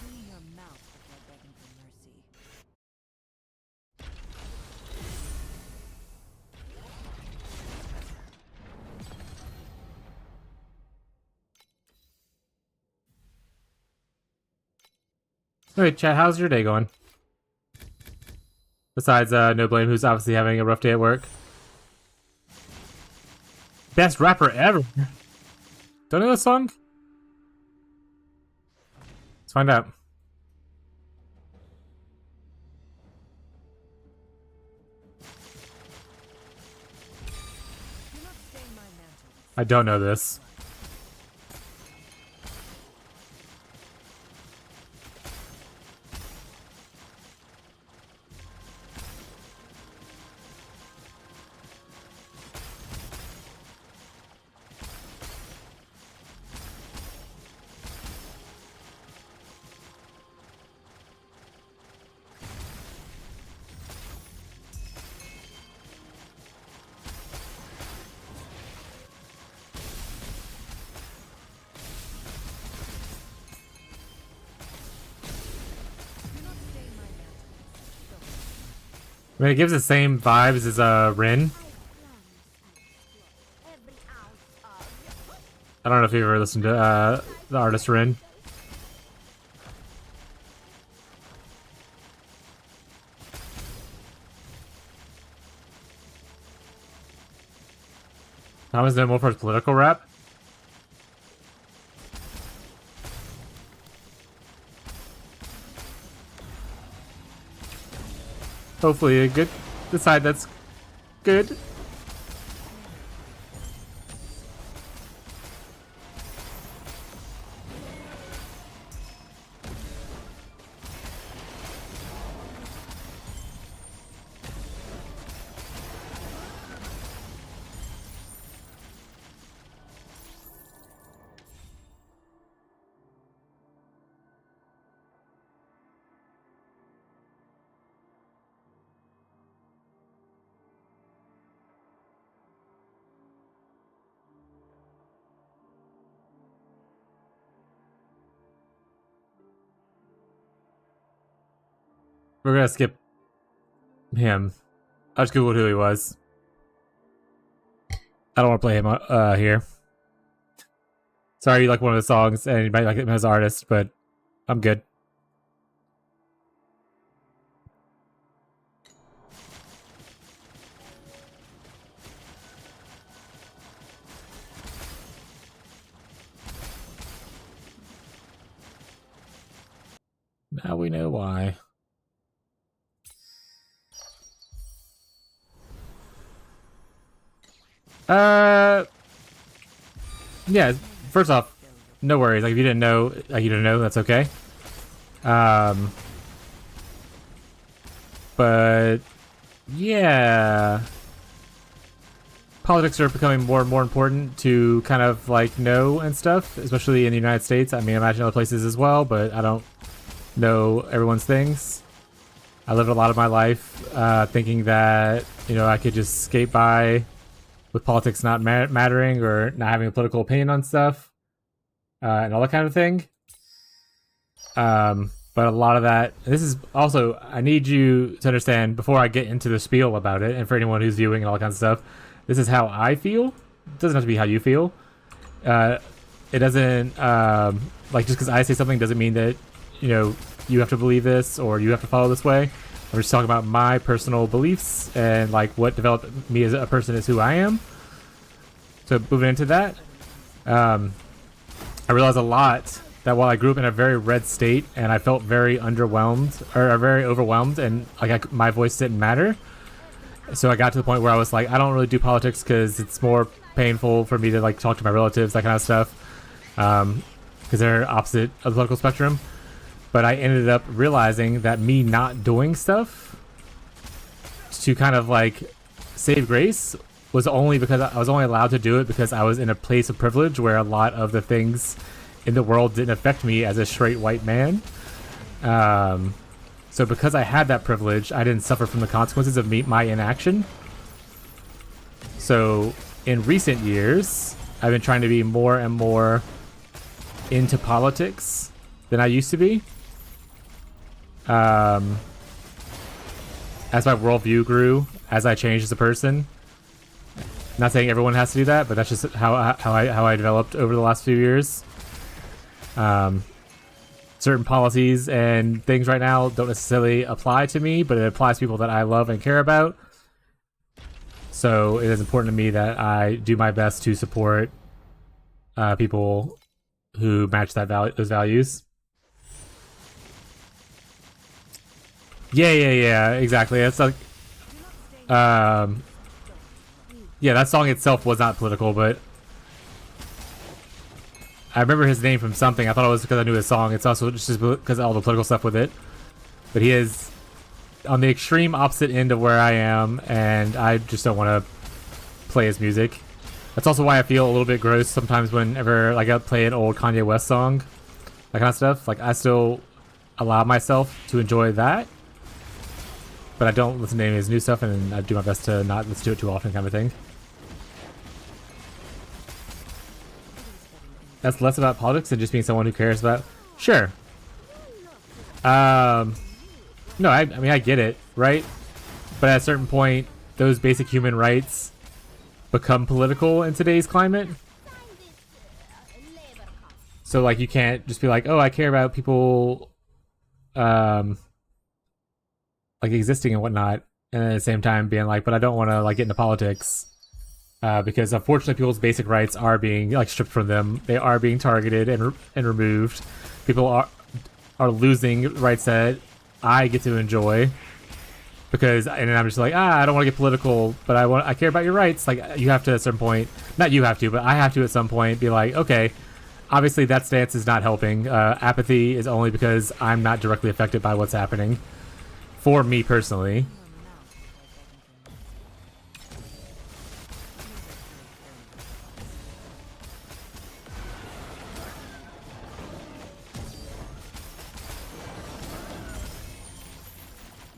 Clean your mouth before begging for mercy. Alright, chat, how's your day going? Besides, No Blame, who's obviously having a rough day at work. Best rapper ever! Don't know this song? Let's find out. Do not stain my mantle with I don't know this. Do not stain my mantle with such filthy I mean, it gives the same vibes as Rin. Every ounce of I don't know if you've ever listened to the artist Rin. Thomas known more for his political rap. Hopefully a good side that's good. We're gonna skip him. I just googled who he was. I don't want to play him here. Sorry you like one of the songs and you might like him as an artist, but I'm good. Now we know why. Yeah, first off, no worries. Like, if you didn't know, that's okay. But yeah, politics are becoming more and more important to kind of like know and stuff, especially in the United States. I mean, I imagine other places as well, but I don't know everyone's things. I lived a lot of my life thinking that, you know, I could just skate by with politics not mattering or not having a political opinion on stuff and all that kind of thing. But a lot of that, this is also, I need you to understand before I get into the spiel about it, and for anyone who's viewing and all that kind of stuff, this is how I feel. It doesn't have to be how you feel. It doesn't, like, just because I say something doesn't mean that, you know, you have to believe this or you have to follow this way. I'm just talking about my personal beliefs and like what developed me as a person is who I am. So moving into that, I realized a lot that while I grew up in a very red state and I felt very underwhelmed or very overwhelmed and like my voice didn't matter. So I got to the point where I was like, I don't really do politics because it's more painful for me to like talk to my relatives, that kind of stuff, because they're opposite of the political spectrum. But I ended up realizing that me not doing stuff to kind of like save grace was only because I was only allowed to do it because I was in a place of privilege where a lot of the things in the world didn't affect me as a straight white man. So because I had that privilege, I didn't suffer from the consequences of my inaction. So in recent years, I've been trying to be more and more into politics than I used to be. As my worldview grew, as I changed as a person. Not saying everyone has to do that, but that's just how I developed over the last few years. Certain policies and things right now don't necessarily apply to me, but it applies to people that I love and care about. So it is important to me that I do my best to support people who match those values. Yeah, exactly. It's like, yeah, that song itself was not political, but I remember his name from something. I thought it was because I knew his song. It's also just because of all the political stuff with it. But he is on the extreme opposite end of where I am, and I just don't want to play his music. That's also why I feel a little bit gross sometimes whenever like I play an old Kanye West song, that kind of stuff. Like I still allow myself to enjoy that, but I don't listen to any of his new stuff, and I do my best to not listen to it too often, kind of thing. That's less about politics than just being someone who cares about. Sure. No, I mean I get it, right? But at a certain point, those basic human rights become political in today's climate. So like you can't just be like, oh, I care about people, like existing and whatnot, and at the same time being like, but I don't want to like get into politics. Because unfortunately people's basic rights are being like stripped from them. They are being targeted and removed. People are losing rights that I get to enjoy. Because, and I'm just like, I don't want to get political, but I care about your rights. Like you have to at a certain point, not you have to, but I have to at some point be like, okay, obviously that stance is not helping. Apathy is only because I'm not directly affected by what's happening. For me personally.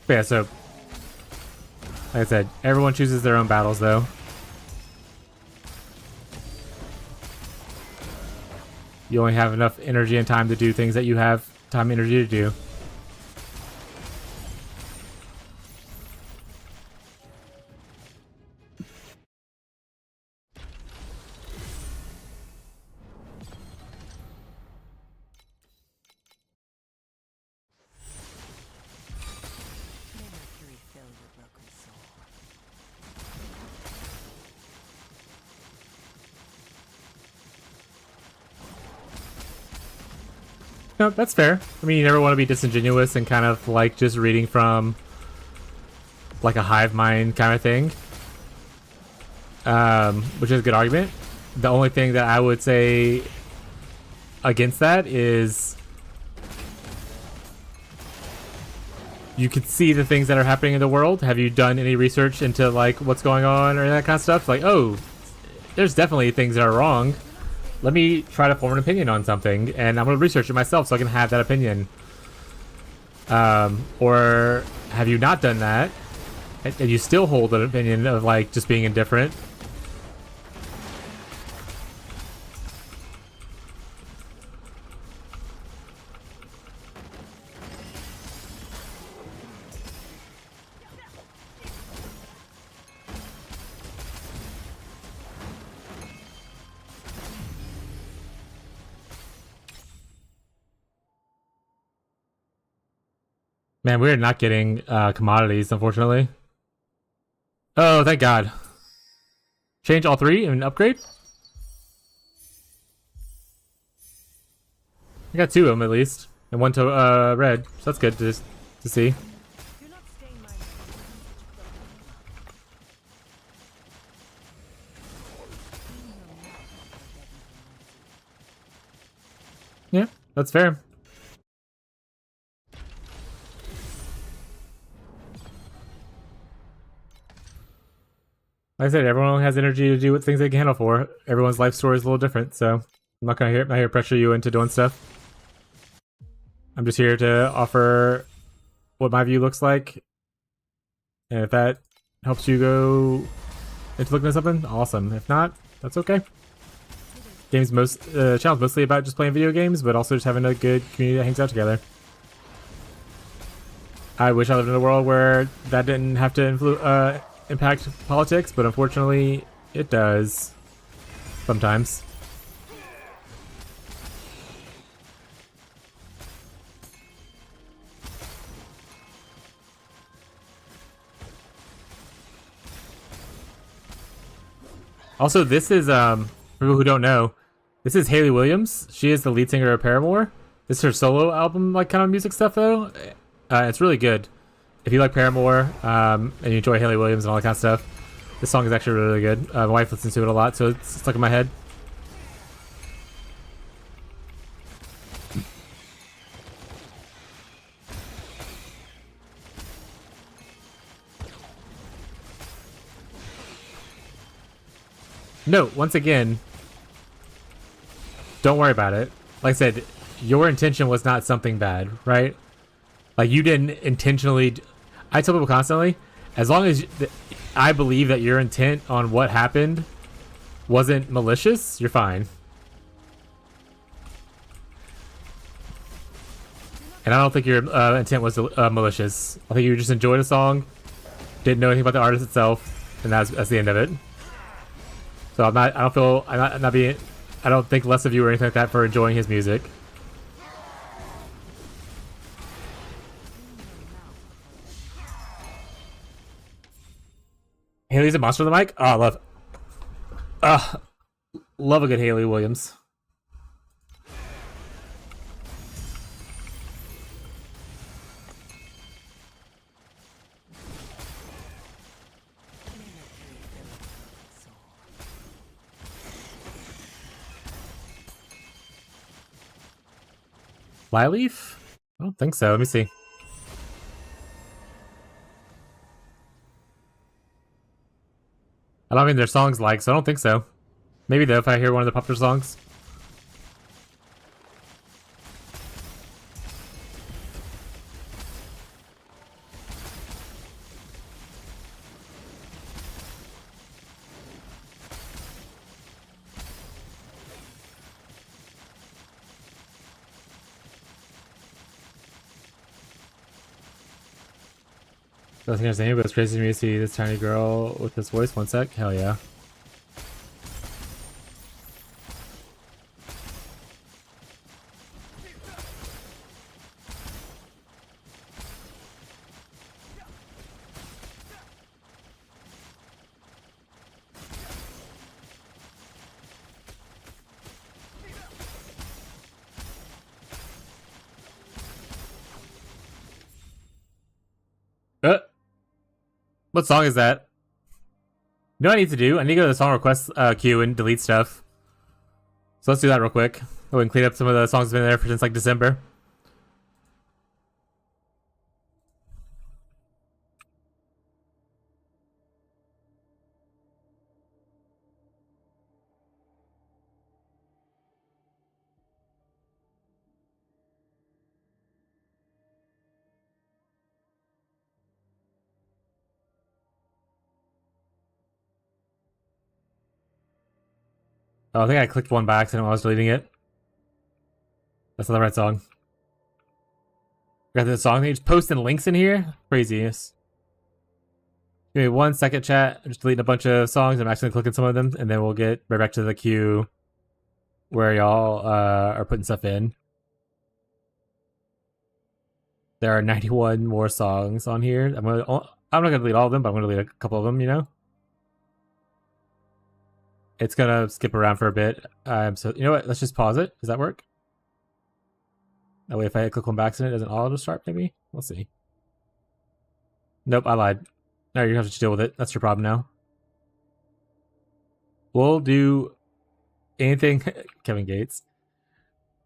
But yeah, so like I said, everyone chooses their own battles though. You only have enough energy and time to do things that you have time and energy to do. No, that's fair. I mean, you never want to be disingenuous and kind of like just reading from like a hive mind kind of thing, which is a good argument. The only thing that I would say against that is you can see the things that are happening in the world. Have you done any research into like what's going on or that kind of stuff? Like, oh, there's definitely things that are wrong. Let me try to form an opinion on something, and I'm going to research it myself so I can have that opinion. Or have you not done that, and you still hold an opinion of like just being indifferent? Man, we're not getting commodities, unfortunately. Oh, thank God. Change all three and upgrade? I got 2 of them at least. And 1 to red. So that's good to see. Do not stain my mantle. Yeah, that's fair. Like I said, everyone has energy to do what things they can handle for. Everyone's life story is a little different, so I'm not here to pressure you into doing stuff. I'm just here to offer what my view looks like. And if that helps you go into looking at something, awesome. If not, that's okay. Channel's mostly about just playing video games, but also just having a good community that hangs out together. I wish I lived in a world where that didn't have to impact politics, but unfortunately, it does. Sometimes. Also, this is, for people who don't know, this is Hayley Williams. She is the lead singer of Paramore. This is her solo album, like, kind of music stuff, though. It's really good. If you like Paramore, and you enjoy Hayley Williams and all that kind of stuff, this song is actually really good. My wife listens to it a lot, so it's stuck in my head. Note, once again, don't worry about it. Like I said, your intention was not something bad, right? Like, you didn't intentionally... I tell people constantly, as long as I believe that your intent on what happened wasn't malicious, you're fine. And I don't think your intent was malicious. I think you just enjoyed a song, didn't know anything about the artist itself, and that's the end of it. So I'm not I don't think less of you or anything like that for enjoying his music. Haley's a monster on the mic? Oh, I love a good Hayley Williams. Flyleaf? I don't think so. Let me see. I don't mean their songs like, so I don't think so. Maybe though, if I hear one of the popular songs. Nothing I'm saying, but it's crazy to me to see this tiny girl with this voice. One sec. Hell yeah. What song is that? You know what I need to do? I need to go to the song request queue and delete stuff. So let's do that real quick. Go and clean up some of the songs that have been there for since like December. Oh, I think I clicked one by accident while I was deleting it. That's not the right song. Got the song. They just posting links in here. Craziness. Give me 1 second, chat. I'm just deleting a bunch of songs. I'm actually clicking some of them, and then we'll get right back to the queue where y'all are putting stuff in. There are 91 more songs on here. I'm not gonna delete all of them, but I'm gonna delete a couple of them. You know. It's gonna skip around for a bit. So you know what? Let's just pause it. Does that work? That way, if I click one by accident, it doesn't auto start. Maybe we'll see. Nope, I lied. No, you have to deal with it. That's your problem now. We'll do anything, Kevin Gates.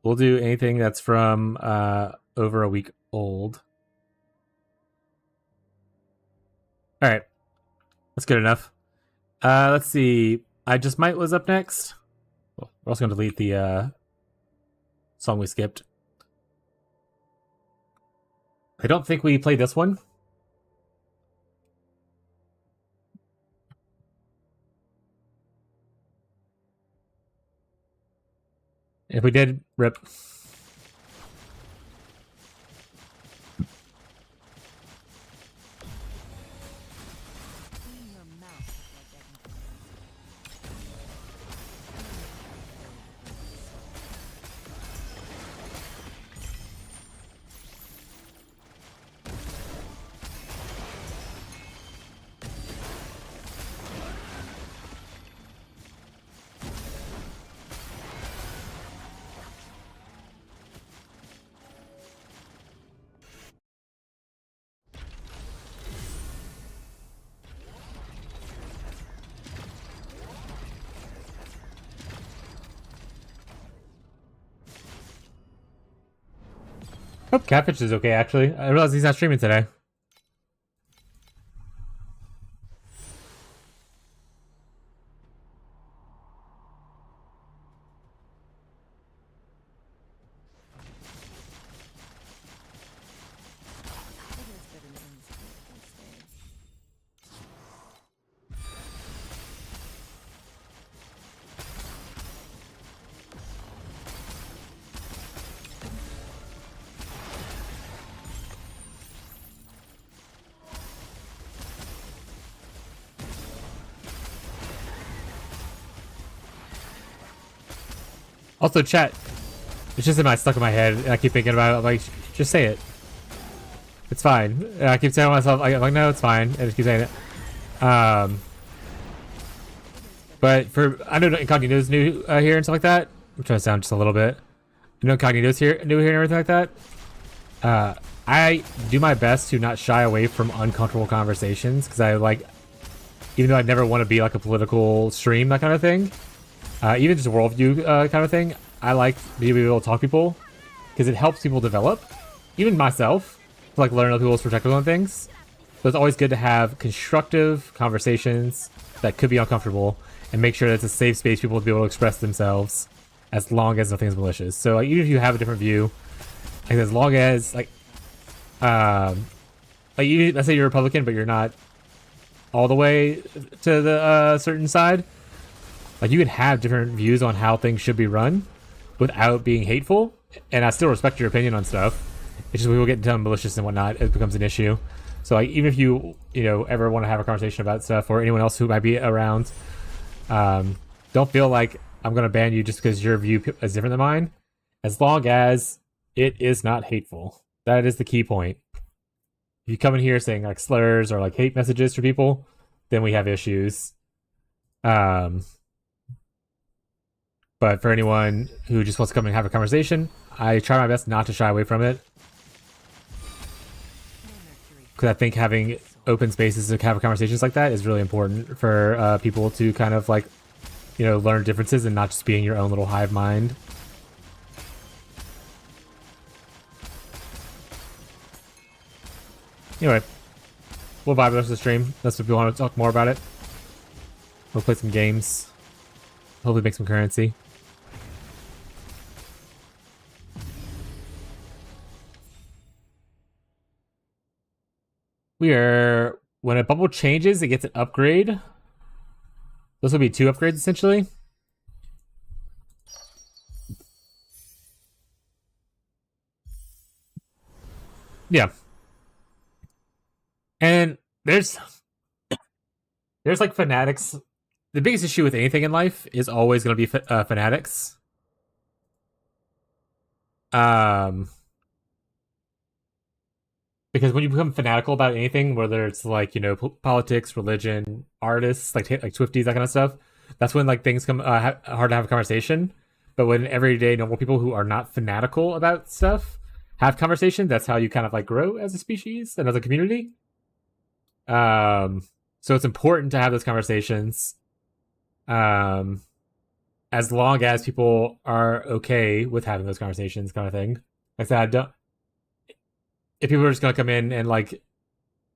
We'll do anything that's from over a week old. All right, that's good enough. Let's see. I Just Might was up next. Well, we're also going to delete the song we skipped. I don't think we played this one. If we did, rip. Clean your mouth before begging for mercy. Hope Catfish is okay, actually. I realized he's not streaming today. It is better than instinct these days. Also, chat. It's just stuck in my head, and I keep thinking about it. I'm like, just say it. It's fine. And I keep saying to myself, I'm like, no, it's fine. And I just keep saying it. But for, I know Incognito's new here and stuff like that. I'm trying to sound just a little bit. I know Incognito's here, new here and everything like that. I do my best to not shy away from uncomfortable conversations, because I like, even though I never want to be like a political stream, that kind of thing. Even just a worldview kind of thing, I like being able to talk to people because it helps people develop. Even myself, to like learn other people's perspectives on things. So it's always good to have constructive conversations that could be uncomfortable and make sure that it's a safe space for people to be able to express themselves as long as nothing's malicious. So like, even if you have a different view, like as long as like you, let's say you're a Republican, but you're not all the way to the certain side. Like, you can have different views on how things should be run without being hateful, and I still respect your opinion on stuff. It's just we will get into malicious and whatnot, it becomes an issue. So, like, even if you ever want to have a conversation about stuff, or anyone else who might be around, don't feel like I'm going to ban you just because your view is different than mine, as long as it is not hateful. That is the key point. If you come in here saying, like, slurs or, like, hate messages for people, then we have issues. But for anyone who just wants to come and have a conversation, I try my best not to shy away from it. Because I think having open spaces to have conversations like that is really important for people to kind of like, you know, learn differences and not just be in your own little hive mind. Anyway, we'll vibe the rest of the stream. That's if we want to talk more about it. We'll play some games. Hopefully make some currency. When a bubble changes, it gets an upgrade. Those will be 2 upgrades essentially. Yeah. And there's like fanatics. The biggest issue with anything in life is always going to be fanatics. Because when you become fanatical about anything, whether it's like, you know, politics, religion, artists, like Swifties, that kind of stuff, that's when like things come hard to have a conversation. But when everyday normal people who are not fanatical about stuff have conversations, that's how you kind of like grow as a species and as a community. So it's important to have those conversations. As long as people are okay with having those conversations, kind of thing. Like I said, if people are just gonna come in and like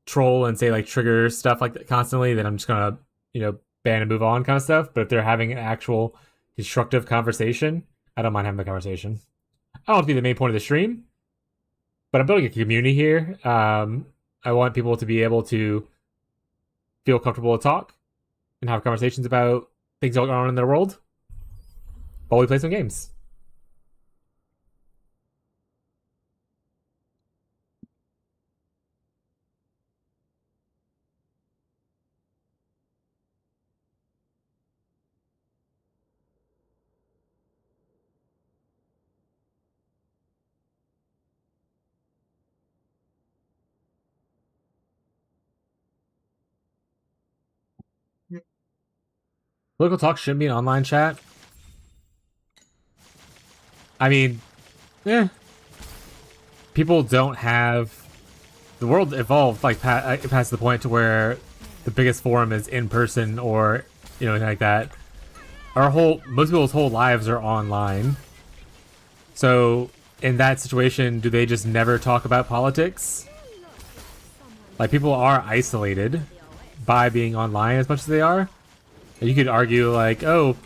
troll and say like trigger stuff like that constantly, then I'm just gonna, you know, ban and move on kind of stuff. But if they're having an actual constructive conversation, I don't mind having the conversation. I don't want to be the main point of the stream, but I'm building a community here. I want people to be able to feel comfortable to talk and have conversations about things going on in their world while we play some games. Political talk shouldn't be an online chat. I mean, people don't have... The world evolved like past the point to where the biggest forum is in person or, you know, anything like that. Most people's whole lives are online. So in that situation, do they just never talk about politics? Like, people are isolated by being online as much as they are. And you could argue like, oh,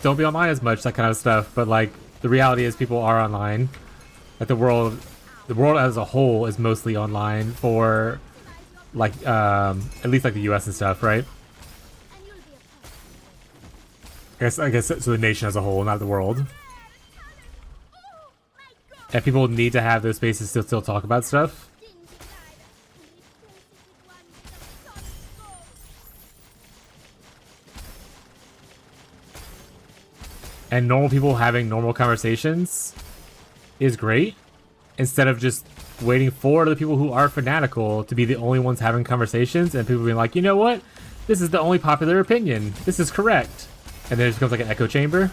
don't be online as much, that kind of stuff. But like, the reality is people are online. Like the world as a whole is mostly online for like at least like the US and stuff, right? I guess so the nation as a whole, not the world. And people need to have those spaces to still talk about stuff. And normal people having normal conversations is great, instead of just waiting for the people who are fanatical to be the only ones having conversations and people being like, you know what? This is the only popular opinion. This is correct. And then it becomes like an echo chamber.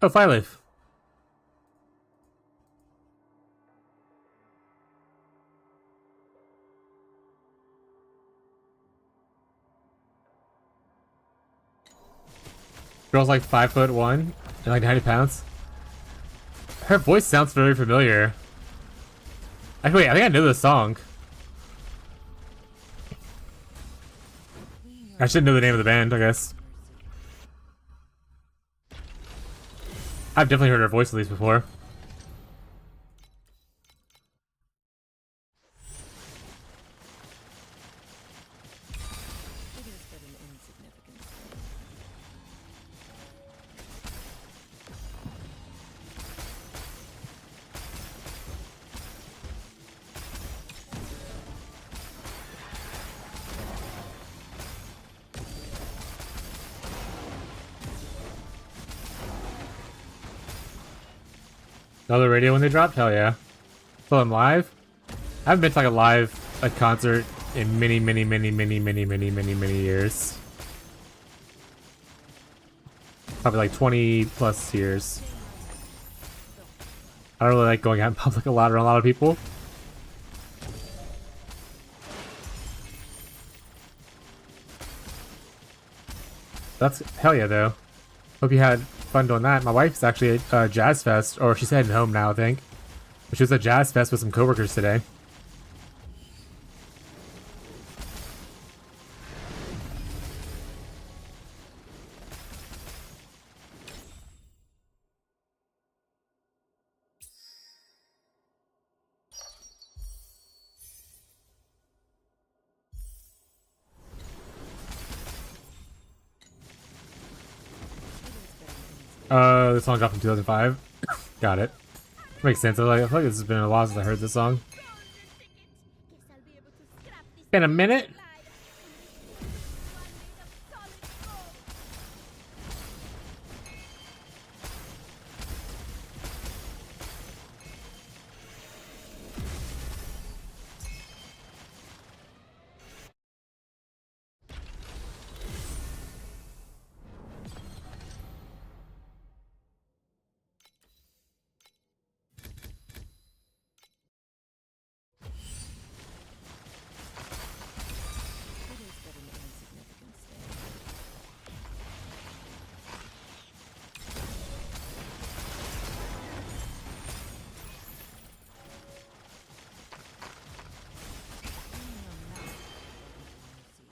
Oh, Fireleaf. Girl's like 5'1" and like 90 pounds. Her voice sounds very familiar. Actually, wait, I think I know this song. I should know the name of the band, I guess. I've definitely heard her voice at least before. Another radio when they dropped? Hell yeah. Saw them live? I haven't been to like a live concert in many years. Probably like 20 plus years. I don't really like going out in public a lot around a lot of people. That's hell yeah though. Hope you had fun doing that. My wife's actually at Jazz Fest, or she's heading home now, I think. But she was at Jazz Fest with some coworkers today. This song dropped in 2005. Got it. Makes sense. I feel like this has been a while since I heard this song. Guess I'll be able to scrap this Been a minute. slide. One made of solid gold. It is but an insignificant stay. Cleaning your mouth will see.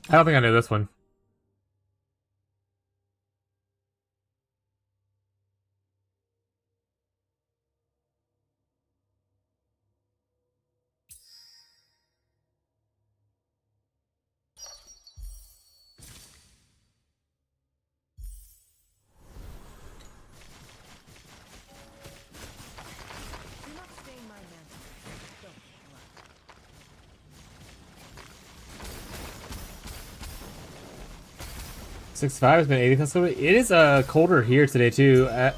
I don't think I knew this one. Do not stain my mantle. Don't run. 65 has been 80 plus. It is colder here today too. I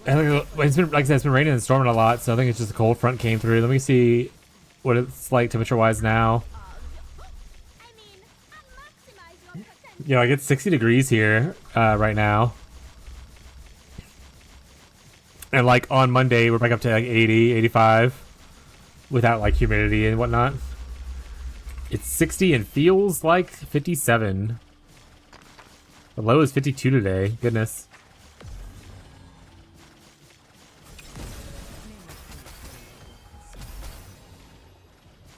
think it's been, like I said, it's been raining and storming a lot, so I think it's just a cold front came through. Let me see what it's like temperature wise now. I mean, maximize your potential. Yeah, like it's 60 degrees here right now. And like on Monday, we're back up to like 80, 85 without like humidity and whatnot. It's 60 and feels like 57. The low is 52 today. Goodness.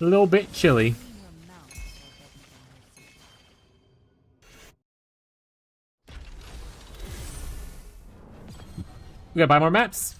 A little bit chilly. Clean your mouth or everything will see. We gotta buy more maps.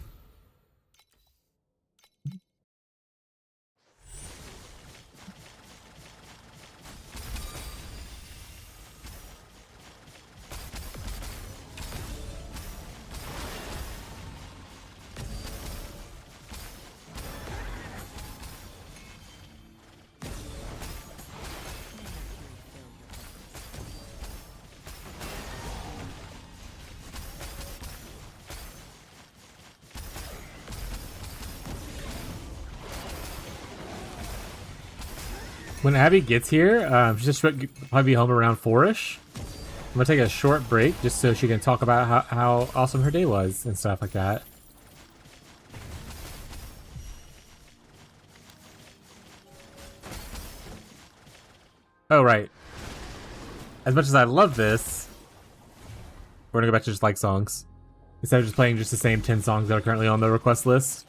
When Abby gets here, she's just probably be home around 4-ish. I'm gonna take a short break just so she can talk about how awesome her day was and stuff like that. Oh, right. As much as I love this, we're gonna go back to just like songs. Instead of just playing just the same 10 songs that are currently on the request list.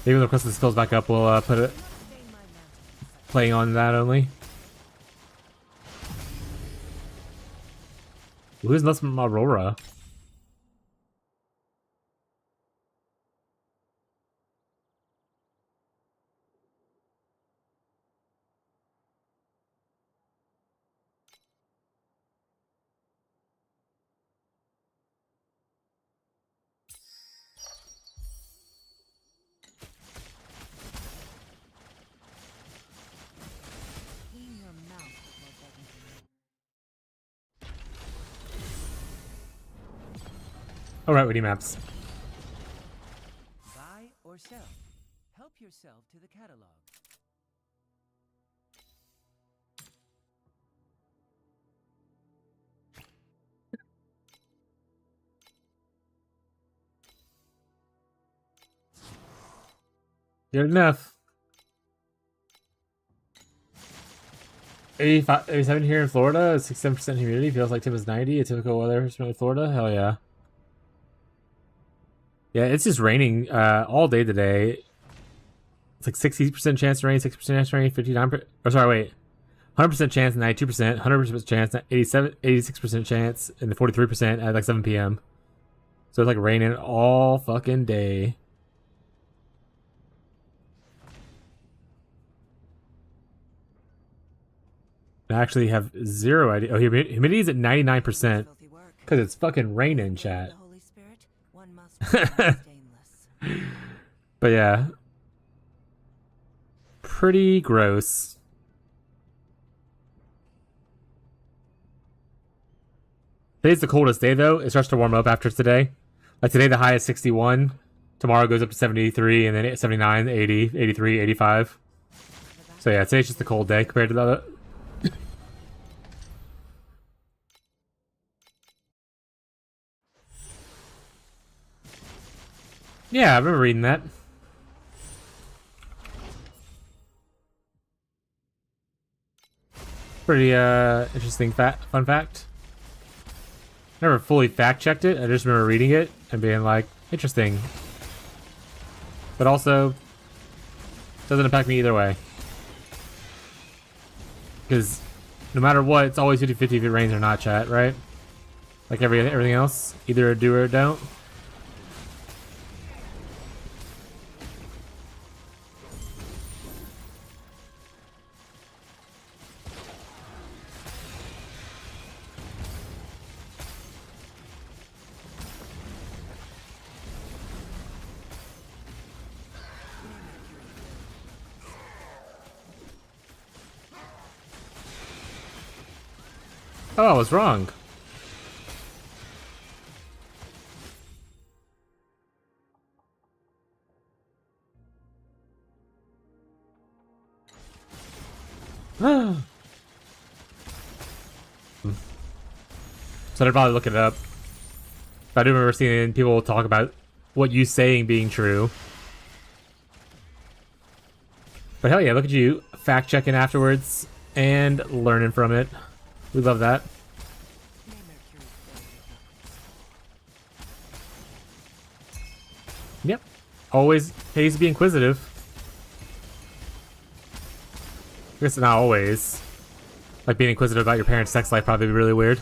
Maybe when the request list goes back up, we'll put it Stain my mantle. playing on that only. Who's this from Aurora? Alright, Witty Maps. Buy or sell. Help yourself to the catalog. Good enough. 85, 87 here in Florida, 67% humidity, feels like Tim is 90, a typical weather for Florida, hell yeah. Yeah, it's just raining all day today. It's like 60% chance to rain, 60% chance to rain, 59%, or sorry, wait. 100% chance, 92%, 100% chance, 86% chance, and the 43% at like 7 p.m. So it's like raining all fucking day. I actually have zero idea. Oh, humidity is at 99% because it's fucking raining, chat. The Holy Spirit, one must be stainless. But yeah, pretty gross. Today's the coldest day though. It starts to warm up after today. Like today the high is 61. Tomorrow goes up to 73 and then 79, 80, 83, 85. So yeah, today's just a cold day compared to the other. Yeah, I remember reading that. Pretty interesting fun fact. Never fully fact checked it. I just remember reading it and being like, interesting. But also, doesn't impact me either way. Because no matter what, it's always 50-50 if it rains or not, chat, right? Like everything else, either a do or a don't. Oh, I was wrong. So I'd probably look it up. But I do remember seeing people talk about what you saying being true. But hell yeah, look at you fact checking afterwards and learning from it. We love that. Yep. Always pays to be inquisitive. I guess not always. Like being inquisitive about your parents' sex life probably be really weird.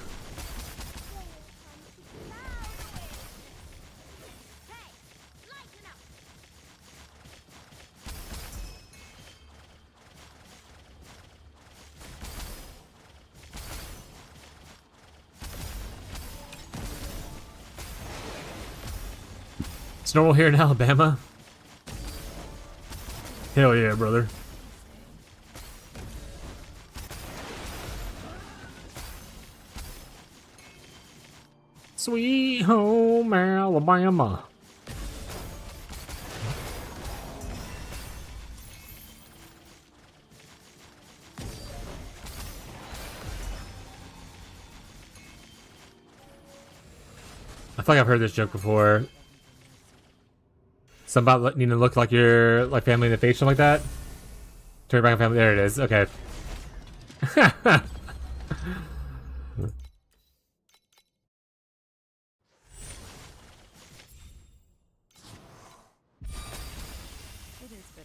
It's normal here in Alabama. Hell yeah, brother. Sweet home Alabama. I feel like I've heard this joke before. Something about needing to look like your family in the face, something like that. Turn back on family. There it is. Okay.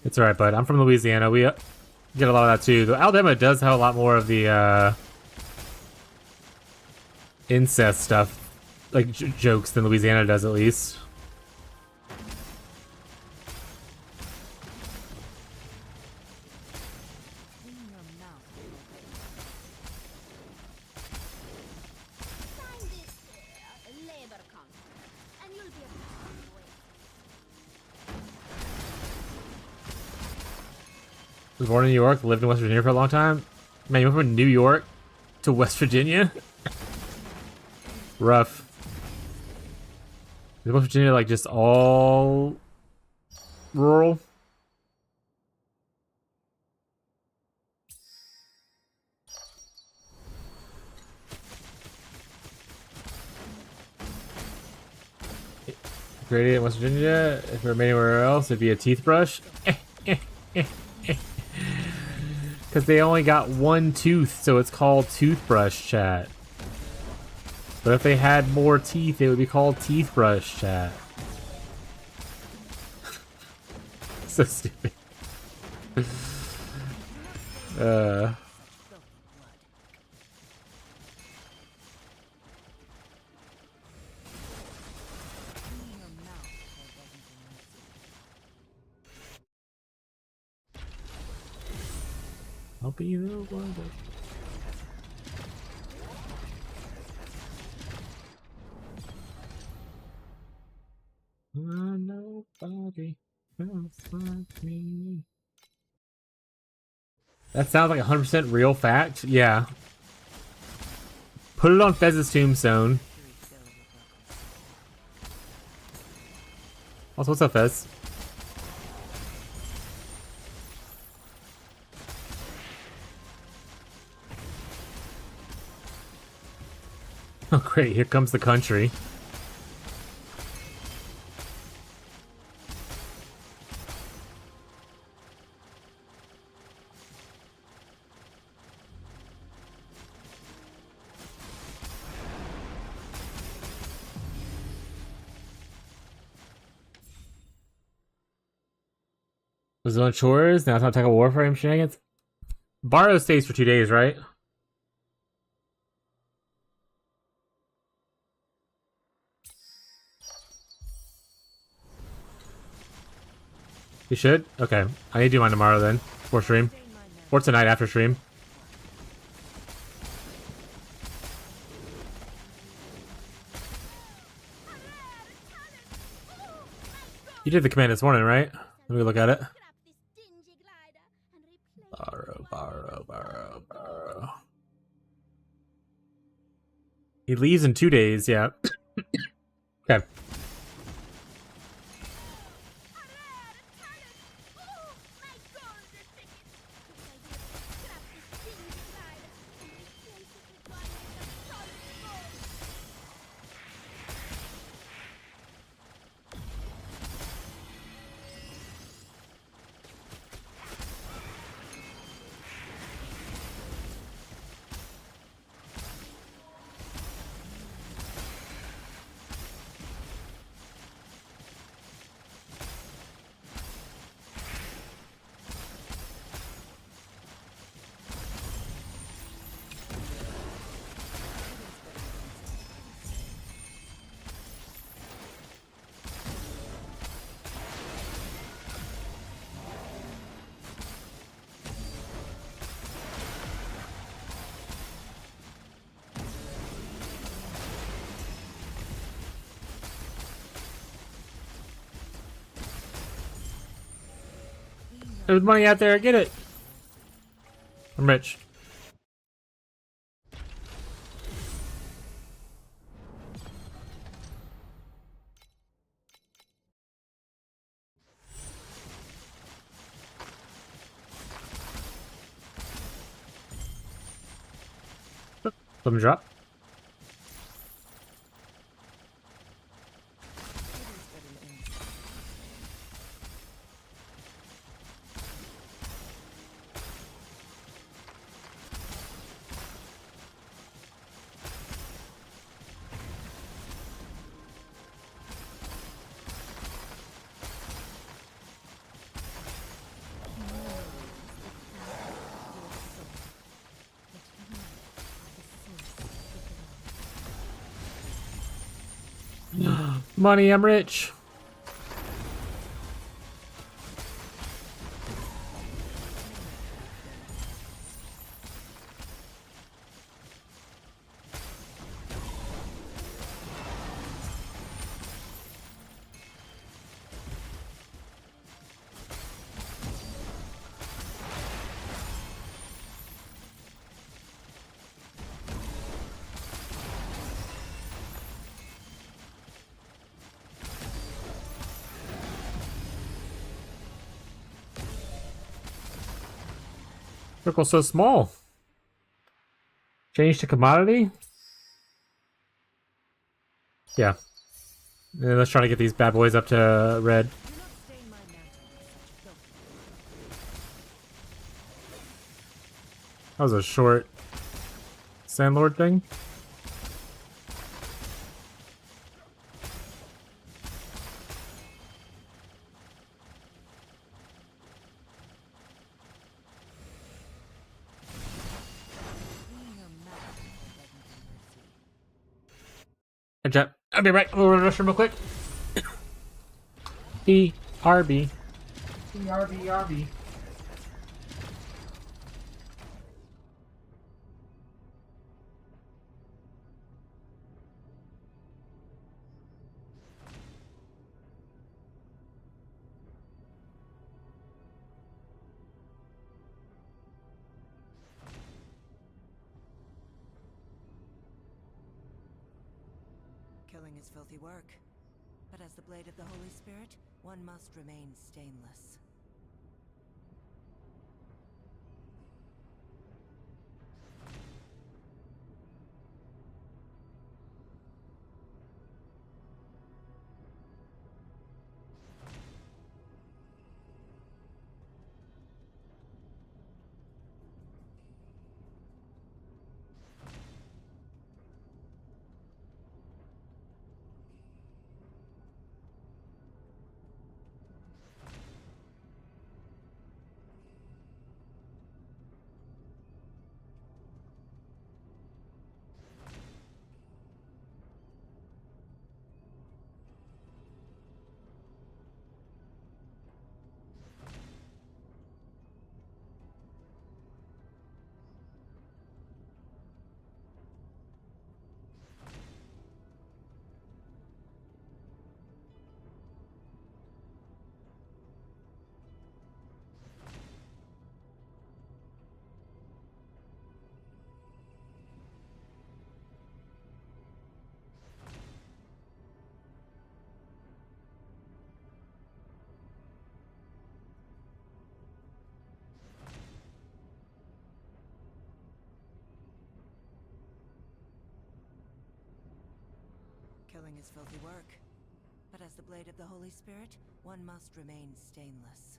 It's alright, bud. I'm from Louisiana. We get a lot of that too. Though Alabama does have a lot more of the incest stuff, like jokes, than Louisiana does, at least. Was born in New York, lived in West Virginia for a long time. Man, you went from New York to West Virginia? Rough. Is West Virginia like just all rural? Gradient, West Virginia. If we're anywhere else, it'd be a teeth brush. Because they only got one tooth, so it's called toothbrush, chat. But if they had more teeth, it would be called teeth brush, chat. So stupid. I'll be the one that... Nobody else like me. That sounds like 100% real fact. Yeah. Put it on Fez's tombstone. Also, what's up, Fez? Oh, great. Here comes the country. Was it on chores? Now it's not talking Warframe shenanigans. Borrow stays for 2 days, right? You should? Okay. I need to do mine tomorrow then. Before stream. Or tonight after stream. You did the command this morning, right? Let me look at it. Borrow. He leaves in 2 days, yeah. Okay. There's money out there, get it. I'm rich. Let me drop. Money, I'm rich. Circle so small. Change to commodity? Yeah. And let's try to get these bad boys up to red. Do not stain my mantle with such filth. That was a short Sandlord thing. Clean your mouth before begging for mercy. Hey, chat. I'll be right. We'll rush real quick. BRB. BRB. Killing is filthy work. But as the blade of the Holy Spirit, one must remain stainless. Killing is filthy work. But as the blade of the Holy Spirit, one must remain stainless.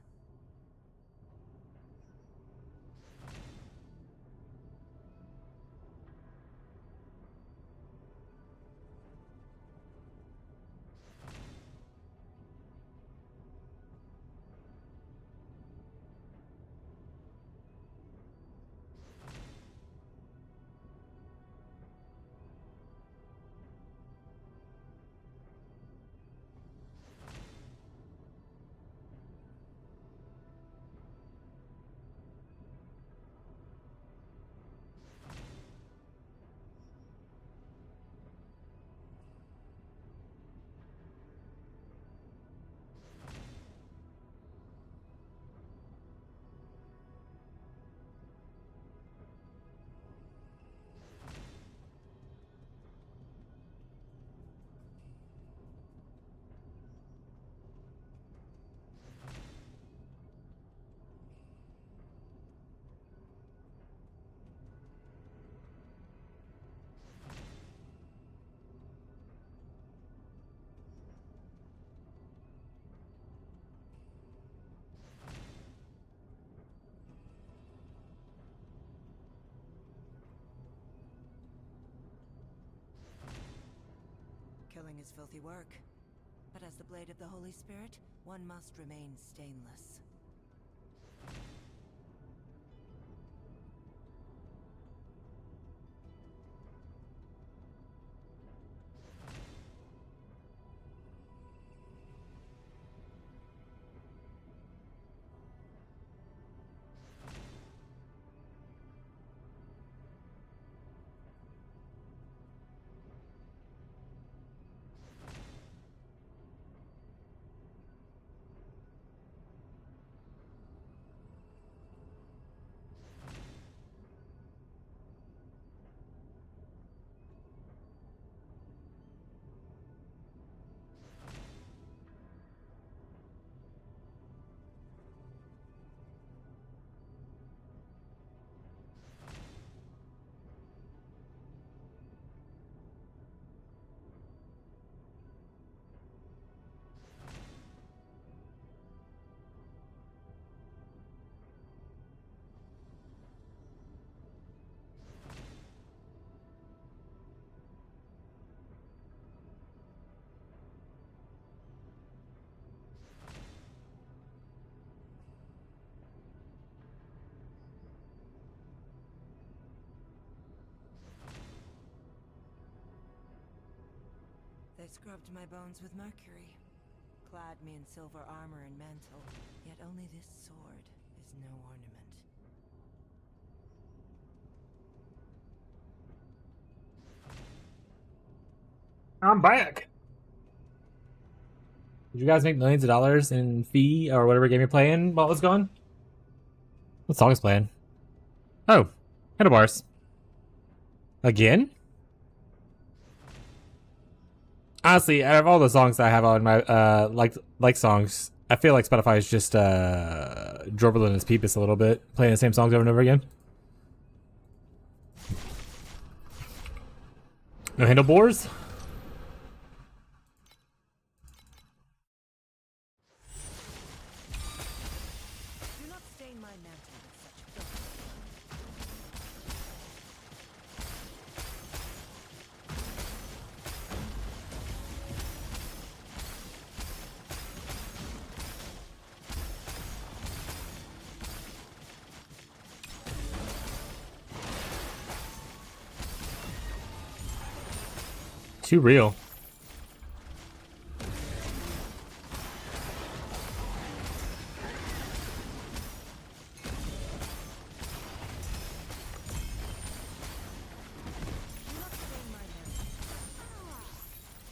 Killing is filthy work. But as the blade of the Holy Spirit, one must remain stainless. They scrubbed my bones with mercury, clad me in silver armor and mantle, yet only this sword is no ornament. I'm back. Did you guys make millions of dollars in fee or whatever game you're playing while it was gone? What song is playing? Oh, handlebars. Again? Honestly, out of all the songs that I have on my like songs, I feel like Spotify is just dribbling his peepus a little bit, playing the same songs over and over again. No handlebars? Do not stain my mantle with such filth. Too real.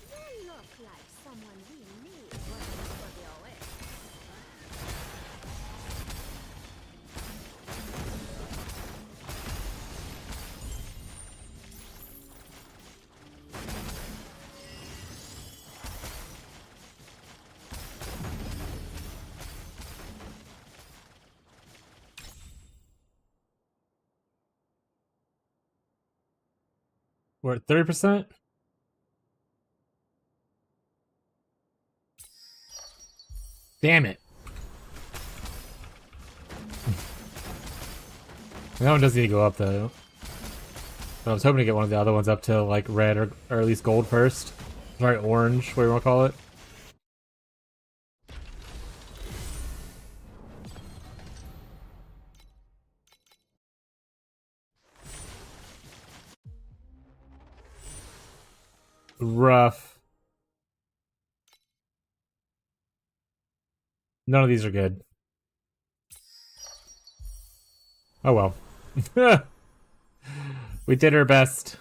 You look like someone we need working for the OS. We're at 30%. Damn it. That one does need to go up though. But I was hoping to get one of the other ones up to like red or at least gold first. Sorry, orange, whatever you want to call it. Rough. None of these are good. Oh well. We did our best.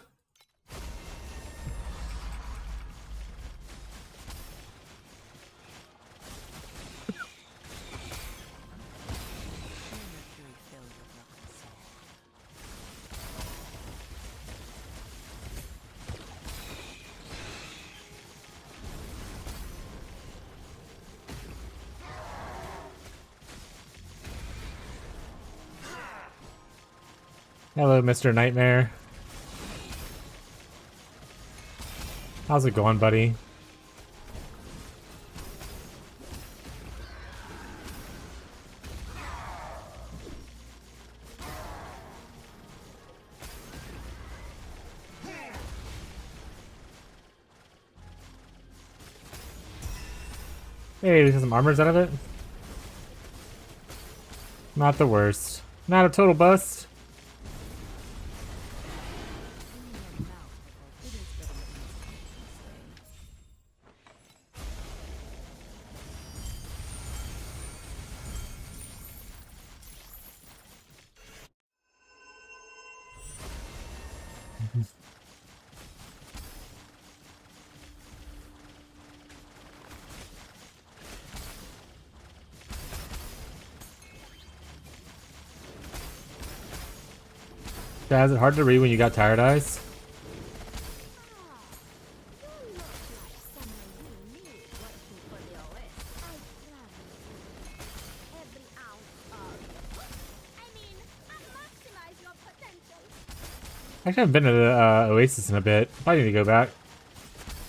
Mercury fill your broken soul. Hello, Mr. Nightmare. How's it going, buddy? Hey, we got some armors out of it. Not the worst. Not a total bust. In your mouth, it is but an instant Yeah, is it hard to read when you got tired eyes? You look like someone we need working for the OS. I promise. Every ounce of... I mean, maximize your potential. Actually, I haven't been to the Oasis in a bit. Probably need to go back.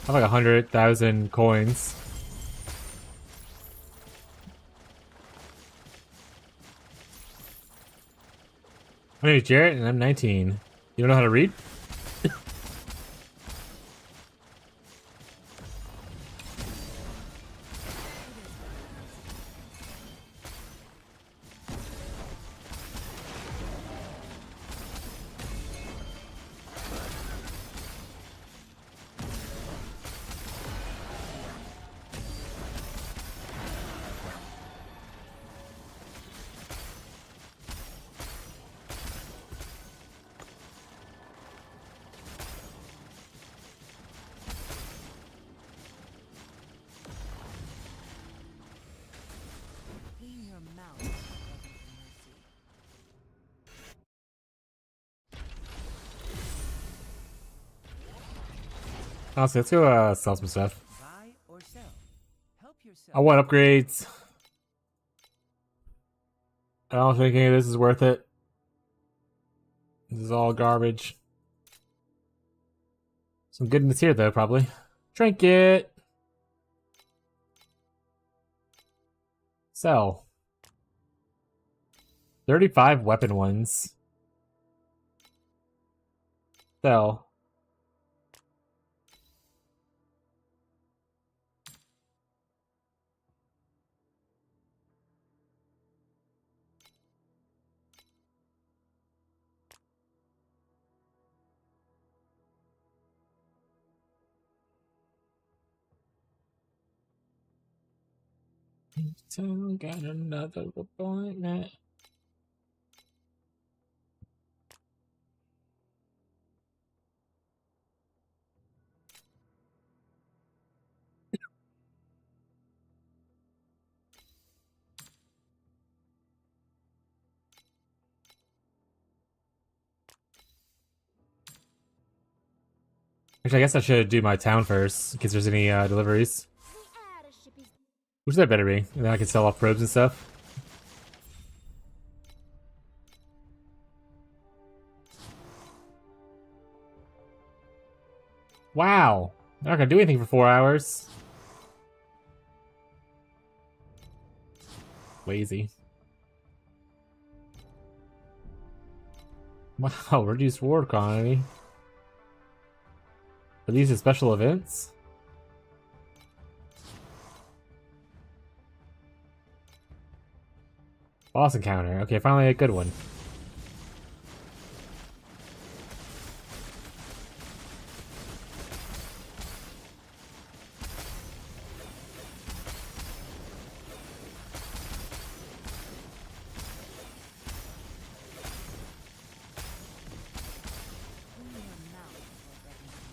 I have like 100,000 coins. My name is Jarrett, and I'm 19. You don't know how to read? Honestly, let's go sell some stuff. Buy or sell. Help yourself. I want upgrades. I don't think any of this is worth it. This is all garbage. Some goodness here, though, probably. Trinket! Sell. 35 weapon ones. Sell. So got another appointment. Actually, I guess I should do my town first, in case there's any deliveries. The airship is Which that better be. And then I can sell off probes and stuff. Wow. They're not gonna do anything for 4 hours. Lazy. Wow, reduced ward quantity. Are these the special events? Boss encounter. Okay, finally a good one. Only a mouth for recognition.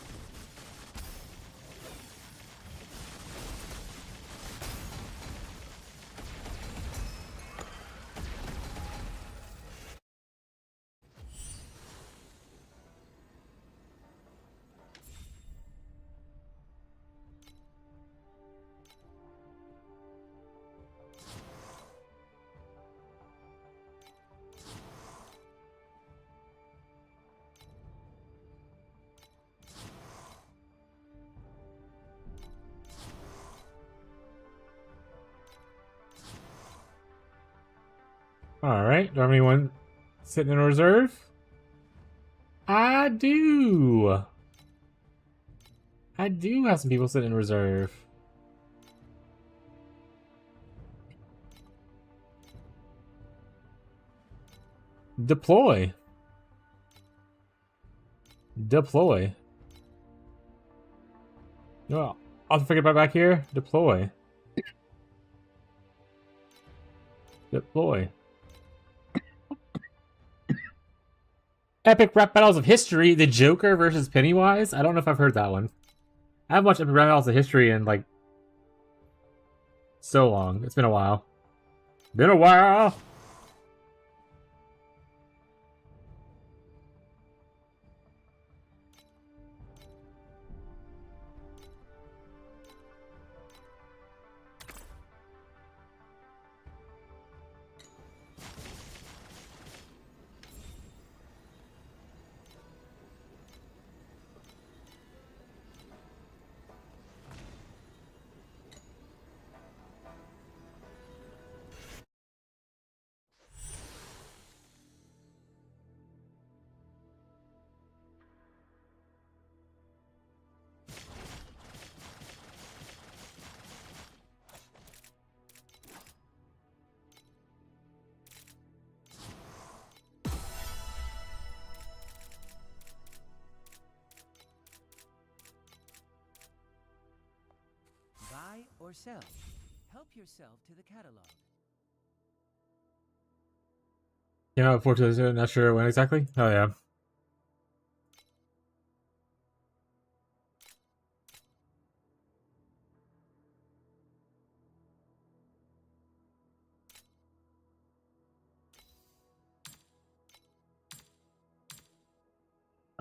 Alright, do I have anyone sitting in reserve? I do! I do have some people sitting in reserve. Deploy. Deploy. No, I'll figure it back here. Deploy. Deploy. Epic rap battles of history. The Joker versus Pennywise. I don't know if I've heard that one. I haven't watched epic rap battles of history in like so long. It's been a while. Been a while. Buy or sell. Help yourself to the catalog. You know, unfortunately, not sure when exactly. Oh yeah.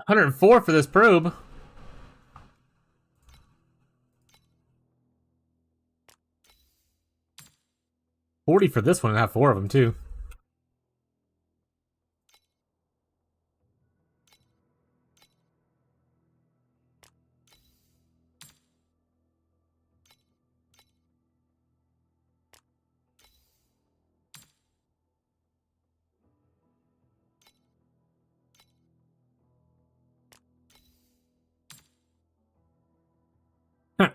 $104 for this probe. $40 for this one and have 4 of them too. Huh.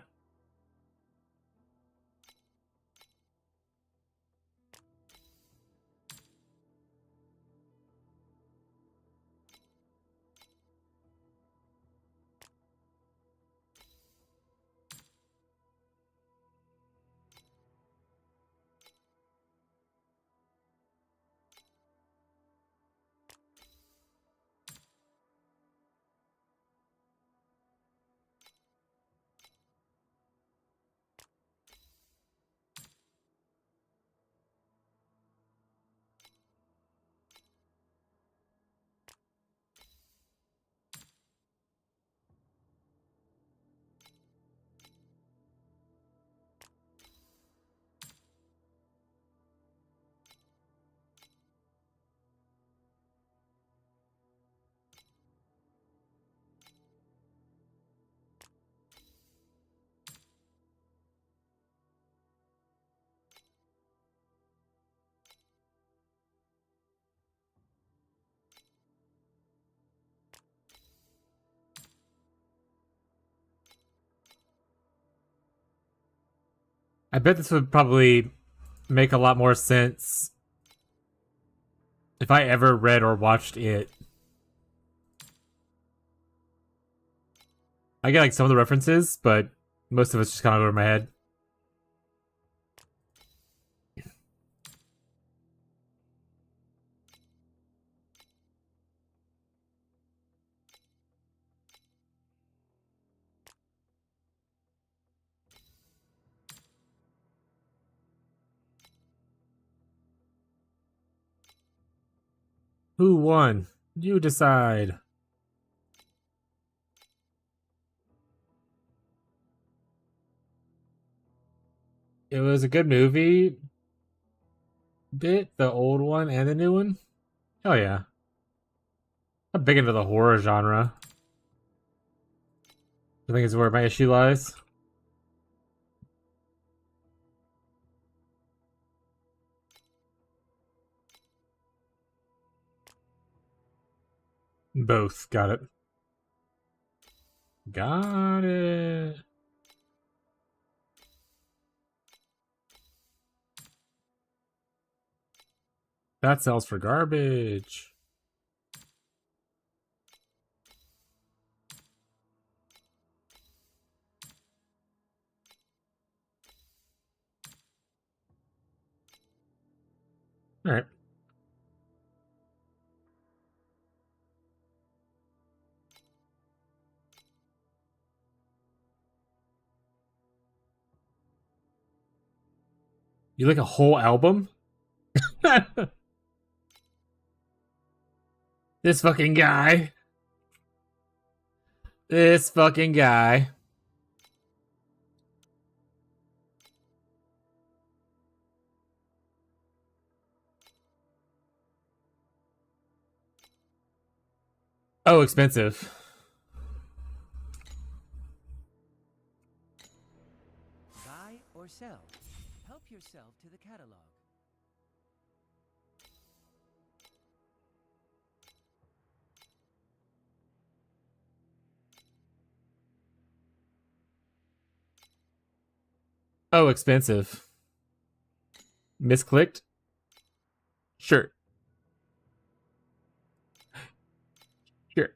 I bet this would probably make a lot more sense if I ever read or watched it. I get like some of the references, but most of it's just kind of over my head. Who won? You decide. It was a good movie. Bit the old one and the new one. Hell yeah. I'm big into the horror genre. I think it's where my issue lies. Both. Got it. Got it. That sells for garbage. All right. You like a whole album? This fucking guy. This fucking guy. Oh, expensive. Buy or sell. Help yourself to the catalog. Oh, expensive. Misclicked? Sure. Sure.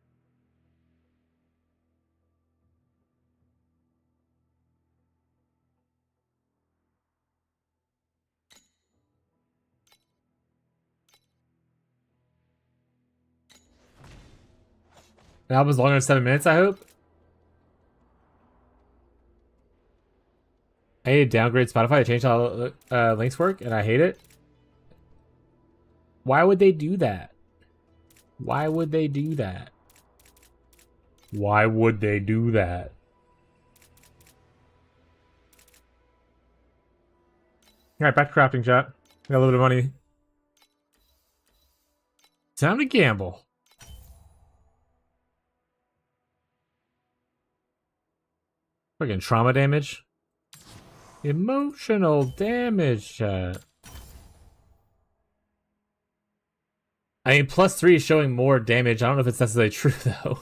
The album's longer than 7 minutes, I hope. I need to downgrade Spotify to change how links work, and I hate it. Why would they do that? Why would they do that? Why would they do that? Alright, back to crafting, chat. Got a little bit of money. Time to gamble. Fucking trauma damage. Emotional damage. I mean, +3 is showing more damage. I don't know if it's necessarily true, though.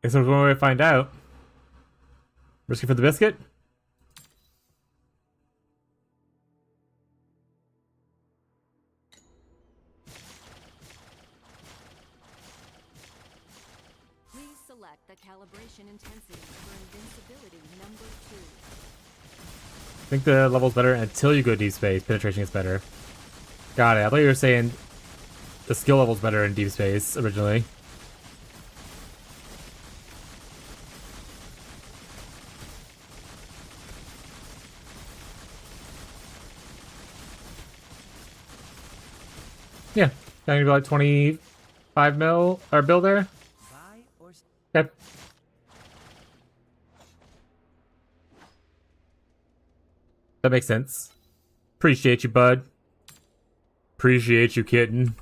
Guess we're going to find out. Risky for the biscuit? Please select the calibration intensity for invincibility number 2. I think the level's better until you go deep space. Penetration is better. Got it. I thought you were saying the skill level's better in deep space originally. Yeah, can you be like 25 mil or bill there? Buy or Okay. That makes sense. Appreciate you, bud. Appreciate you, kitten.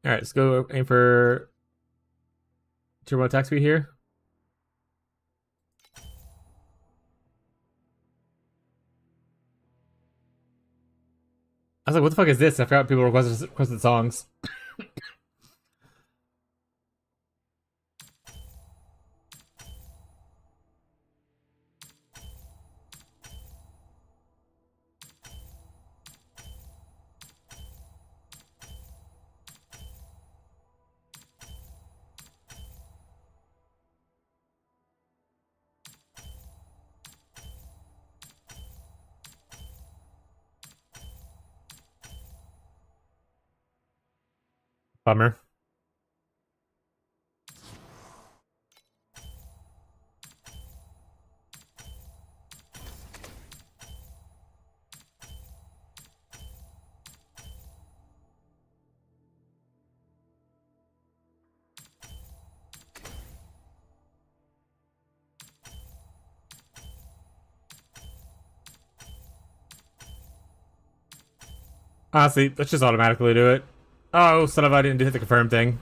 Alright, let's go aim for turbo attack speed here. I was like, what the fuck is this? I forgot people requested songs. Bummer. Honestly, let's just automatically do it. Oh, son of I didn't hit the confirm thing.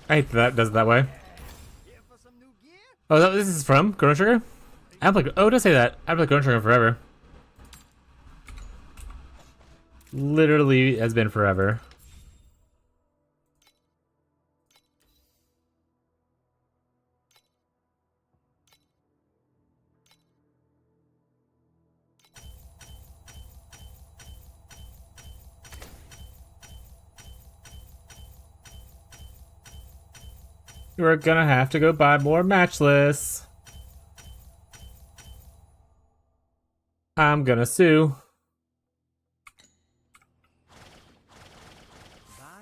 I hate that does it that way. Oh, this is from Chrono Trigger? I haven't played, oh, it does say that. I've played Chrono Trigger forever. Literally has been forever. We're gonna have to go buy more matchless. I'm gonna sue.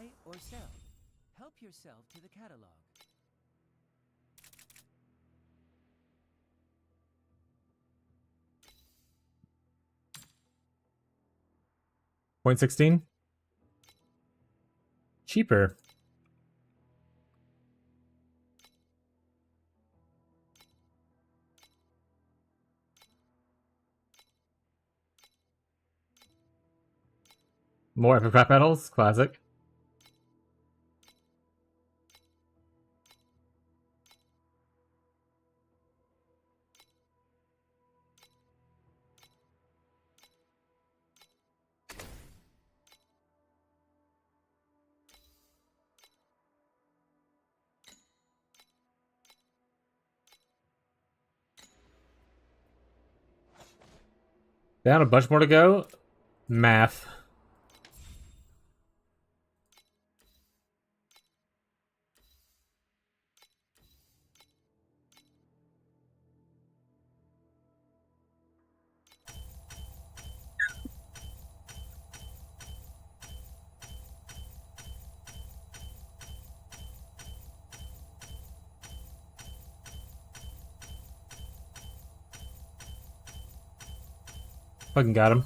buy or sell. Help yourself to the catalog. .16. Cheaper. More epic crap battles? Classic. Down a bunch more to go. Math. Fucking got him.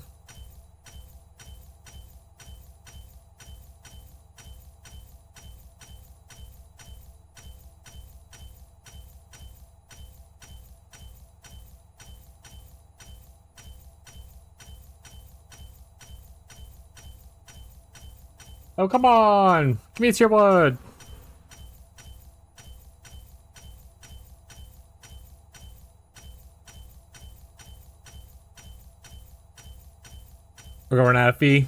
Oh, come on! Give me tier 1! We're going out of fee.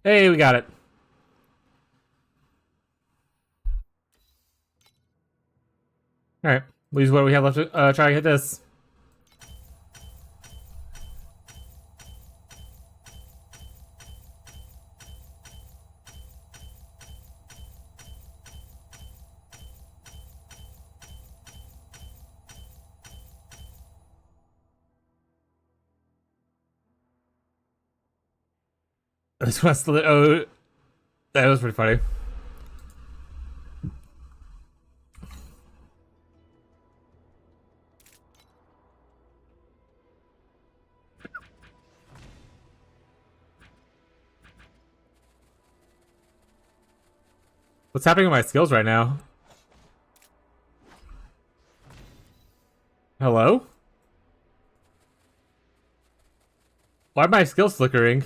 Hey, we got it. Alright, we'll use what we have left to try to hit this. This was oh, that was pretty funny. What's happening with my skills right now? Hello? Why are my skills flickering?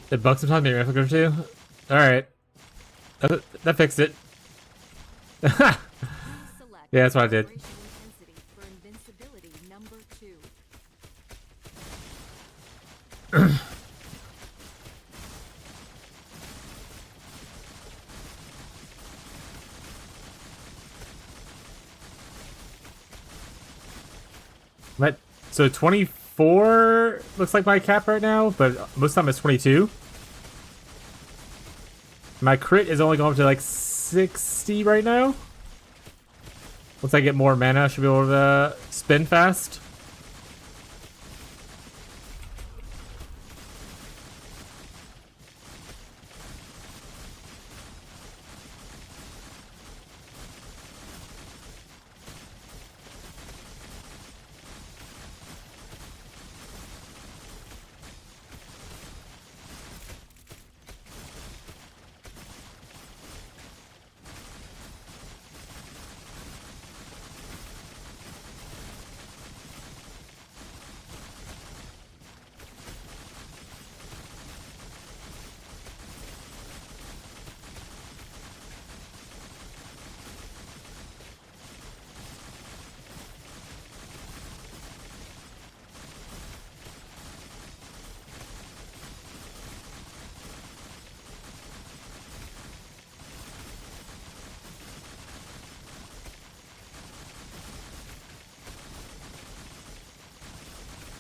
It bugs sometimes, maybe I flicker too? Alright. That fixed it. Select Yeah, that's what I did. calibration intensity for invincibility number 2. But so 24 looks like my cap right now, but most of the time it's 22. My crit is only going up to like 60 right now. Once I get more mana, I should be able to spin fast.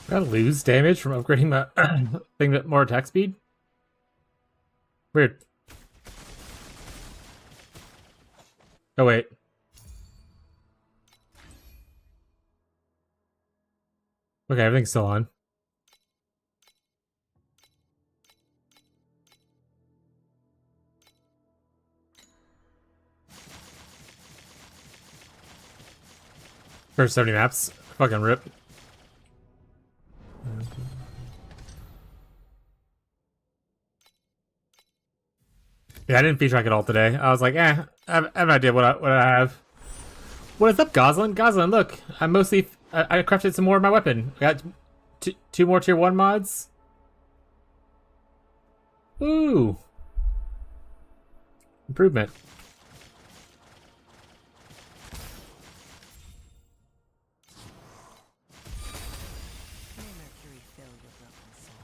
Did I lose damage from upgrading my thing to more attack speed? Weird. Oh wait. Okay, everything's still on. First 70 maps. Fucking rip. Yeah, I didn't feature track at all today. I was like, I have an idea what I have. What is up, Goslin? Goslin, look, I crafted some more of my weapon. I got two more tier 1 mods. Ooh. Improvement. May Mercury fill your broken soul.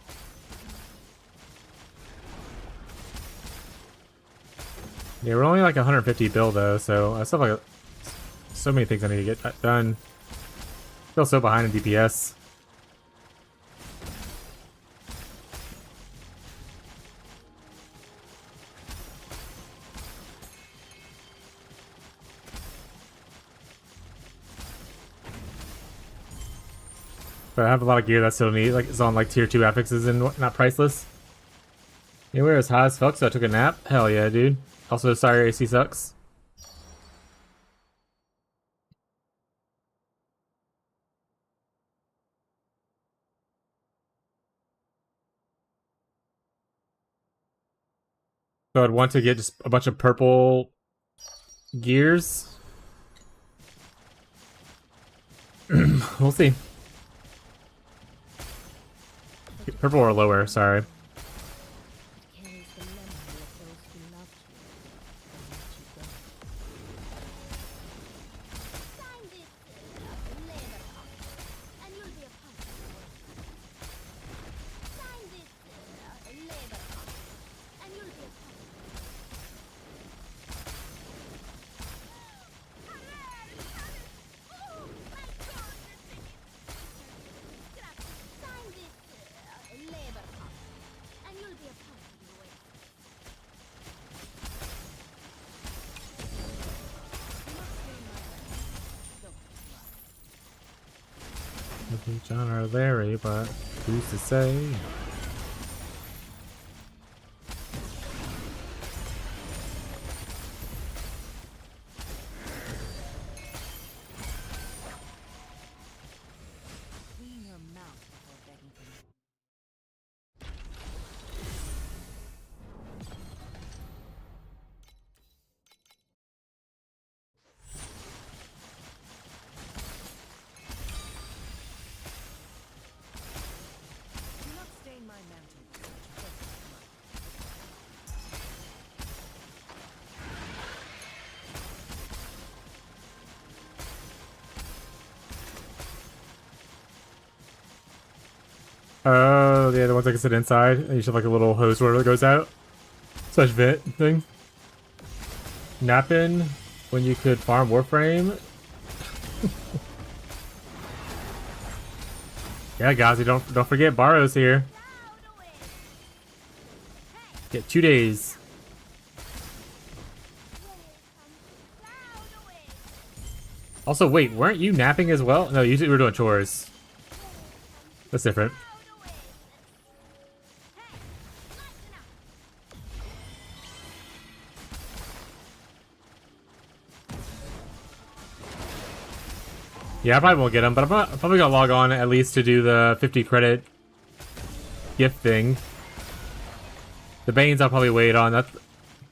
Yeah, we're only like 150 bill though, so I still have like so many things I need to get done. Still so behind in DPS. But I have a lot of gear that still need, like, it's on like tier 2 affixes and not priceless. Anywhere is hot as fuck, so I took a nap. Hell yeah, dude. Also, sorry AC sucks. So I'd want to get just a bunch of purple gears. We'll see. Purple or lower, sorry. It carries the memory of those who loved you and let you go. Sign this labor contract, and you'll be a part of the work. Sign this labor contract, and you'll be a part of the work. Oh my God! Sign this labor contract, and you'll be a part of the work. I think John or Larry, but who's to say? Clean your mouth before begging for me. Do not stain my mantle with such filthy blood. Oh, yeah, the ones that can sit inside. And you should have like a little hose where it goes out. Such vit thing. Napping when you could farm Warframe. Yeah, guys, don't forget Barrow's here. Get 2 days. Also, wait, weren't you napping as well? No, you two were doing chores. That's different. Yeah, I probably won't get them, but I'm probably gonna log on at least to do the 50 credit gift thing. The Banes I'll probably wait on. That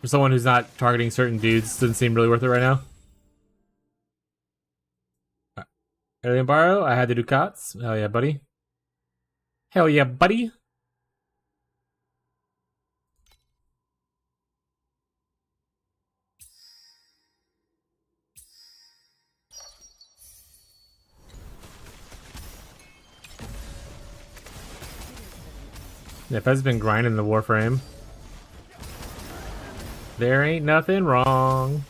for someone who's not targeting certain dudes doesn't seem really worth it right now. Alien Barrow, I had the Ducats. Hell yeah, buddy. Hell yeah, buddy. Yeah, Fez's been grinding the Warframe. There ain't nothing wrong.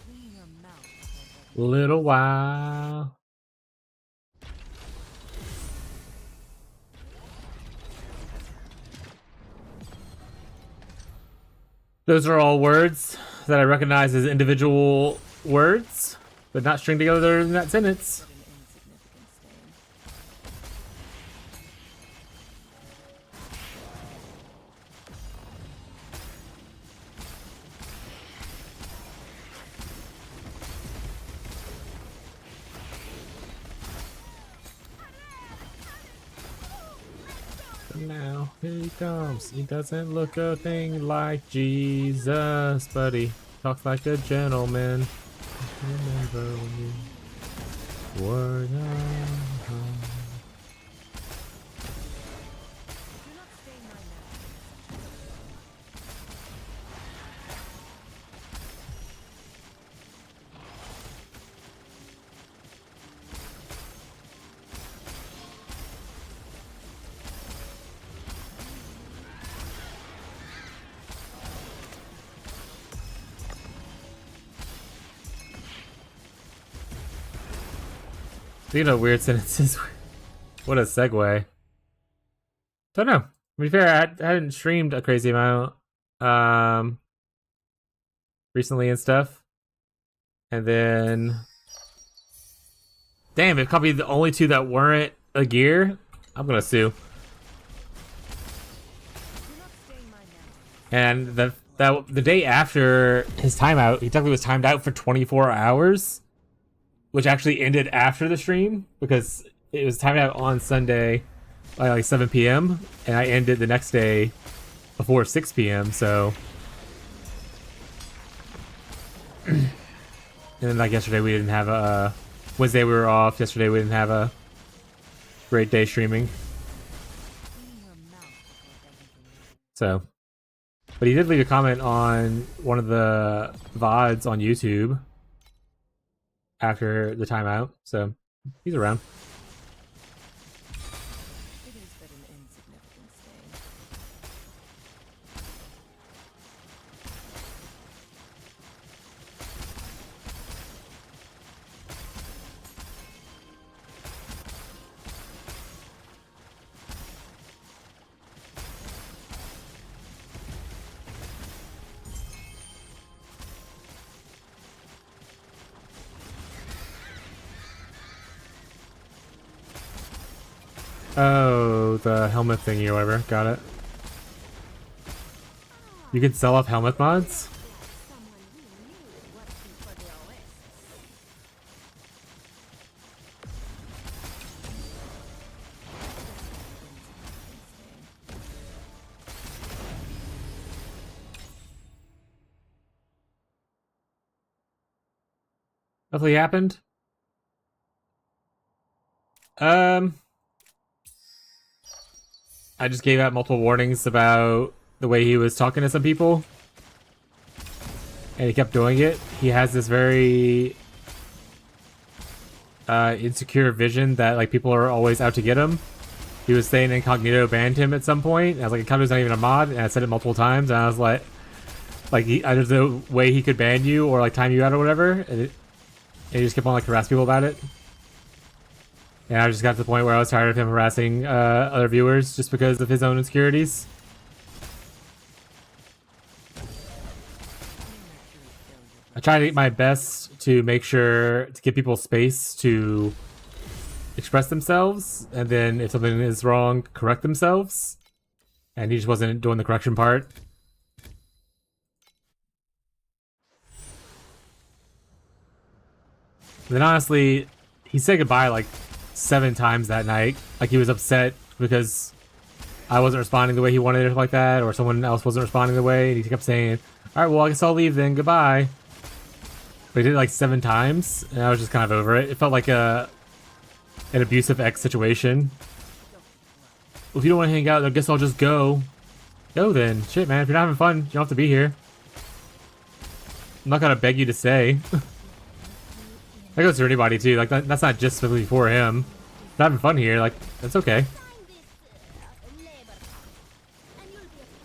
Clean your mouth before begging. Little while. Those are all words that I recognize as individual words, but not stringed together in that sentence. What an insignificant stain. Now here he comes. He doesn't look a thing like Jesus, but he talks like a gentleman. Remember when you were young. Do not stain my mantle with such filthy blood. Speaking of weird sentences, what a segue. Don't know. To be fair, I hadn't streamed a crazy amount recently and stuff. And then... Damn, it copied the only two that weren't a gear. I'm gonna sue. And the day after his timeout, he technically was timed out for 24 hours, which actually ended after the stream because it was timed out on Sunday by like 7 p.m. and I ended the next day before 6 p.m. So, and then like yesterday we didn't have a Wednesday we were off. Yesterday we didn't have a great day streaming. So. But he did leave a comment on one of the VODs on YouTube after the timeout, so he's around. It is but an insignificant stain. Oh, the helmet thingy or whatever. Got it. You can sell off helmet mods? Someone we knew working for the Oasis. Nothing happened? I just gave out multiple warnings about the way he was talking to some people. And he kept doing it. He has this very insecure vision that like people are always out to get him. He was saying Incognito banned him at some point. And I was like, Incognito's not even a mod, and I said it multiple times, and I was like there's no way he could ban you or like time you out or whatever. And he just kept on like harassing people about it. And I just got to the point where I was tired of him harassing other viewers just because of his own insecurities. I try to do my best to make sure to give people space to express themselves, and then if something is wrong, correct themselves. And he just wasn't doing the correction part. And then honestly, he said goodbye like 7 times that night. Like he was upset because I wasn't responding the way he wanted or something like that, or someone else wasn't responding the way, and he kept saying, alright, well I guess I'll leave then, goodbye. But he did it like 7 times, and I was just kind of over it. It felt like an abusive ex situation. Well, if you don't want to hang out, I guess I'll just go. Go then. Shit, man, if you're not having fun, you don't have to be here. I'm not gonna beg you to stay. That goes to anybody too. Like that's not just specifically for him. If you're having fun here, like that's okay. Sign this labor contract, and you'll be a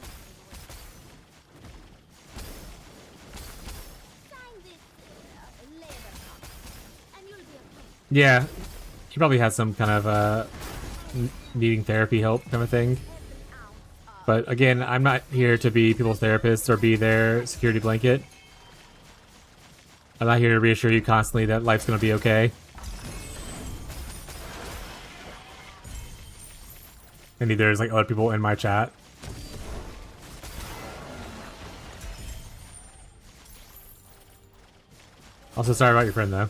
Sign this labor contract, and you'll be a Yeah, he probably has some kind of needing therapy help kind of thing. But again, I'm not here to be people's therapist or be their security blanket. I'm not here to reassure you constantly that life's gonna be okay. And neither is like other people in my chat. Also, sorry about your friend though.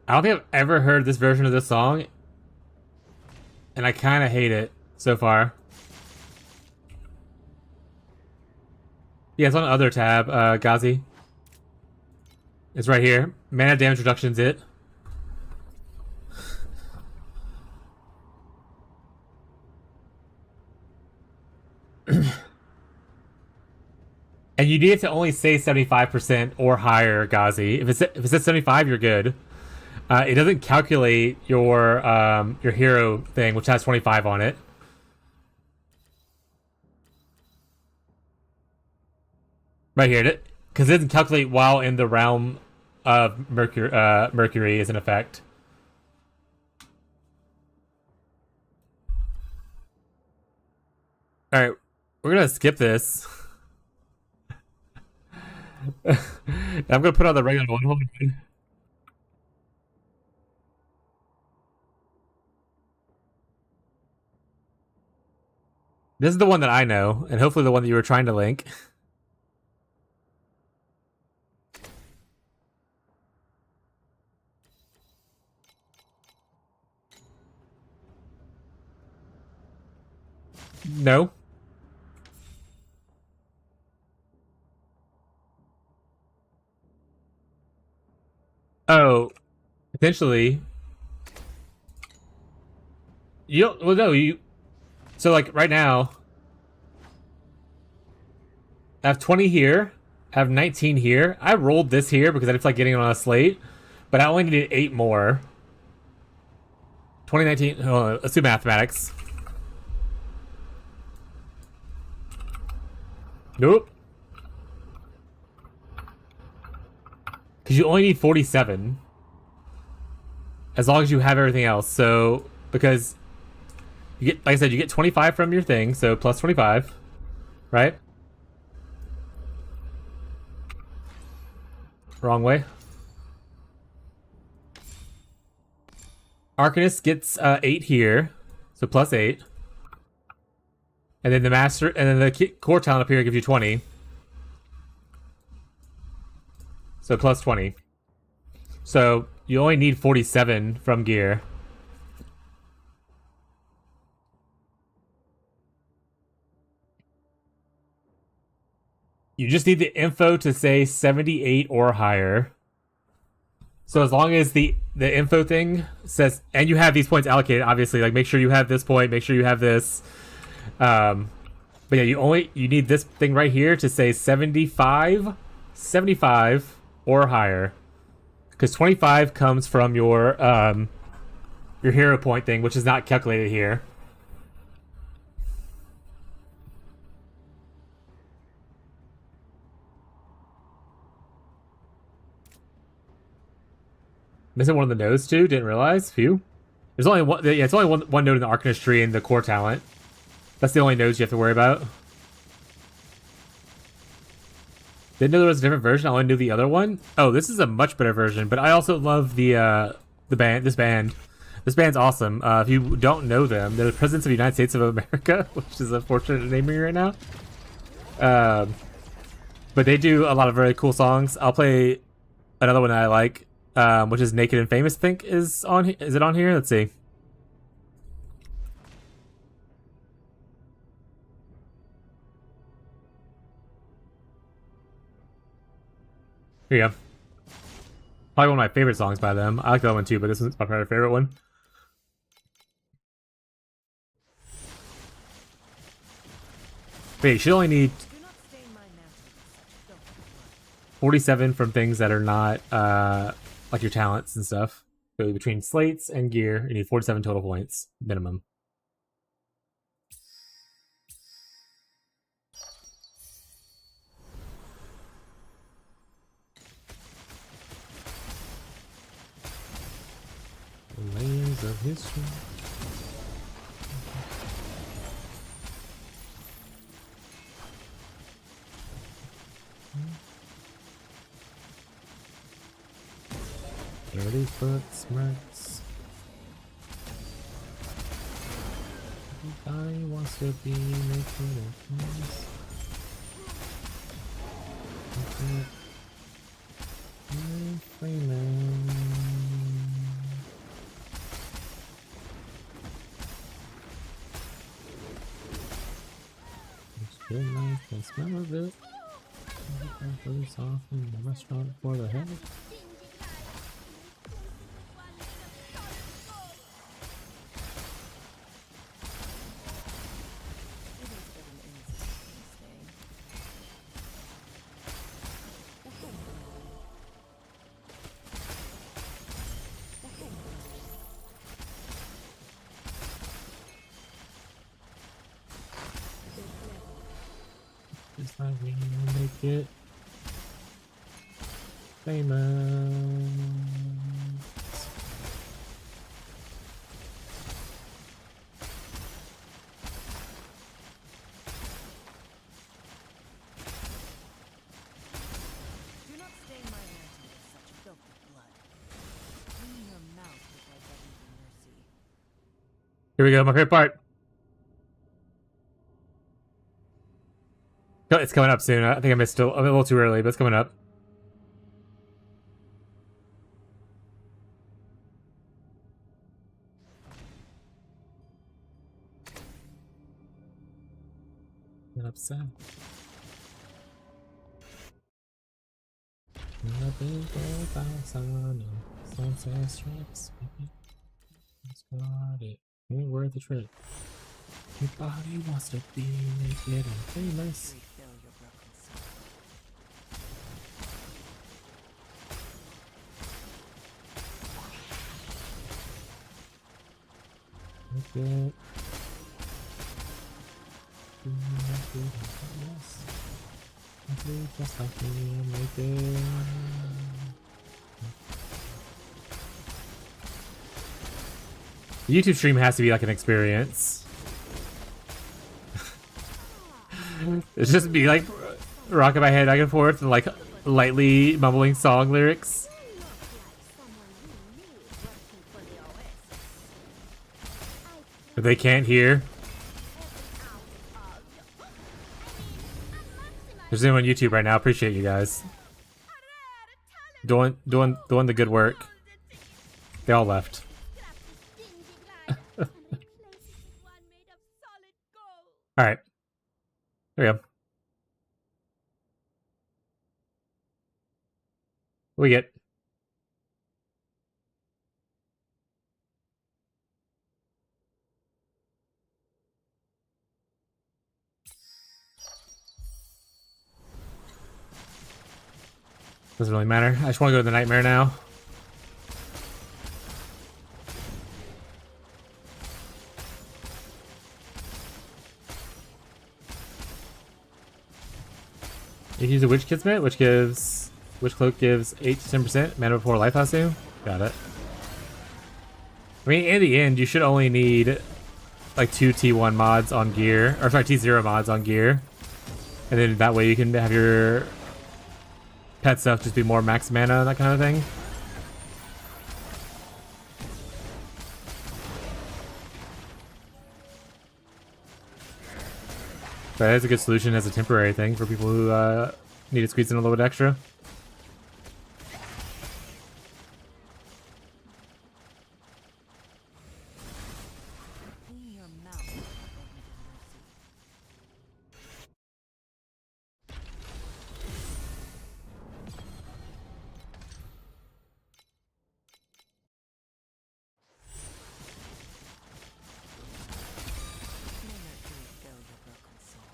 I don't think I've ever heard this version of this song, and I kind of hate it so far. Yeah, it's on the other tab, Ghazi. It's right here. Mana damage reduction's it. And you need it to only say 75% or higher, Ghazi. If it says 75, you're good. It doesn't calculate your hero thing, which has 25 on it. Right here, because it doesn't calculate while in the realm of Mercury is in effect. All right, we're gonna skip this. I'm gonna put on the regular one. Hold on. This is the one that I know, and hopefully the one that you were trying to link. No. Oh, potentially. You well no you. So like right now, I have 20 here. I have 19 here. I rolled this here because I didn't feel like getting it on a slate, but I only needed 8 more. 2019. Oh, let's do mathematics. Nope. Because you only need 47. As long as you have everything else. So, because you get, like I said, you get 25 from your thing, so plus 25. Right? Wrong way. Arcanist gets 8 here, so plus 8. And then the master, and then the core talent up here gives you 20. So plus 20. So you only need 47 from gear. You just need the info to say 78 or higher. So as long as the info thing says, and you have these points allocated, obviously, like make sure you have this point, make sure you have this. But yeah, you need this thing right here to say 75 or higher, because 25 comes from your hero point thing, which is not calculated here. Missing one of the nodes too. Didn't realize. Phew. There's only one. Yeah, it's only one node in the Arcanist tree and the core talent. That's the only nodes you have to worry about. Didn't know there was a different version. I only knew the other one. Oh, this is a much better version. But I also love the band. This band. This band's awesome. If you don't know them, they're the presidents of the United States of America, which is unfortunate naming right now. But they do a lot of very cool songs. I'll play another one that I like, which is "Naked and Famous." I think is on. Is it on here? Let's see. Here you go. Probably one of my favorite songs by them. I like that one too, but this is my favorite one. But yeah, you should only need 47 from things that are not like your talents and stuff. So between slates and gear, you need 47 total points minimum. Layers of history. Dirty foot smirks. Everybody wants to be naked and famous. Good night, the smell of it. Really soft in the restaurant for the head. It's not really gonna make it. famous. Do not stain my hands with such filthy blood. Clean your mouth before begging for mercy. Here we go, my favorite part. Oh, it's coming up soon. I think I missed. I'm a little too early, but it's coming up. Get upset. Sunset strips. Got it. Ain't worth the trip. Your body wants to be naked and famous. Refill your broken soul. Okay. Just like me, make it. The YouTube stream has to be like an experience. It's just be like rocking my head back and forth and like lightly mumbling song lyrics. If they can't hear. There's anyone on YouTube right now. Appreciate you guys. Doing the good work. They all left. All right. There we go. What we get? Doesn't really matter. I just want to go to the nightmare now. You use a witch kismet, which cloak gives 8 to 10% mana before life costume. Got it. I mean, in the end, you should only need like 2 T1 mods on gear, or sorry, T0 mods on gear, and then that way you can have your pet stuff just be more max mana, that kind of thing. But that is a good solution as a temporary thing for people who need to squeeze in a little bit extra. Clean your mouth before begging for mercy. May not refill your broken soul.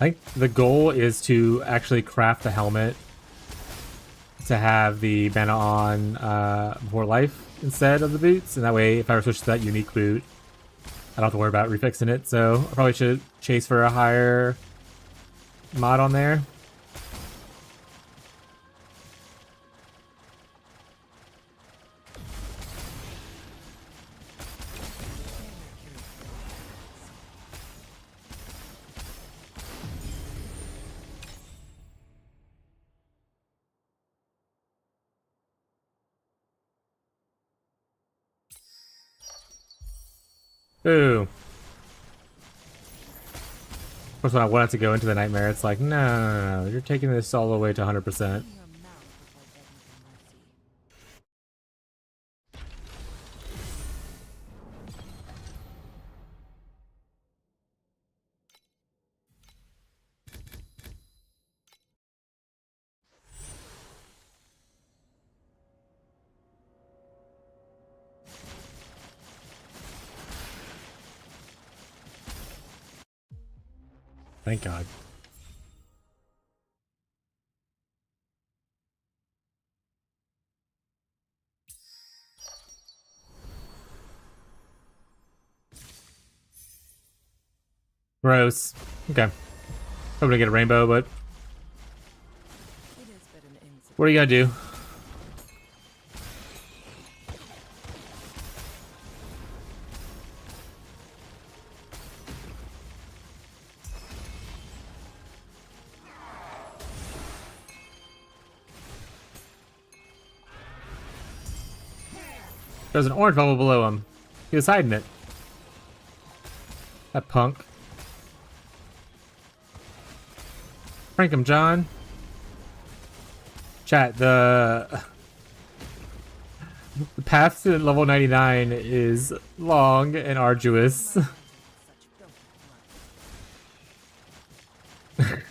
I think the goal is to actually craft the helmet to have the mana on more life instead of the boots, and that way if I ever switch to that unique boot, I don't have to worry about refixing it. So I probably should chase for a higher mod on there. Ooh. Of course, when I wanted to go into the nightmare, it's like, no, you're taking this all the way to 100%. Clean your mouth before begging for mercy. Thank God. Gross. Okay. Hoping to get a rainbow, but It is but an insult. what are you gonna do? There's an orange bubble below him. He was hiding it. That punk. Prank him, John. Chat, the path to level 99 is long and arduous. Such filthy blood.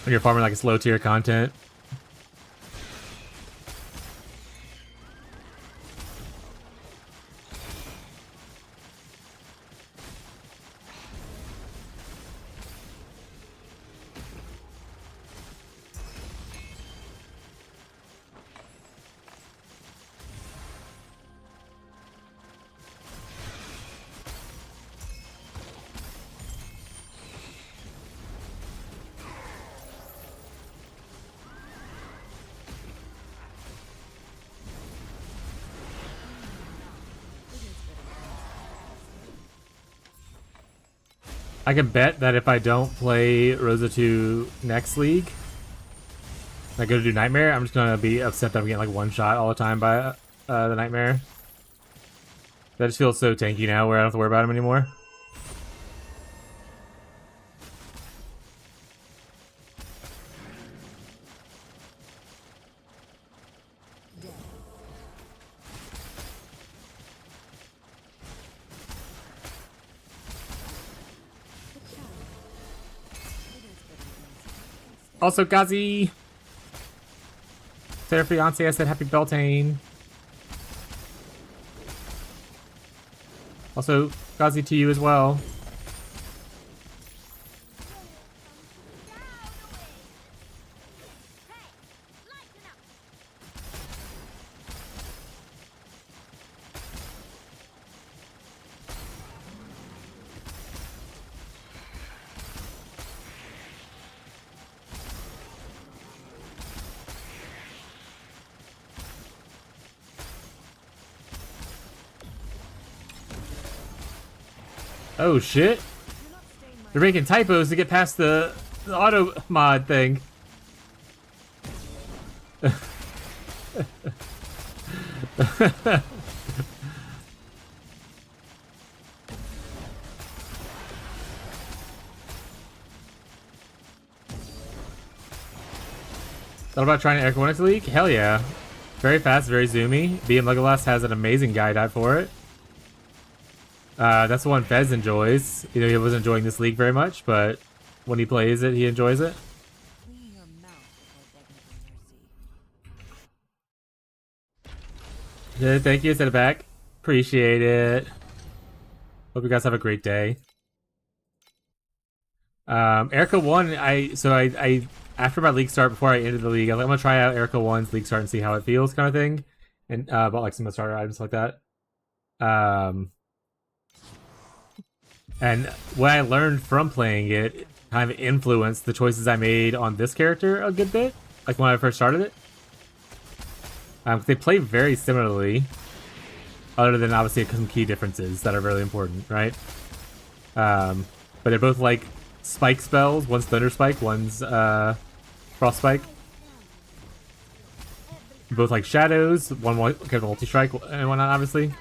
When you're farming like a slow tier content. I can bet that if I don't play Rosa2 next league, I go to do Nightmare, I'm just gonna be upset that I'm getting like one shot all the time by the Nightmare. That just feels so tanky now where I don't have to worry about him anymore. Also, Gazi! To her fiance, I said happy Beltane. Also, Gazi to you as well. Oh shit! They're making typos to get past the auto mod thing. Thought about trying Eric Winnick's League? Hell yeah. Very fast, very zoomy. BM Legolas has an amazing guide out for it. That's the one Fez enjoys. You know, he wasn't enjoying this league very much, but when he plays it, he enjoys it. Clean your mouth before begging for mercy. Yeah, thank you, send it back. Appreciate it. Hope you guys have a great day. Erica 1, I after my league start, before I ended the league, I was like, I'm gonna try out Erica 1's league start and see how it feels, kind of thing. And bought like some starter items like that. And what I learned from playing it kind of influenced the choices I made on this character a good bit, like when I first started it. They play very similarly, other than obviously some key differences that are really important, right? But they're both like spike spells. One's Thunder Spike, one's Frost Spike. Both like shadows, one can multi-strike and whatnot, obviously.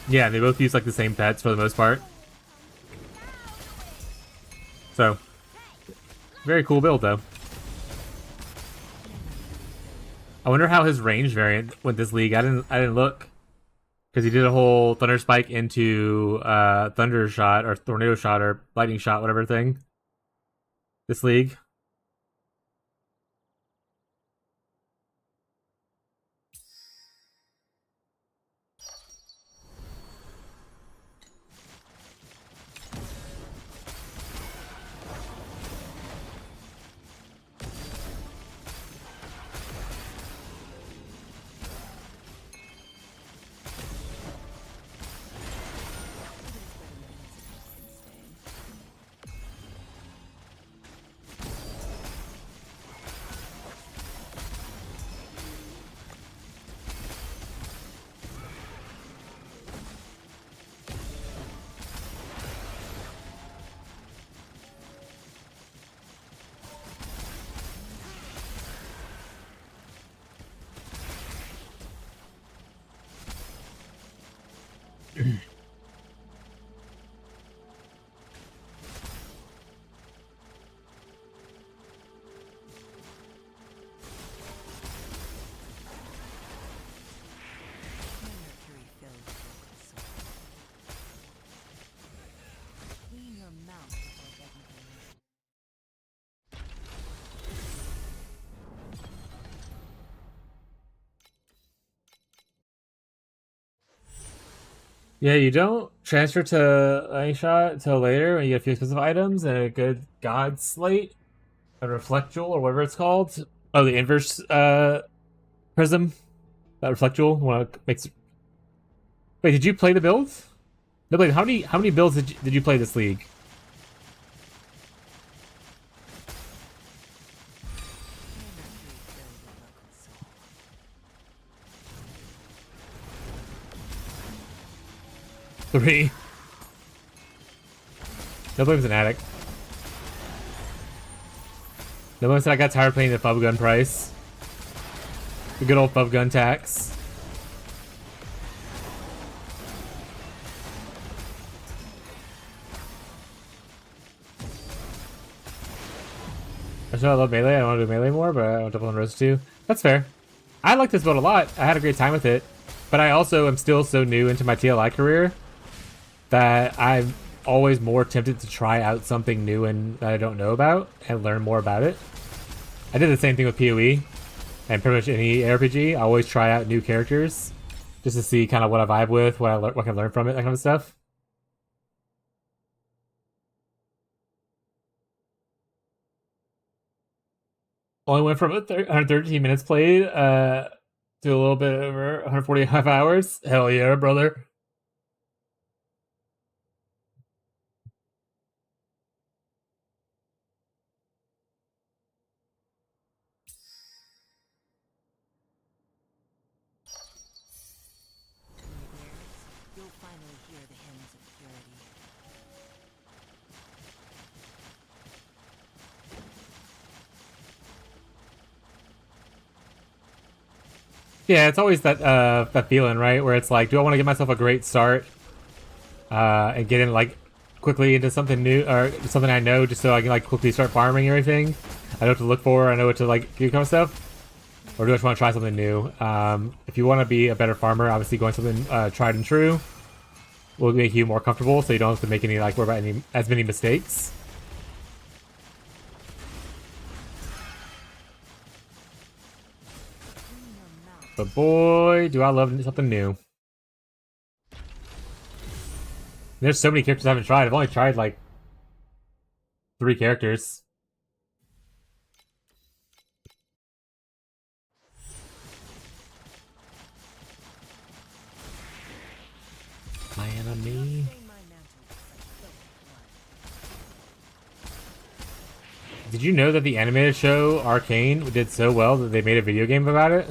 Yeah, they both use like the same pets for the most part. So, very cool build though. I wonder how his range variant went this league. I didn't look, because he did a whole Thunder Spike into Thunder Shot or Tornado Shot or Lightning Shot, whatever thing. This league. Mercury fills your broken soul. Clean your mouth before begging for mercy. Yeah, you don't transfer to a shot till later when you get a few expensive items and a good god slate, a reflect jewel or whatever it's called. Oh, the inverse prism, that reflect jewel. Makes. Wait, did you play the build? No, wait. How many builds did you play this league? Three. Nobody's an addict. Nobody said I got tired of playing the Fub Gun price. The good old Fub Gun tax. I love melee. I don't want to do melee more, but I want to double on Rosa2. That's fair. I like this build a lot. I had a great time with it. But I also am still so new into my TLI career that I'm always more tempted to try out something new and that I don't know about and learn more about it. I did the same thing with PoE and pretty much any RPG. I always try out new characters just to see kind of what I vibe with, what I can learn from it, that kind of stuff. Only went from 113 minutes played to a little bit over 145 hours. Hell yeah, brother. You'll finally hear the hymns of purity. Yeah, it's always that feeling, right? Where it's like, do I want to give myself a great start and get in like quickly into something new or something I know, just so I can like quickly start farming everything. I know what to look for. I know what to like do kind of stuff. Or do I just want to try something new? If you want to be a better farmer, obviously going something tried and true will make you more comfortable, so you don't have to make any like worry about as many mistakes. But boy, do I love something new. There's so many characters I haven't tried. I've only tried like 3 characters. My enemy. Did you know that the animated show Arcane did so well that they made a video game about it?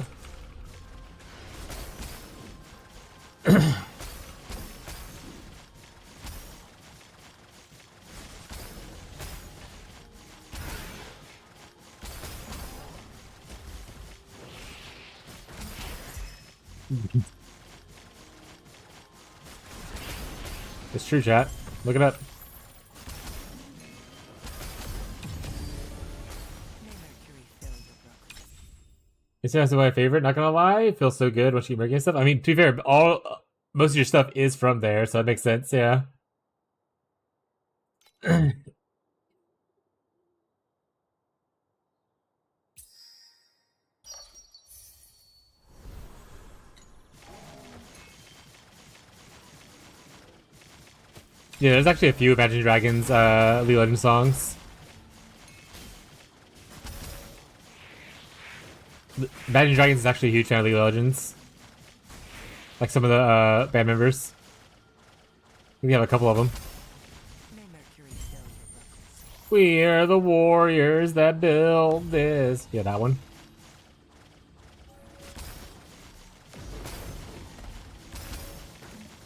It's true, chat. Look it up. It's honestly my favorite, not gonna lie. It feels so good once you keep making stuff. I mean, to be fair, most of your stuff is from there, so that makes sense, yeah. Yeah, there's actually a few Imagine Dragons League of Legends songs. Imagine Dragons is actually a huge fan of League of Legends. Like some of the band members. We have a couple of them. We are the warriors that build this. Yeah, that one.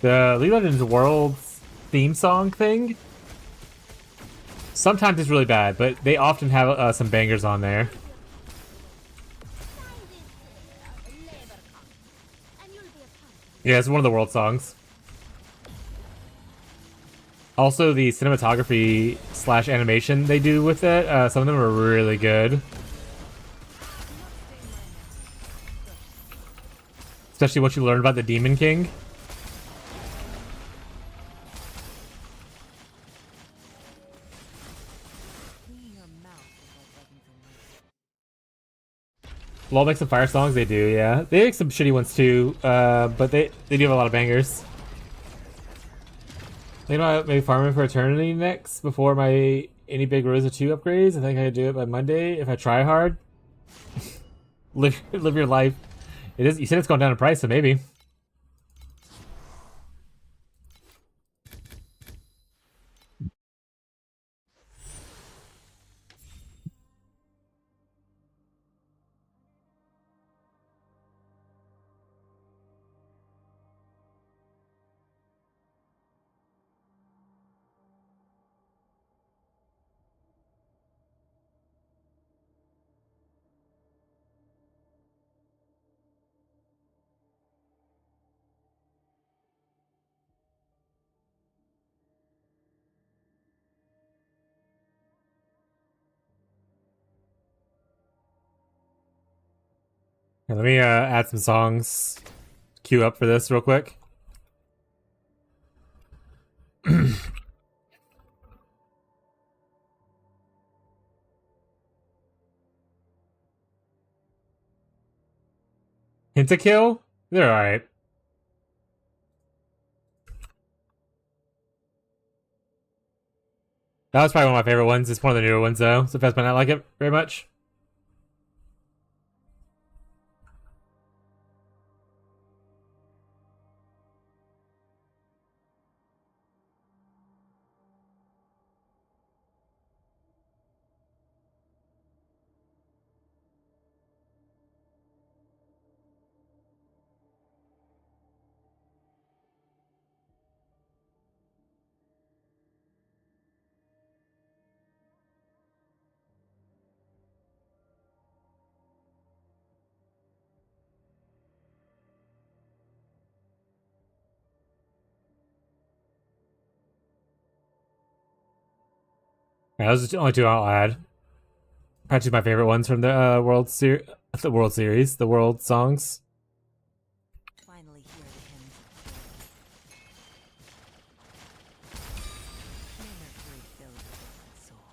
The League of Legends Worlds theme song thing. Sometimes it's really bad, but they often have some bangers on there. Yeah, it's one of the world songs. Also, the cinematography / animation they do with it, some of them are really good. Especially what you learn about the Demon King. Clean your mouth before begging for mercy. Lol makes some fire songs, they do, yeah. They make some shitty ones too, but they do have a lot of bangers. You know, maybe farming for eternity next before my any big Rosa 2 upgrades. I think I could do it by Monday if I try hard. live your life. It is. You said it's going down in price, so maybe. Here, let me add some songs. Queue up for this real quick. Hint a kill? They're alright. That was probably one of my favorite ones. It's one of the newer ones though, so Fest might not like it very much. Yeah, those are the only two I'll add. Probably my favorite ones from the World Series, the World songs. Finally hear the hymns of joy. May Mercury fill your beloved soul.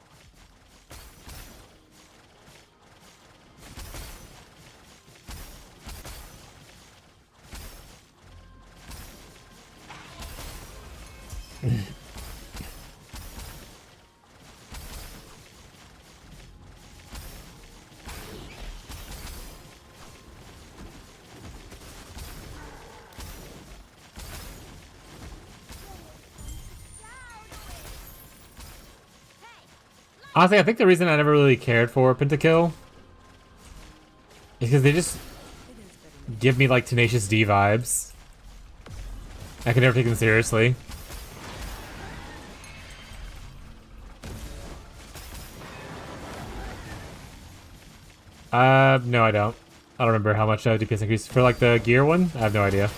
Honestly, I think the reason I never really cared for Pentakill is because they just give me like Tenacious D vibes. I can never take them seriously. No, I don't. I don't remember how much DPS increased for like the gear one. I have no idea.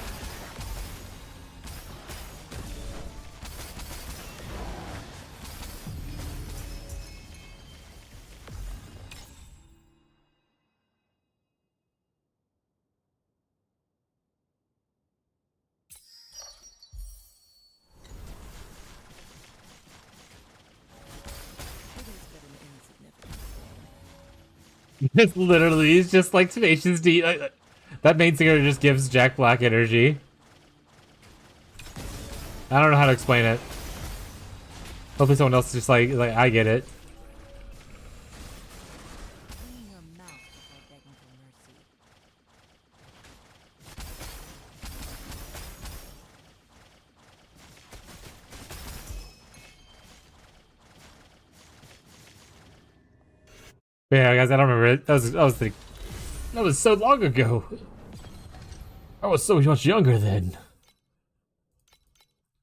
It is but an insignificant thing. It's literally, it's just like Tenacious D. That main singer just gives Jack Black energy. I don't know how to explain it. Hopefully someone else just like I get it. Clean your mouth before begging for mercy. But yeah, guys, I don't remember it. That was so long ago. I was so much younger then.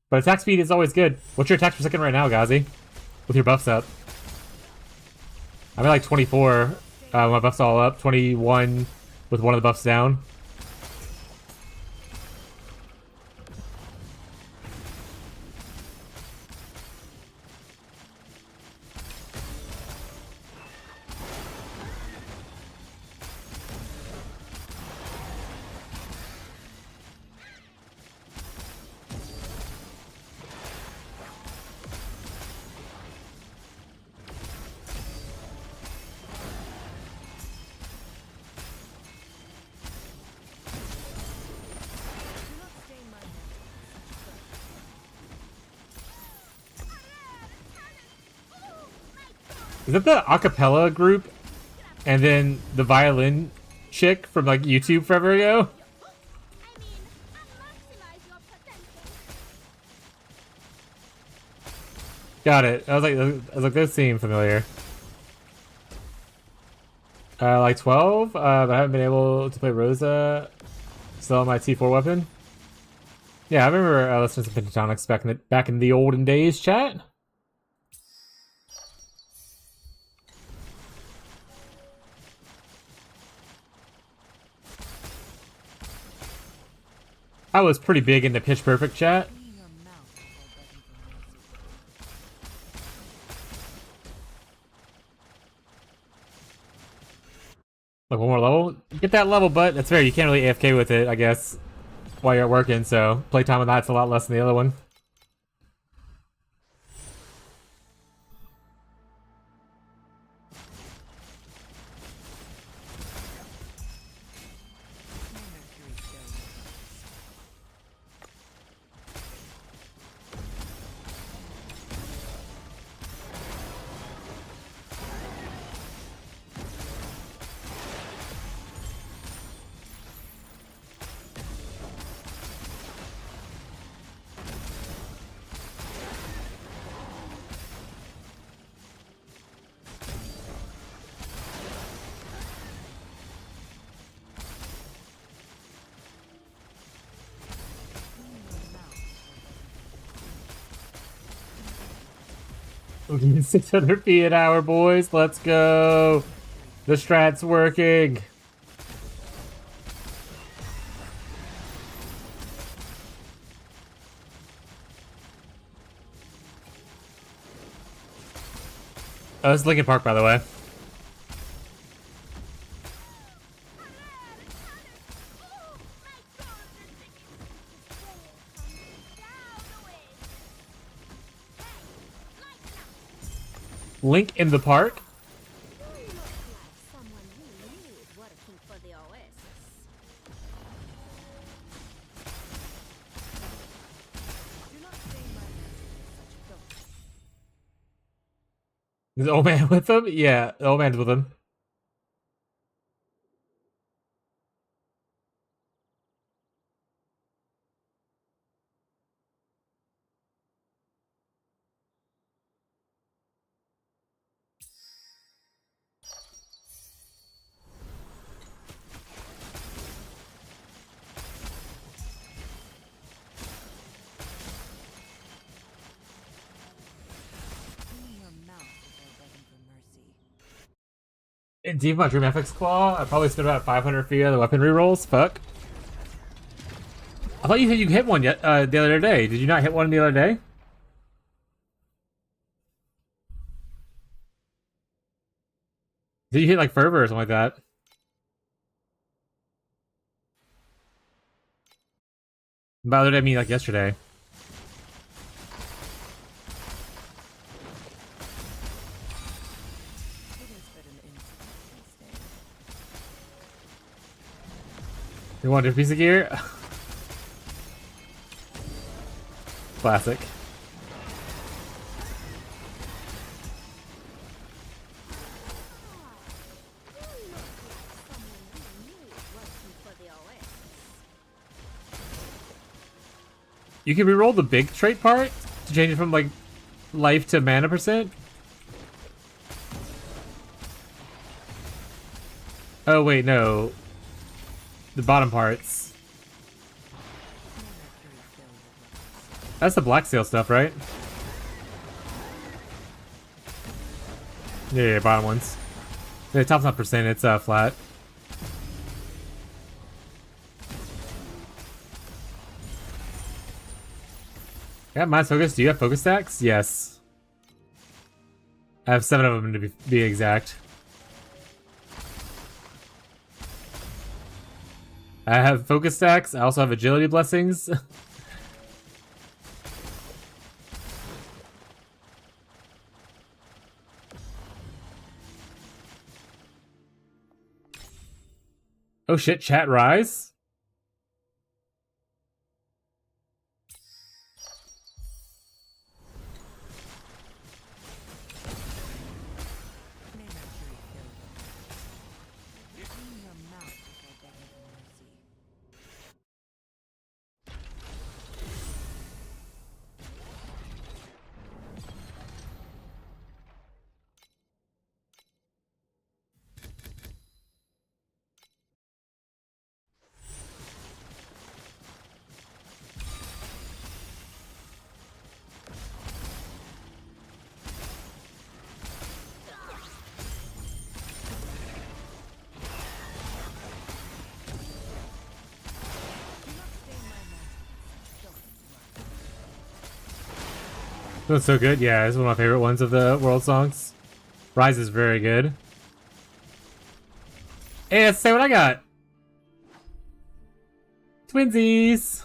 But attack speed is always good. What's your attack per second right now, Gazi? With your buffs up. I'm at like 24. My buffs all up. 21 with one of the buffs down. Is that the acapella group? And then the violin chick from like YouTube forever ago? I mean, maximize your potential. Got it. I was like, this seemed familiar. Like 12, but I haven't been able to play Rosa. Still on my T4 weapon. Yeah, I remember listening to Pentatonics back in the olden days, chat. I was pretty big into Pitch Perfect, chat. Clean your mouth before begging for mercy. Like one more level? Get that level, but that's fair. You can't really AFK with it, I guess, while you're working, so playtime on that's a lot less than the other one. May Mercury show you first. We're getting 600 feet an hour, boys. Let's go. The strat's working. Oh, it's Lincoln Park, by the way. Link in the park? You look like someone who knew working for the Oasis. Do not say my master is such a goat. Is the old man with him? Yeah, the old man's with him. Clean your mouth before begging for mercy. In TM8 Dream FX Claw, I probably spent about 500 feet on the weapon rerolls. Fuck. I thought you said you hit one yet the other day. Did you not hit one the other day? Did you hit like Fervor or something like that? By the other day, I mean like yesterday. It is but an insignificant stain. You want a piece of gear? Classic. You look like someone who knew working for the Oasis. You can reroll the big trait part to change it from like life to mana percent. Oh wait, no. The bottom parts. May Mercury fill your glass. That's the black sail stuff, right? Yeah, bottom ones. The top's not percent, it's flat. Yeah, mine's focus. Do you have focus stacks? Yes. I have 7 of them to be exact. I have focus stacks. I also have agility blessings. Oh shit, chat rise. That's so good. Yeah, it's one of my favorite ones of the world songs. Rise is very good. Hey, let's say what I got. Twinsies.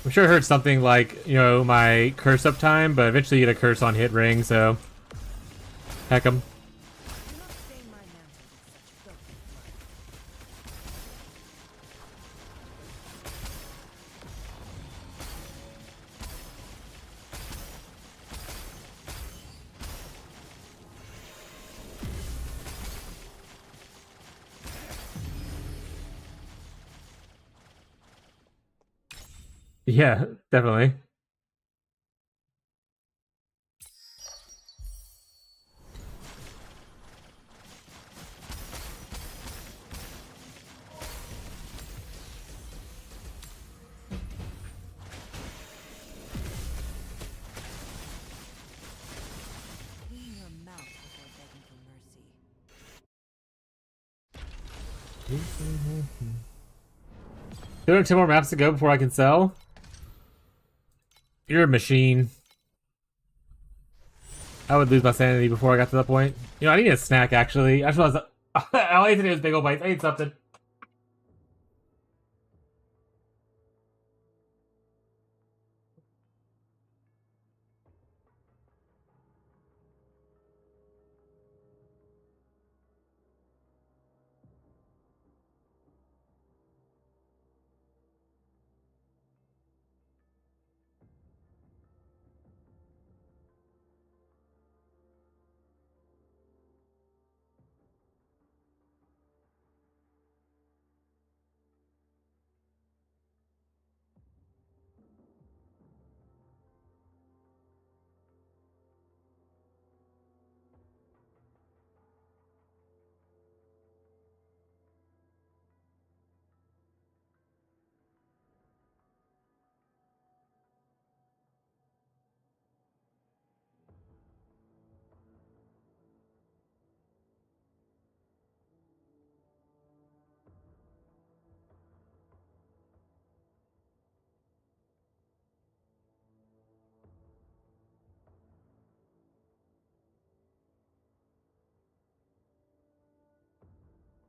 I'm sure I heard something like, you know, my curse uptime, but eventually you get a curse on hit ring, so heck 'em. Do not stain my mantle with such filthy blood. Yeah, definitely. Clean your mouth before begging for mercy. There are 2 more maps to go before I can sell. You're a machine. I would lose my sanity before I got to that point. You know, I need a snack, actually. I just realized all I need to do is big ol' bites. I need something.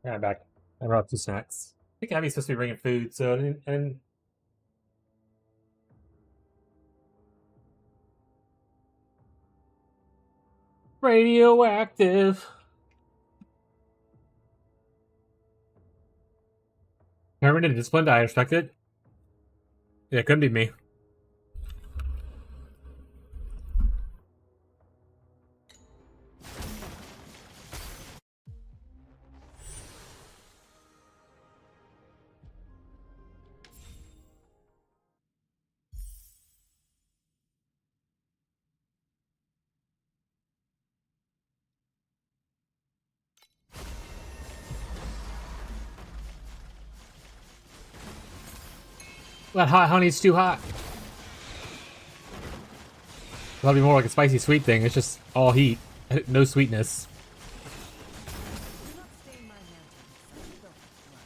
Yeah, I'm back. I brought 2 snacks. I think Abby's supposed to be bringing food, so and radioactive. Herman and disciplined, I respect it. Yeah, it couldn't be me. That hot honey's too hot. That'll be more like a spicy sweet thing. It's just all heat. No sweetness. Do not stain my mantle with such filthy blood.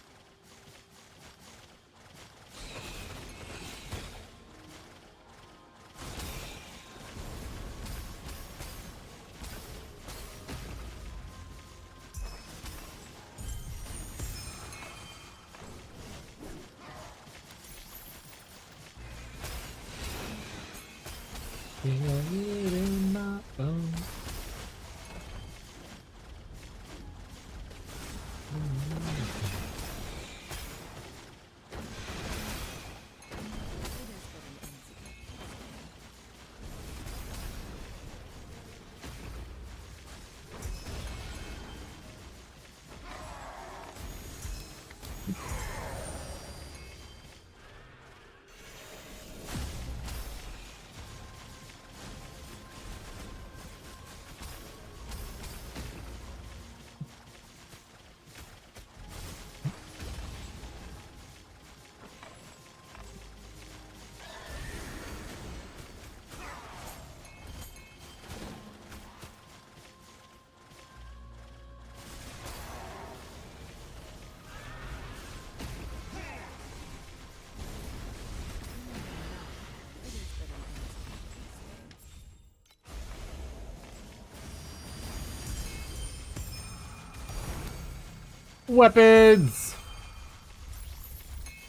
Weapons!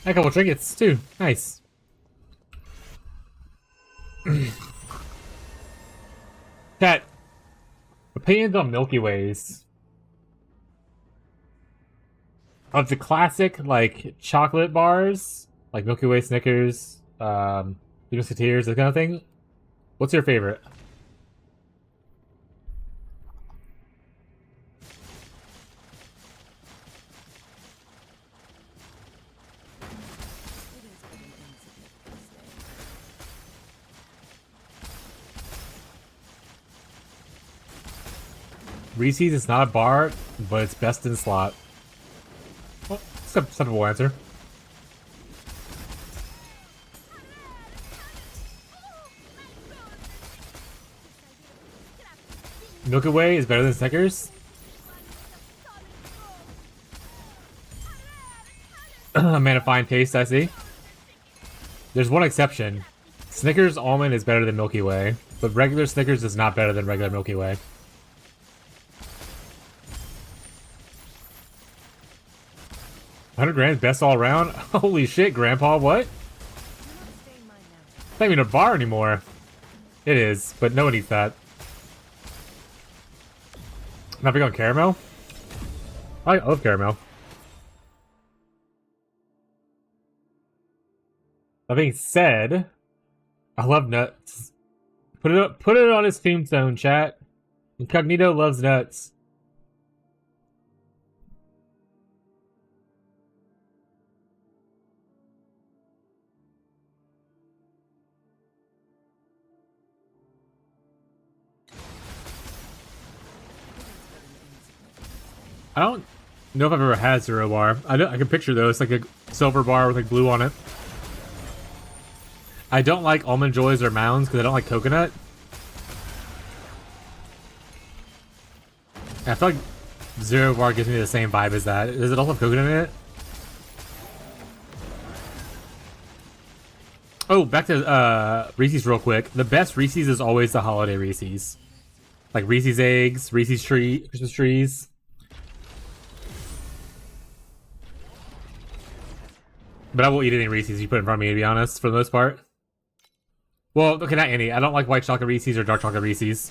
A couple trinkets, too. Nice. Chat. Opinions on Milky Ways. Of the classic, like, chocolate bars, like Milky Way, Snickers, Musketeers, that kind of thing. What's your favorite? Reese's is not a bar, but it's best in slot. Well, it's a simple answer. Milky Way is better than Snickers? A man of fine taste, I see. There's one exception. Snickers almond is better than Milky Way, but regular Snickers is not better than regular Milky Way. $100 best all around? Holy shit, Grandpa, what? It's not even a bar anymore. It is, but no one eats that. Not big on caramel? I love caramel. That being said, I love nuts. Put it on his tombstone, chat. Incognito loves nuts. I don't know if I've ever had Zero Bar. I can picture though. It's like a silver bar with like blue on it. I don't like Almond Joys or Mounds because I don't like coconut. I feel like Zero Bar gives me the same vibe as that. Does it also have coconut in it? Oh, back to Reese's real quick. The best Reese's is always the holiday Reese's. Like Reese's Eggs, Reese's Christmas trees. But I will eat any Reese's you put in front of me, to be honest, for the most part. Well, okay, not any. I don't like white chocolate Reese's or dark chocolate Reese's.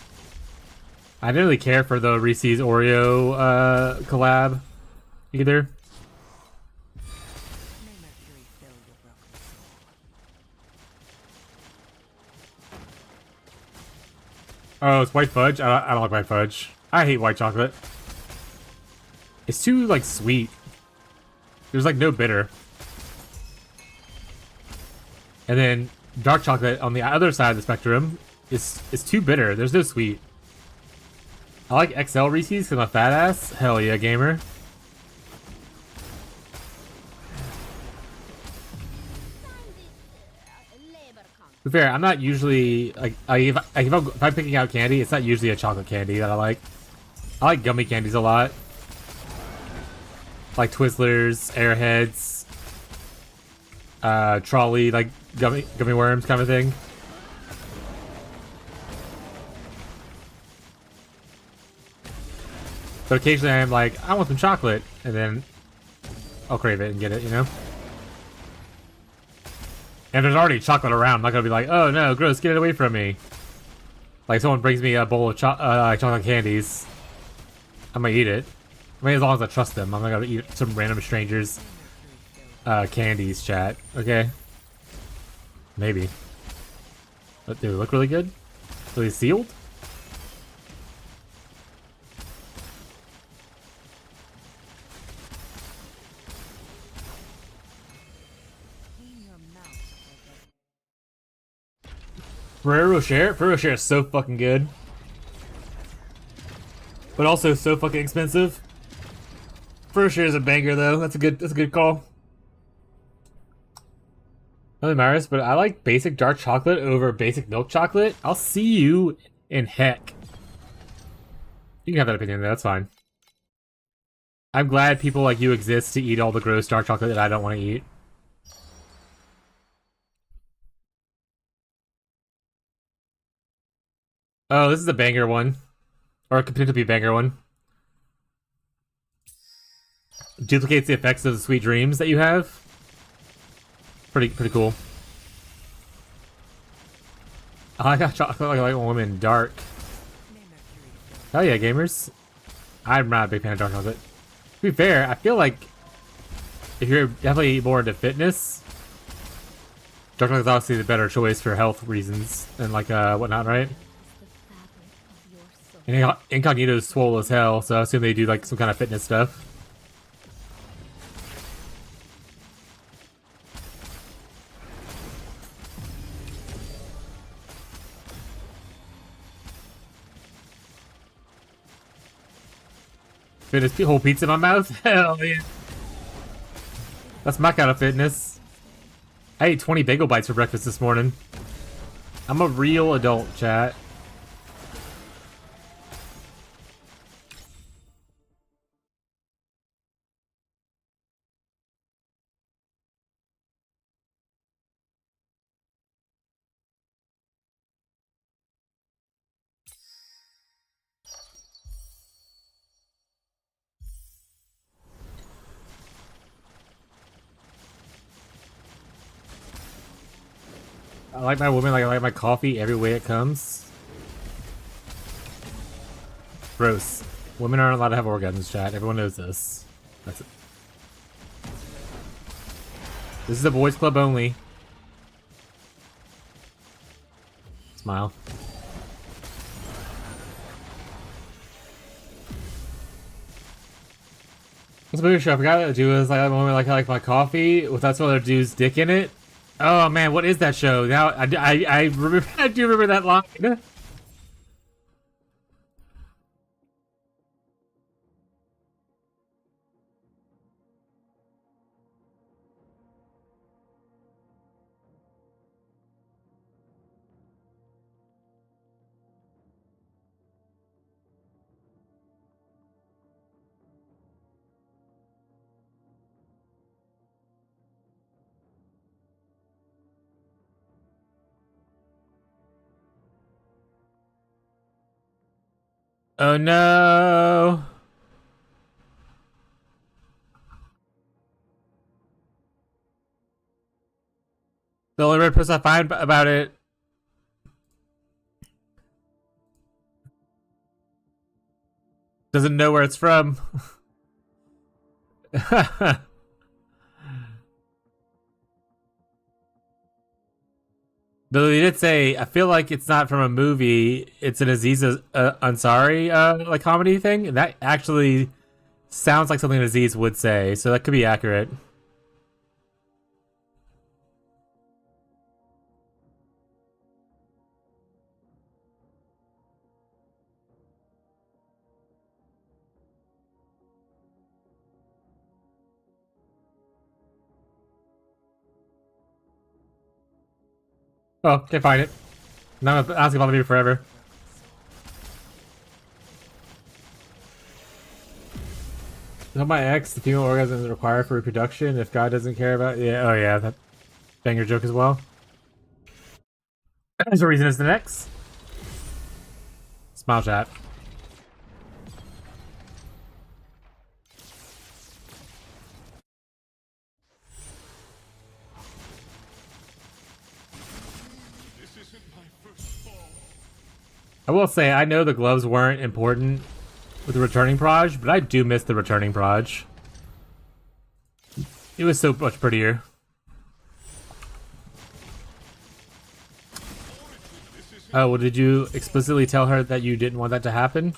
I didn't really care for the Reese's Oreo collab either. Oh, it's white fudge? I don't like white fudge. I hate white chocolate. It's too, like, sweet. There's, like, no bitter. And then dark chocolate on the other side of the spectrum is too bitter. There's no sweet. I like XL Reese's because I'm a fat ass. Hell yeah, gamer. To be fair, I'm not usually like if I'm picking out candy, it's not usually a chocolate candy that I like. I like gummy candies a lot, like Twizzlers, Airheads, Trolley, like gummy worms kind of thing. But occasionally I'm like, I want some chocolate, and then I'll crave it and get it, you know? And there's already chocolate around, I'm not gonna be like, oh no, gross, get it away from me. Like someone brings me a bowl of chocolate candies, I might eat it. I mean, as long as I trust them, I'm not gonna eat some random stranger's candies, chat. Okay? Maybe. But do they look really good? Really sealed? Ferrero Rocher is so fucking good. But also so fucking expensive. Ferrero Rocher is a banger though. That's a good call. Really matters, but I like basic dark chocolate over basic milk chocolate. I'll see you in heck. You can have that opinion, that's fine. I'm glad people like you exist to eat all the gross dark chocolate that I don't want to eat. Oh, this is a banger one. Or a potentially banger one. duplicates the effects of the sweet dreams that you have. Pretty cool. Oh, I got chocolate like woman dark. Oh yeah, gamers. I'm not a big fan of dark chocolate. To be fair, I feel like if you're definitely more into fitness, dark chocolate is obviously the better choice for health reasons and like whatnot, right? And Incognito's swole as hell, so I assume they do like some kind of fitness stuff. Fitness whole pizza in my mouth? Hell yeah. That's my kind of fitness. I ate 20 bagel bites for breakfast this morning. I'm a real adult, chat. I like my woman like I like my coffee every way it comes. Gross. Women aren't allowed to have orgasms, chat. Everyone knows this. That's it. This is a boys club only. Smile. What's a movie show I forgot to do is like a woman like I like my coffee without some other dude's dick in it. Oh man, what is that show? Now I remember, I do remember that line. Oh no. The only red person I find about it doesn't know where it's from. Though he did say, I feel like it's not from a movie. It's an Aziz Ansari like comedy thing. That actually sounds like something Aziz would say, so that could be accurate. Oh, can't find it. Now I'm asking about me forever. Tell my ex the female orgasm is required for reproduction if God doesn't care about it. Yeah, oh yeah, that banger joke as well. There's a reason it's the next. Smile chat. I will say, I know the gloves weren't important with the returning proj, but I do miss the returning proj. It was so much prettier. Oh, well, did you explicitly tell her that you didn't want that to happen?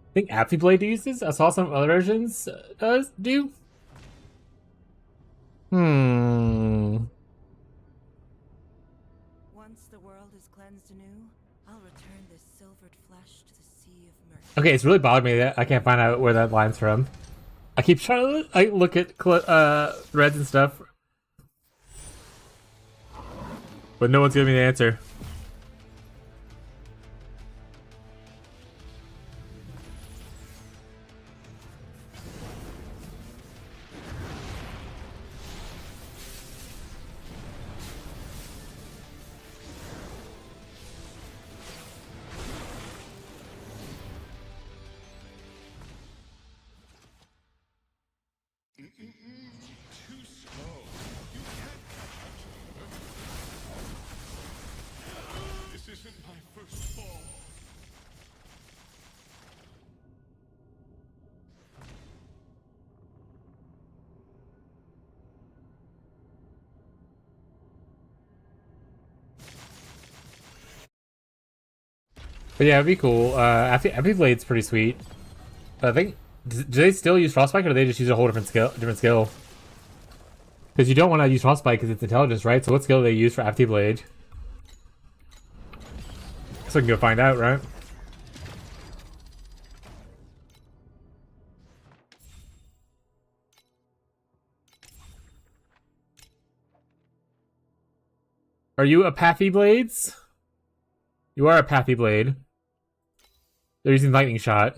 I think Aptly Blade uses. I saw some other versions does do. Once the world is cleansed anew, I'll return this silvered flesh to the sea of mercy. Okay, it's really bothered me that I can't find out where that line's from. I keep trying to look at threads and stuff, but no one's giving me the answer. But yeah, it'd be cool. FP Blade's pretty sweet. But I think do they still use Frostbite, or do they just use a whole different skill? Because you don't want to use Frostbite because it's intelligence, right? So what skill do they use for FT Blade? So we can go find out, right? Are you a Pathy Blades? You are a Pathy Blade. They're using Lightning Shot.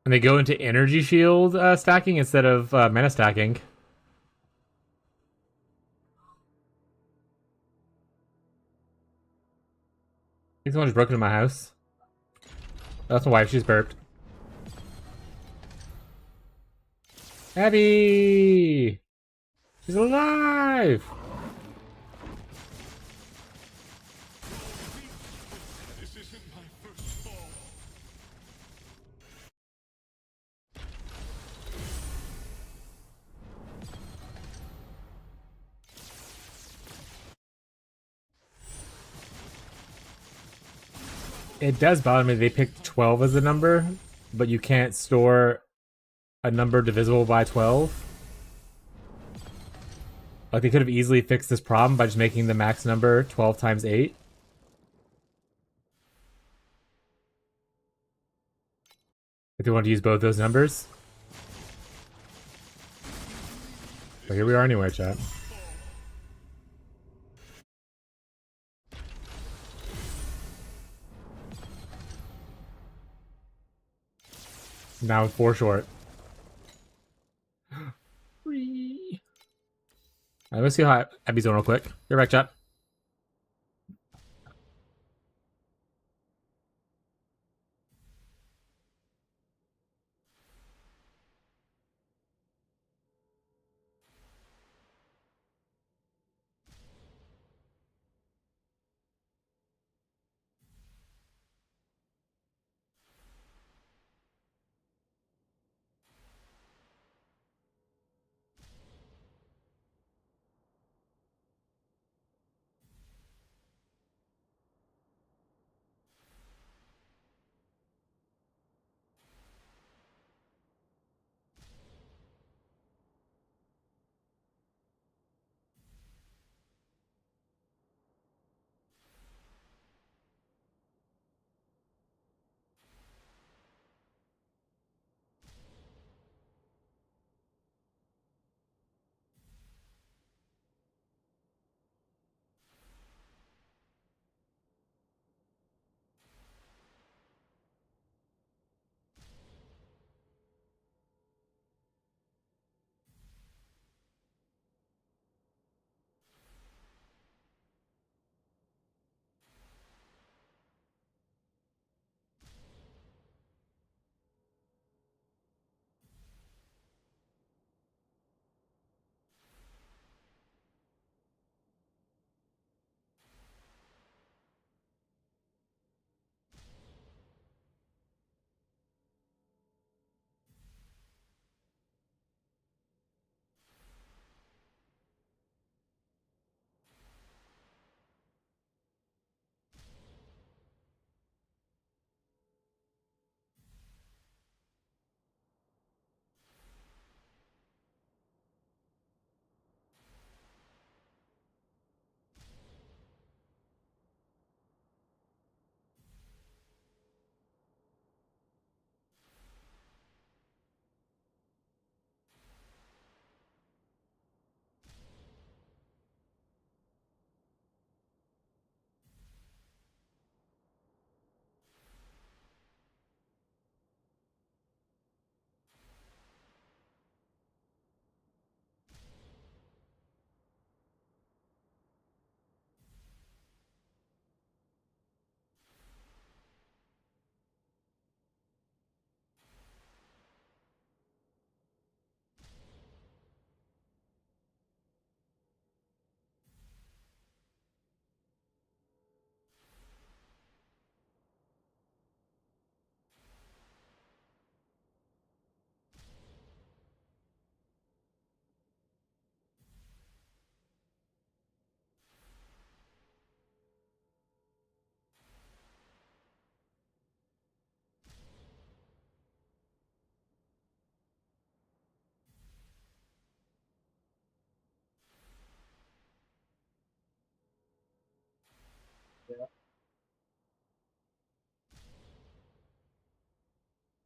And they go into Energy Shield stacking instead of mana stacking. I think someone just broke into my house. That's my wife, she's burped. Abby! She's alive! This isn't my first fall. It does bother me they picked 12 as a number, but you can't store a number divisible by 12. Like, they could have easily fixed this problem by just making the max number 12 times 8. If they want to use both those numbers. But here we are anyway, chat. Now 4 short. Alright, let's see how Abby's doing real quick. Be right back, chat.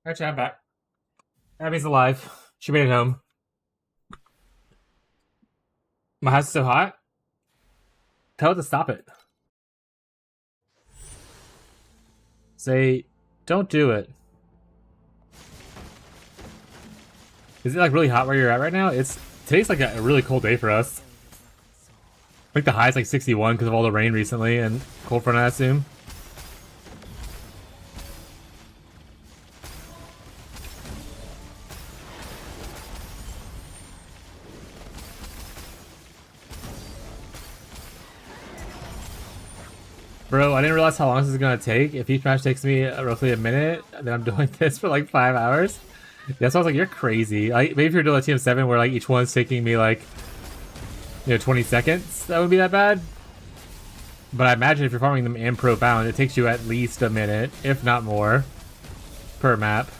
Alright, I'm back. Abby's alive. She made it home. My house is so hot. Tell it to stop it. Say, don't do it. Is it like really hot where you're at right now? Today's like a really cold day for us. I think the high is like 61 because of all the rain recently and cold front, I assume. Bro, I didn't realize how long this is gonna take. If each match takes me roughly a minute, then I'm doing this for like 5 hours. Yeah, so I was like, you're crazy. Like, maybe if you're doing a TM7 where like each one's taking me like, 20 seconds, that wouldn't be that bad. But I imagine if you're farming them in Pro Bound, it takes you at least a minute, if not more, per map.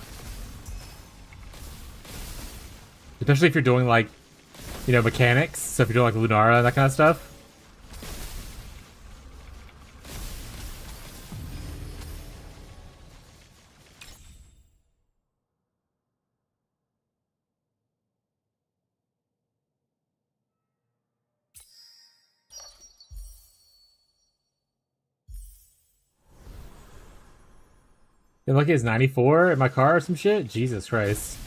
Especially if you're doing like, mechanics. So if you're doing like Lunara and that kind of stuff. And lucky it's 94 in my car or some shit? Jesus Christ.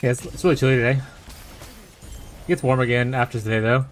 Yeah, it's really chilly today. It gets warm again after today though.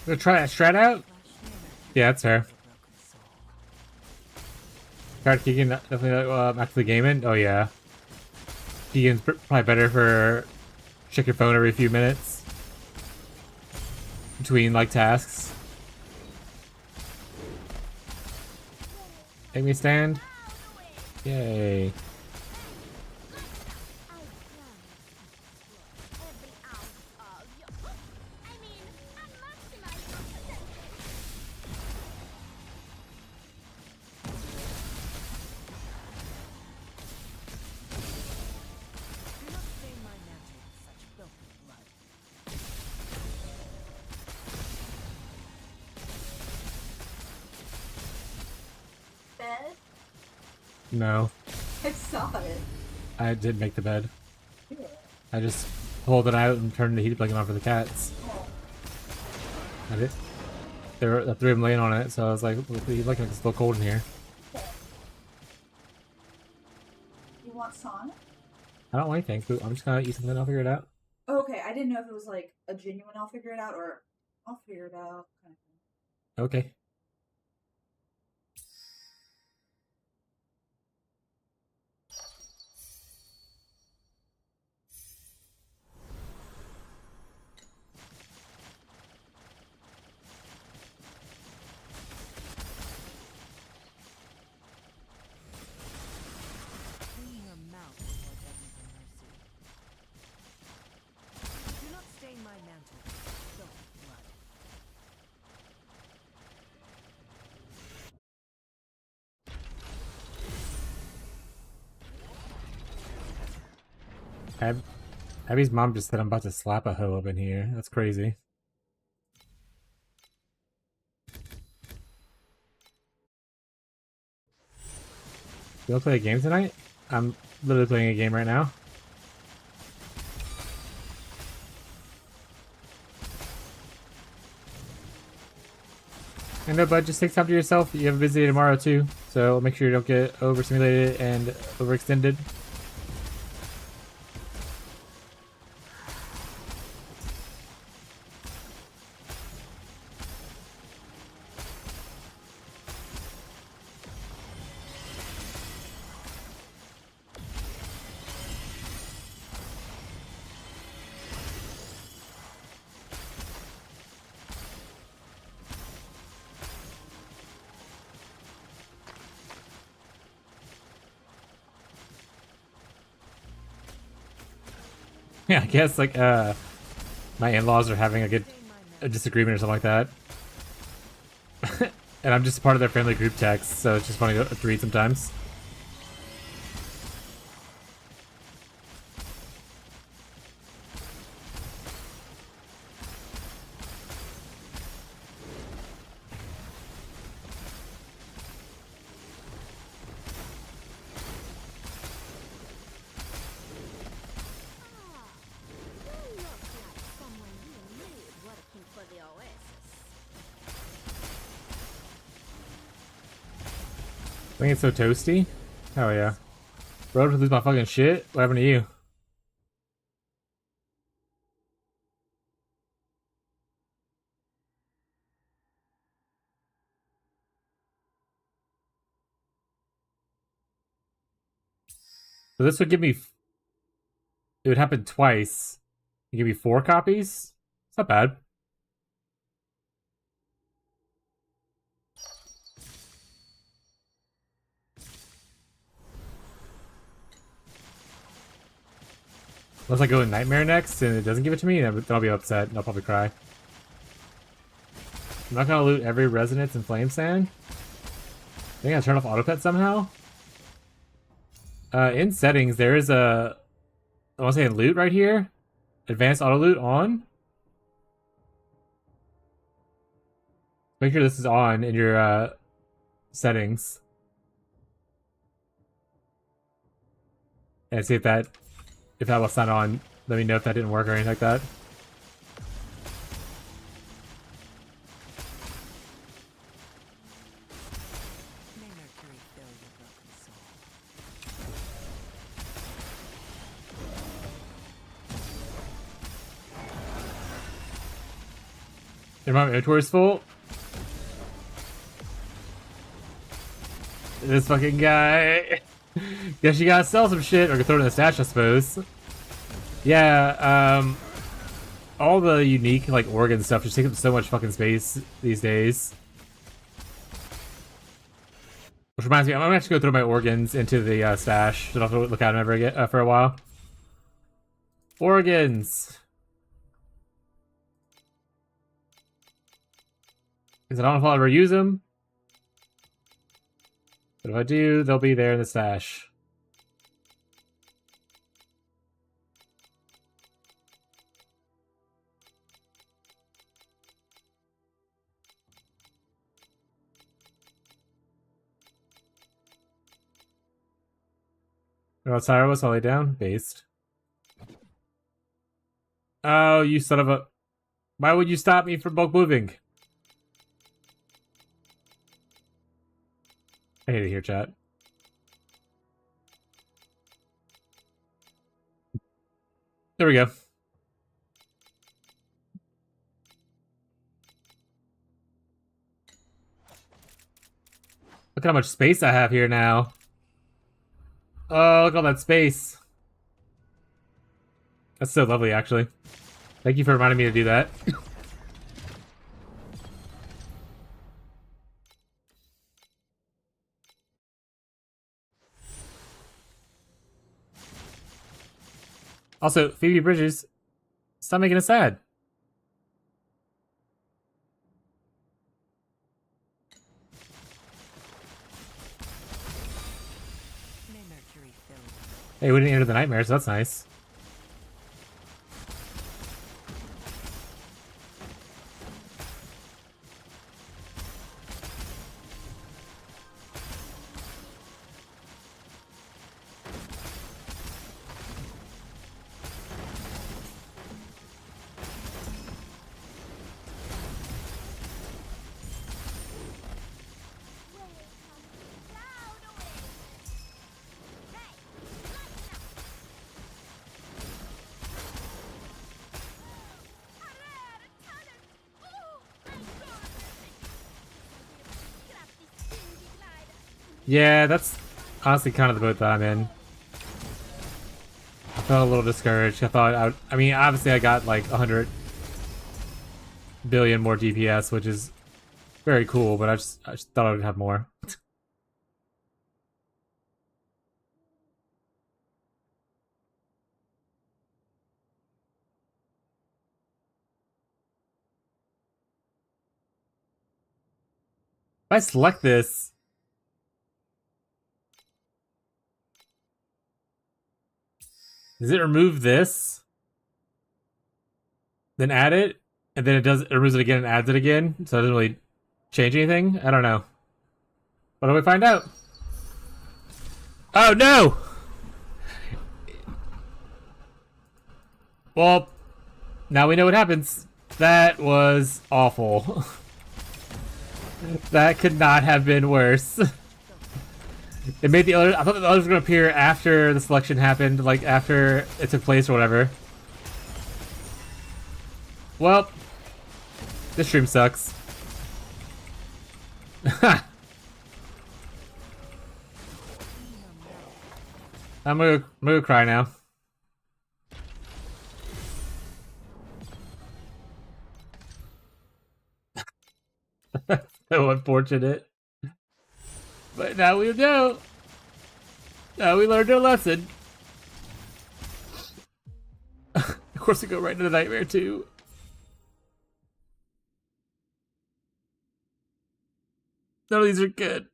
Gonna try that strat out? Yeah, that's fair. Card Keegan definitely after the game in? Oh yeah. Keegan's probably better for check your phone every few minutes. Between like tasks. Make me stand. Yay. No. I saw it. I did make the bed. I just pulled it out and turned the heat blanket on for the cats. I did. There were the three of them laying on it, so I was like, it's still cold in here. You want Sonic? I don't want anything. I'm just gonna eat something. I'll figure it out. Okay, I didn't know if it was like a genuine I'll figure it out or I'll figure it out kind of thing. Okay. Abby's mom just said I'm about to slap a hoe up in here. That's crazy. You want to play a game tonight? I'm literally playing a game right now. I know, bud, just take time to yourself. You have a busy day tomorrow, too. So make sure you don't get overstimulated and overextended. Yeah, I guess, like, my in-laws are having a disagreement or something like that. And I'm just part of their family group text, so it's just funny to read sometimes. You look like someone you need working for the Oasis. I think it's so toasty. Hell yeah. Bro, to lose my fucking shit? What happened to you? So this would give me... It would happen twice. You give me 4 copies? It's not bad. Unless I go in Nightmare next and it doesn't give it to me, then I'll be upset and I'll probably cry. I'm not gonna loot every Resonance and Flame Sand. I think I turn off auto pet somehow. In settings, there is a... I want to say in loot right here. Advanced auto loot on. Make sure this is on in your settings. And see if that was not on. Let me know if that didn't work or anything like that. May Mercury fill your broken soul. My inventory is full. This fucking guy. Guess you gotta sell some shit or throw it in the stash, I suppose. Yeah, all the unique, like, organ stuff just takes up so much fucking space these days. Which reminds me, I'm gonna actually go throw my organs into the stash, so I don't have to look at them ever again for a while. Organs! Because I don't know if I'll ever use them. But if I do, they'll be there in the stash. Oh, Cyrus, I'll lay down. Based. Oh, you son of a... Why would you stop me from bulk moving? I hate it here, chat. There we go. Look at how much space I have here now. Oh, look at all that space. That's so lovely, actually. Thank you for reminding me to do that. Also, Phoebe Bridges, stop making us sad. May Mercury fill your Hey, we didn't enter the nightmare, so that's nice. Yeah, that's honestly kind of the boat that I'm in. I felt a little discouraged. I thought I mean, obviously I got like 100 billion more DPS, which is very cool, but I just thought I would have more. If I select this, does it remove this? Then add it? And then it removes it again and adds it again? So it doesn't really change anything? I don't know. What do we find out? Oh no! Well, now we know what happens. That was awful. That could not have been worse. It made the other. I thought the others were gonna appear after the selection happened, like after it took place or whatever. Well, this stream sucks. I'm gonna cry now. So unfortunate. But now we know. Now we learned our lesson. Of course we go right into the nightmare too. None of these are good.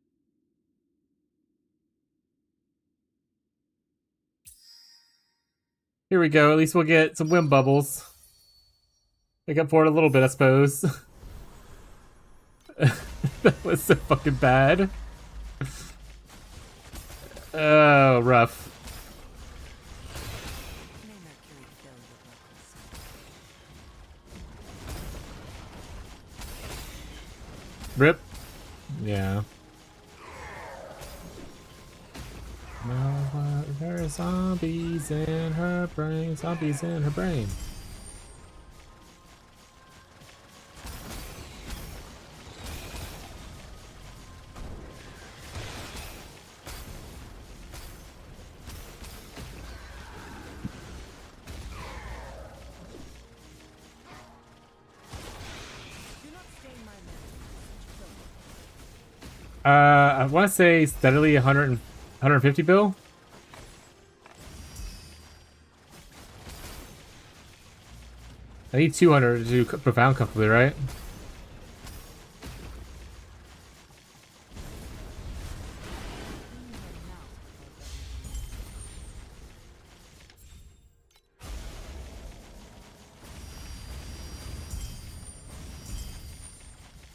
Here we go. At least we'll get some wind bubbles. Make up for it a little bit, I suppose. That was so fucking bad. Oh, rough. Rip. Yeah. No, there are zombies in her brain. Zombies in her brain. I want to say steadily 150 bill. I need 200 to do profound comfortably, right?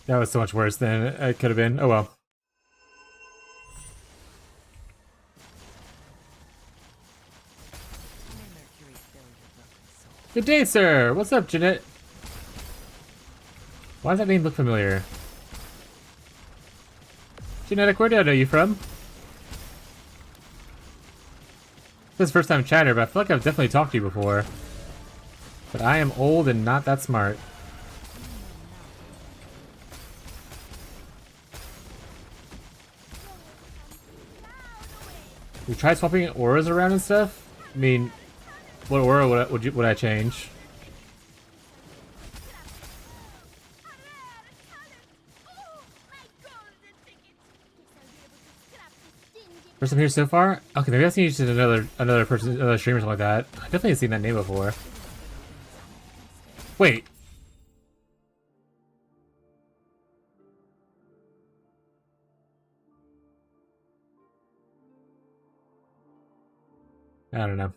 That was so much worse than it could have been. Oh well. Good day, sir! What's up, Jeanette? Why does that name look familiar? Genetic, where do I know you from? This is first time chatter, but I feel like I've definitely talked to you before. But I am old and not that smart. You try swapping auras around and stuff? I mean, what aura would I change? First time here so far? Okay, maybe I've seen you to another person, another streamer or something like that. I definitely have seen that name before. Wait. I don't know.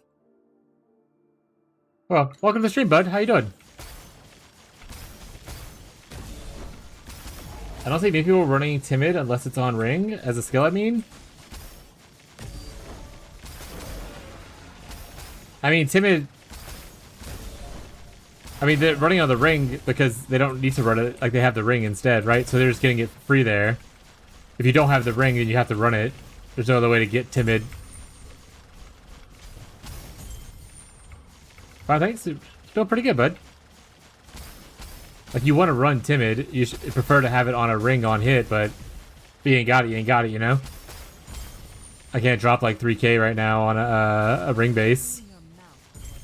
Well, welcome to the stream, bud. How you doing? I don't see many people running timid unless it's on ring as a skill. I mean, timid. I mean, they're running on the ring because they don't need to run it. Like they have the ring instead, right? So they're just getting it free there. If you don't have the ring, then you have to run it. There's no other way to get timid. Wow, thanks. Still pretty good, bud. Like, you want to run timid. You prefer to have it on a ring on hit, but if you ain't got it, you ain't got it, you know? I can't drop like 3k right now on a ring base. Your mouth before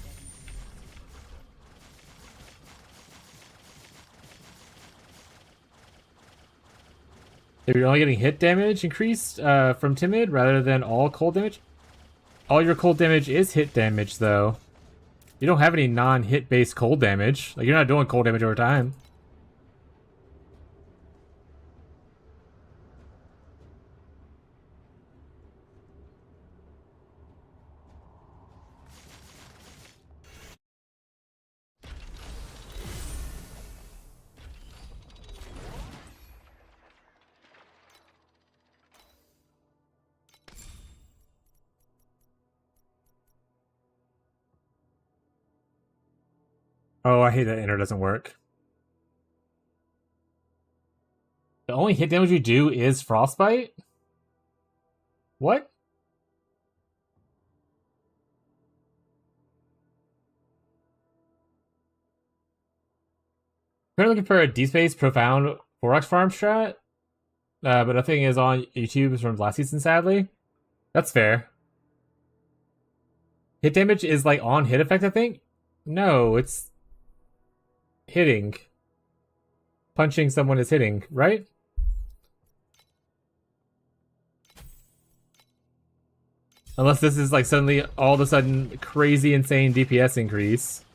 getting If you're only getting hit damage increased from timid rather than all cold damage. All your cold damage is hit damage though. You don't have any non-hit based cold damage. Like you're not doing cold damage over time. Oh, I hate that enter doesn't work. The only hit damage you do is frostbite? What? Currently looking for a D-Space Profound 4x farm strat, but nothing is on YouTube from last season, sadly. That's fair. Hit damage is like on hit effect, I think? No, it's hitting. Punching someone is hitting, right? Unless this is like suddenly, all of a sudden, crazy, insane DPS increase.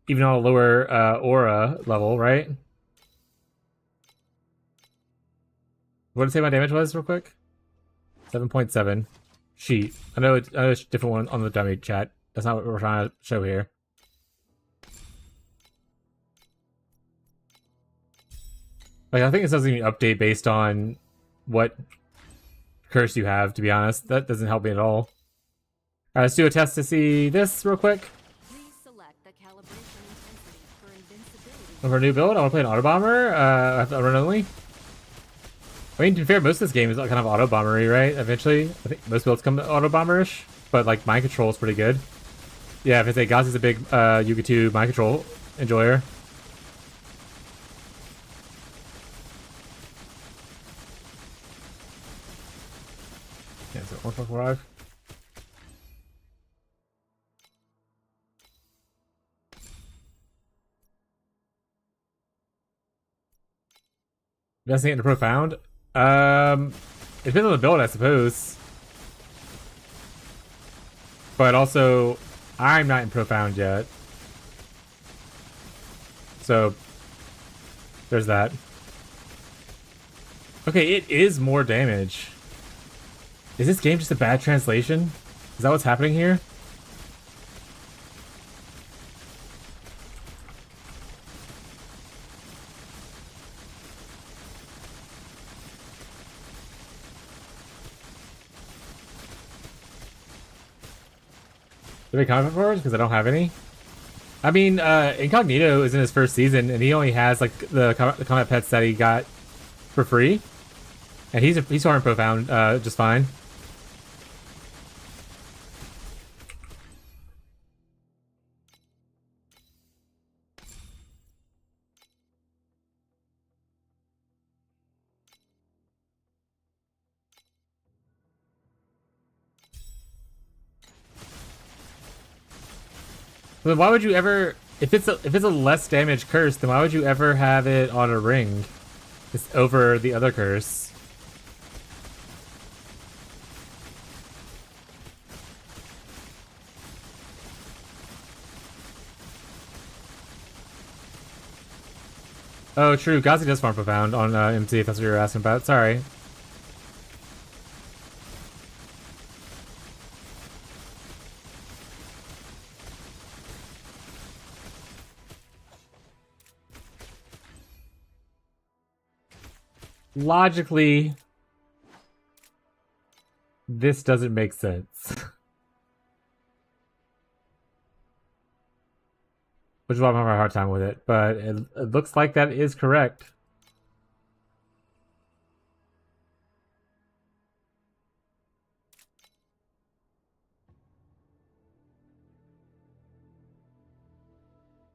Even on a lower aura level, right? What did it say my damage was, real quick? 7.7. Sheet. I know it's a different one on the dummy chat. That's not what we're trying to show here. Like, I think this doesn't even update based on what curse you have, to be honest. That doesn't help me at all. Alright, let's do a test to see this real quick. Please select the calibration intensity for invincibility. For a new build, I want to play an auto bomber. I have to run only. I mean, to be fair, most of this game is kind of auto bombery, right? Eventually, I think most builds come auto bomberish, but like mind control is pretty good. Yeah, if I say Gazi's a big Yuga 2 mind control enjoyer. Yeah, so 1.5. Investing into profound. It depends on the build, I suppose. But also, I'm not in profound yet. So, there's that. Okay, it is more damage. Is this game just a bad translation? Is that what's happening here? Do we comment for us? Because I don't have any. I mean, Incognito is in his first season, and he only has like the combat pets that he got for free, and he's hard and profound just fine. Then why would you ever, if it's a less damage curse, then why would you ever have it on a ring? It's over the other curse. Oh, true. Gazi does farm profound on MT, if that's what you're asking about. Sorry. Logically, this doesn't make sense. Which is why I'm having a hard time with it, but it looks like that is correct.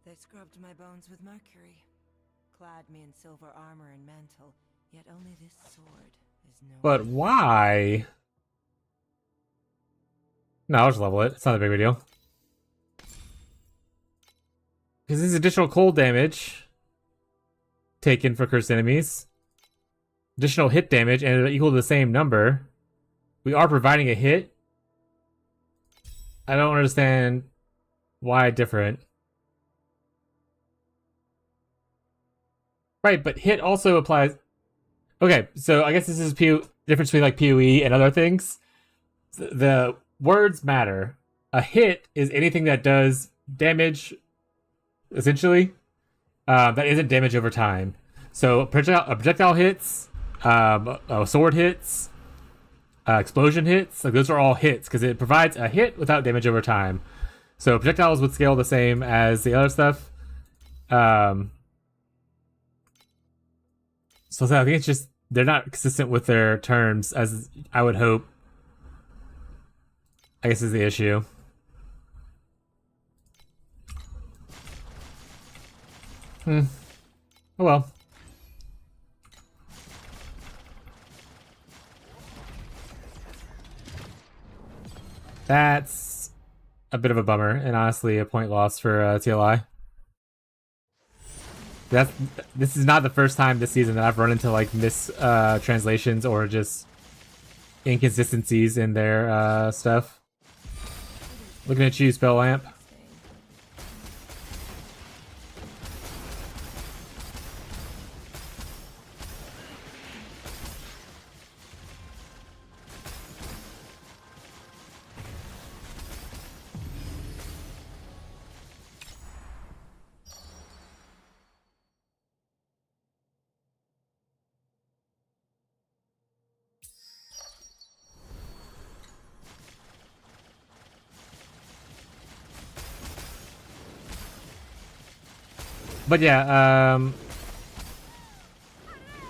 They scrubbed my bones with mercury, clad me in silver armor and mantle, yet only this sword is no But why? No, I'll just level it. It's not a big deal. Because this is additional cold damage taken for cursed enemies. Additional hit damage and equal to the same number. We are providing a hit. I don't understand why different. Right, but hit also applies. Okay, so I guess this is difference between like PoE and other things. The words matter. A hit is anything that does damage, essentially, that isn't damage over time. So projectile hits, sword hits, explosion hits, like those are all hits because it provides a hit without damage over time. So projectiles would scale the same as the other stuff. So I think it's just they're not consistent with their terms as I would hope. I guess is the issue. Oh well. That's a bit of a bummer, and honestly a point loss for TLI. This is not the first time this season that I've run into like translations or just inconsistencies in their stuff. Looking at you, Spell Lamp. But yeah,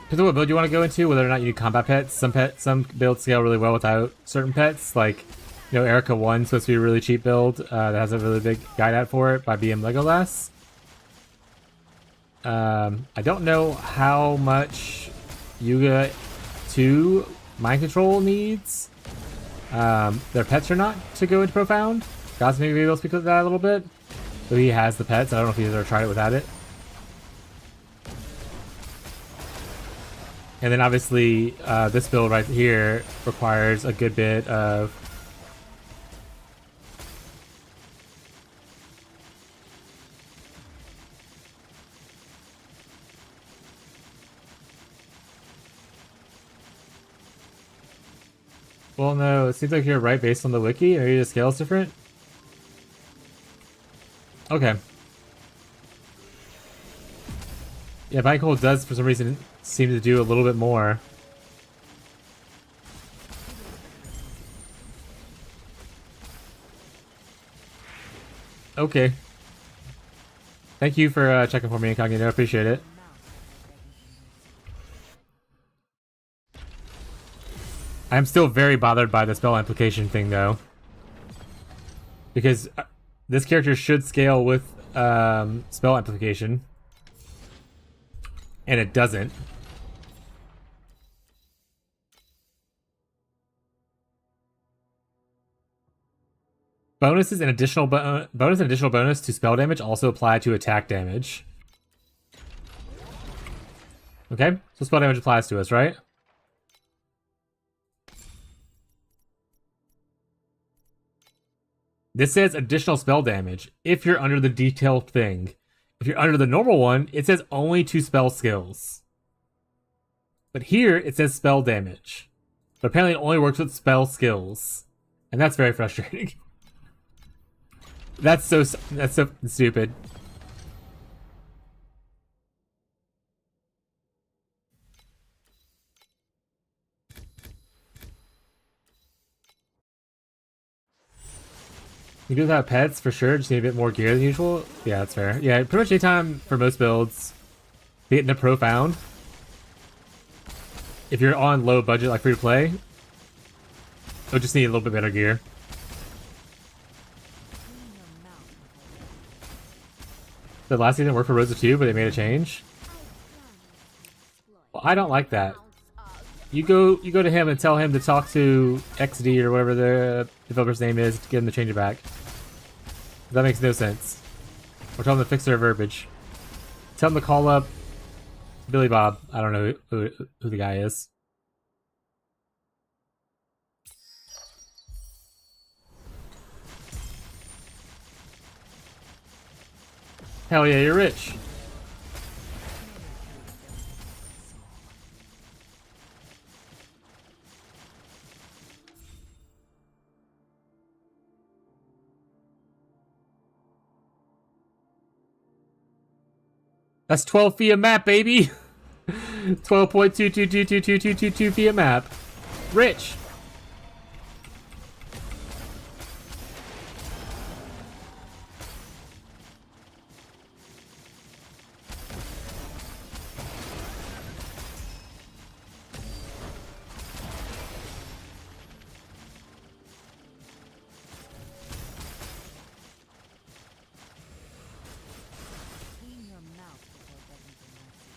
depends on what build you want to go into, whether or not you need combat pets. Some builds scale really well without certain pets, like, you know, Erica 1 supposed to be a really cheap build that has a really big guide out for it by BM Legolas. I don't know how much Yuga 2 mind control needs. Their pets are not to go into Profound. Gods maybe able to speak to that a little bit. So he has the pets. I don't know if he's ever tried it without it. And then obviously this build right here requires a good bit of well, no, it seems like you're right based on the wiki. Maybe the scale's different. Okay. Yeah, Bike Hole does for some reason seem to do a little bit more. Okay. Thank you for checking for me, Incognito. I appreciate it. I'm still very bothered by the spell implication thing, though. Because this character should scale with spell amplification. And it doesn't. Bonuses and additional bonus to spell damage also apply to attack damage. Okay, so spell damage applies to us, right? This says additional spell damage if you're under the detailed thing. If you're under the normal one, it says only to spell skills. But here, it says spell damage. But apparently it only works with spell skills. And that's very frustrating. That's so stupid. You do have pets for sure, just need a bit more gear than usual. Yeah, that's fair. Yeah, pretty much anytime for most builds, be it in a Profound. If you're on low budget like free to play, you'll just need a little bit better gear. The last season worked for Rosa2, but they made a change. Well, I don't like that. You go to him and tell him to talk to XD or whatever the developer's name is to get him to change it back. That makes no sense. Or tell him to fix their verbiage. Tell him to call up Billy Bob. I don't know who the guy is. Hell yeah, you're rich. That's 12 feet a map, baby. 12.22222222 feet a map. Rich. Clean your mouth before begging for mercy.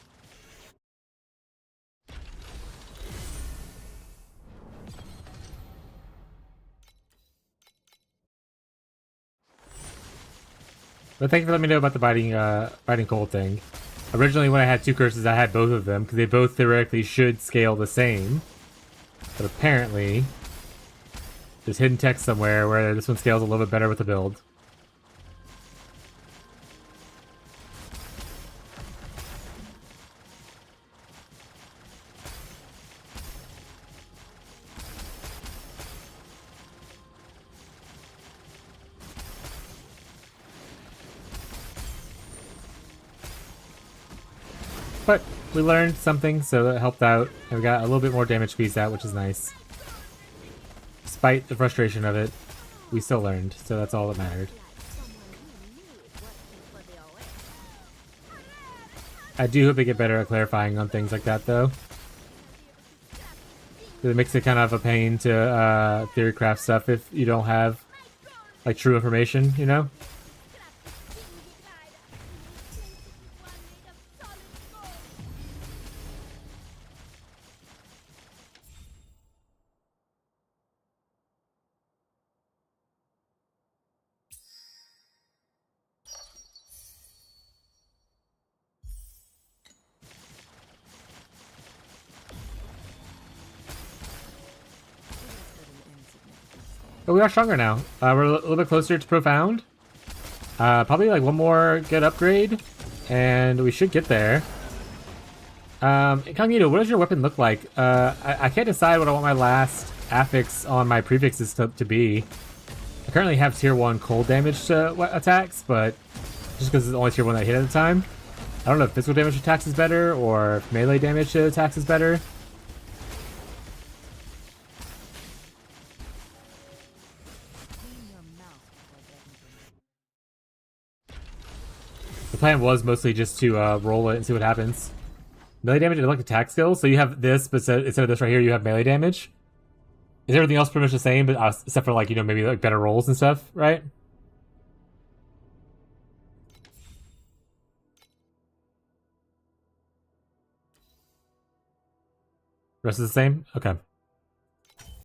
But thank you for letting me know about the biting cold thing. Originally, when I had two curses, I had both of them because they both theoretically should scale the same. But apparently, there's hidden text somewhere where this one scales a little bit better with the build. But we learned something, so that helped out, and we got a little bit more damage squeezed out, which is nice. Despite the frustration of it, we still learned, so that's all that mattered. I do hope they get better at clarifying on things like that, though. It makes it kind of a pain to theory craft stuff if you don't have, like, true information, you know? But we are stronger now. We're a little bit closer to Profound. Probably like one more good upgrade, and we should get there. Incognito, what does your weapon look like? I can't decide what I want my last affix on my prefixes to be. I currently have tier 1 cold damage attacks, but just because it's only tier 1 that I hit at the time. I don't know if physical damage attacks is better, or if melee damage attacks is better. The plan was mostly just to roll it and see what happens. Melee damage is like attack skills, so you have this, but instead of this right here, you have melee damage. Is everything else pretty much the same, but except for like, you know, maybe like better rolls and stuff, right? Rest is the same? Okay.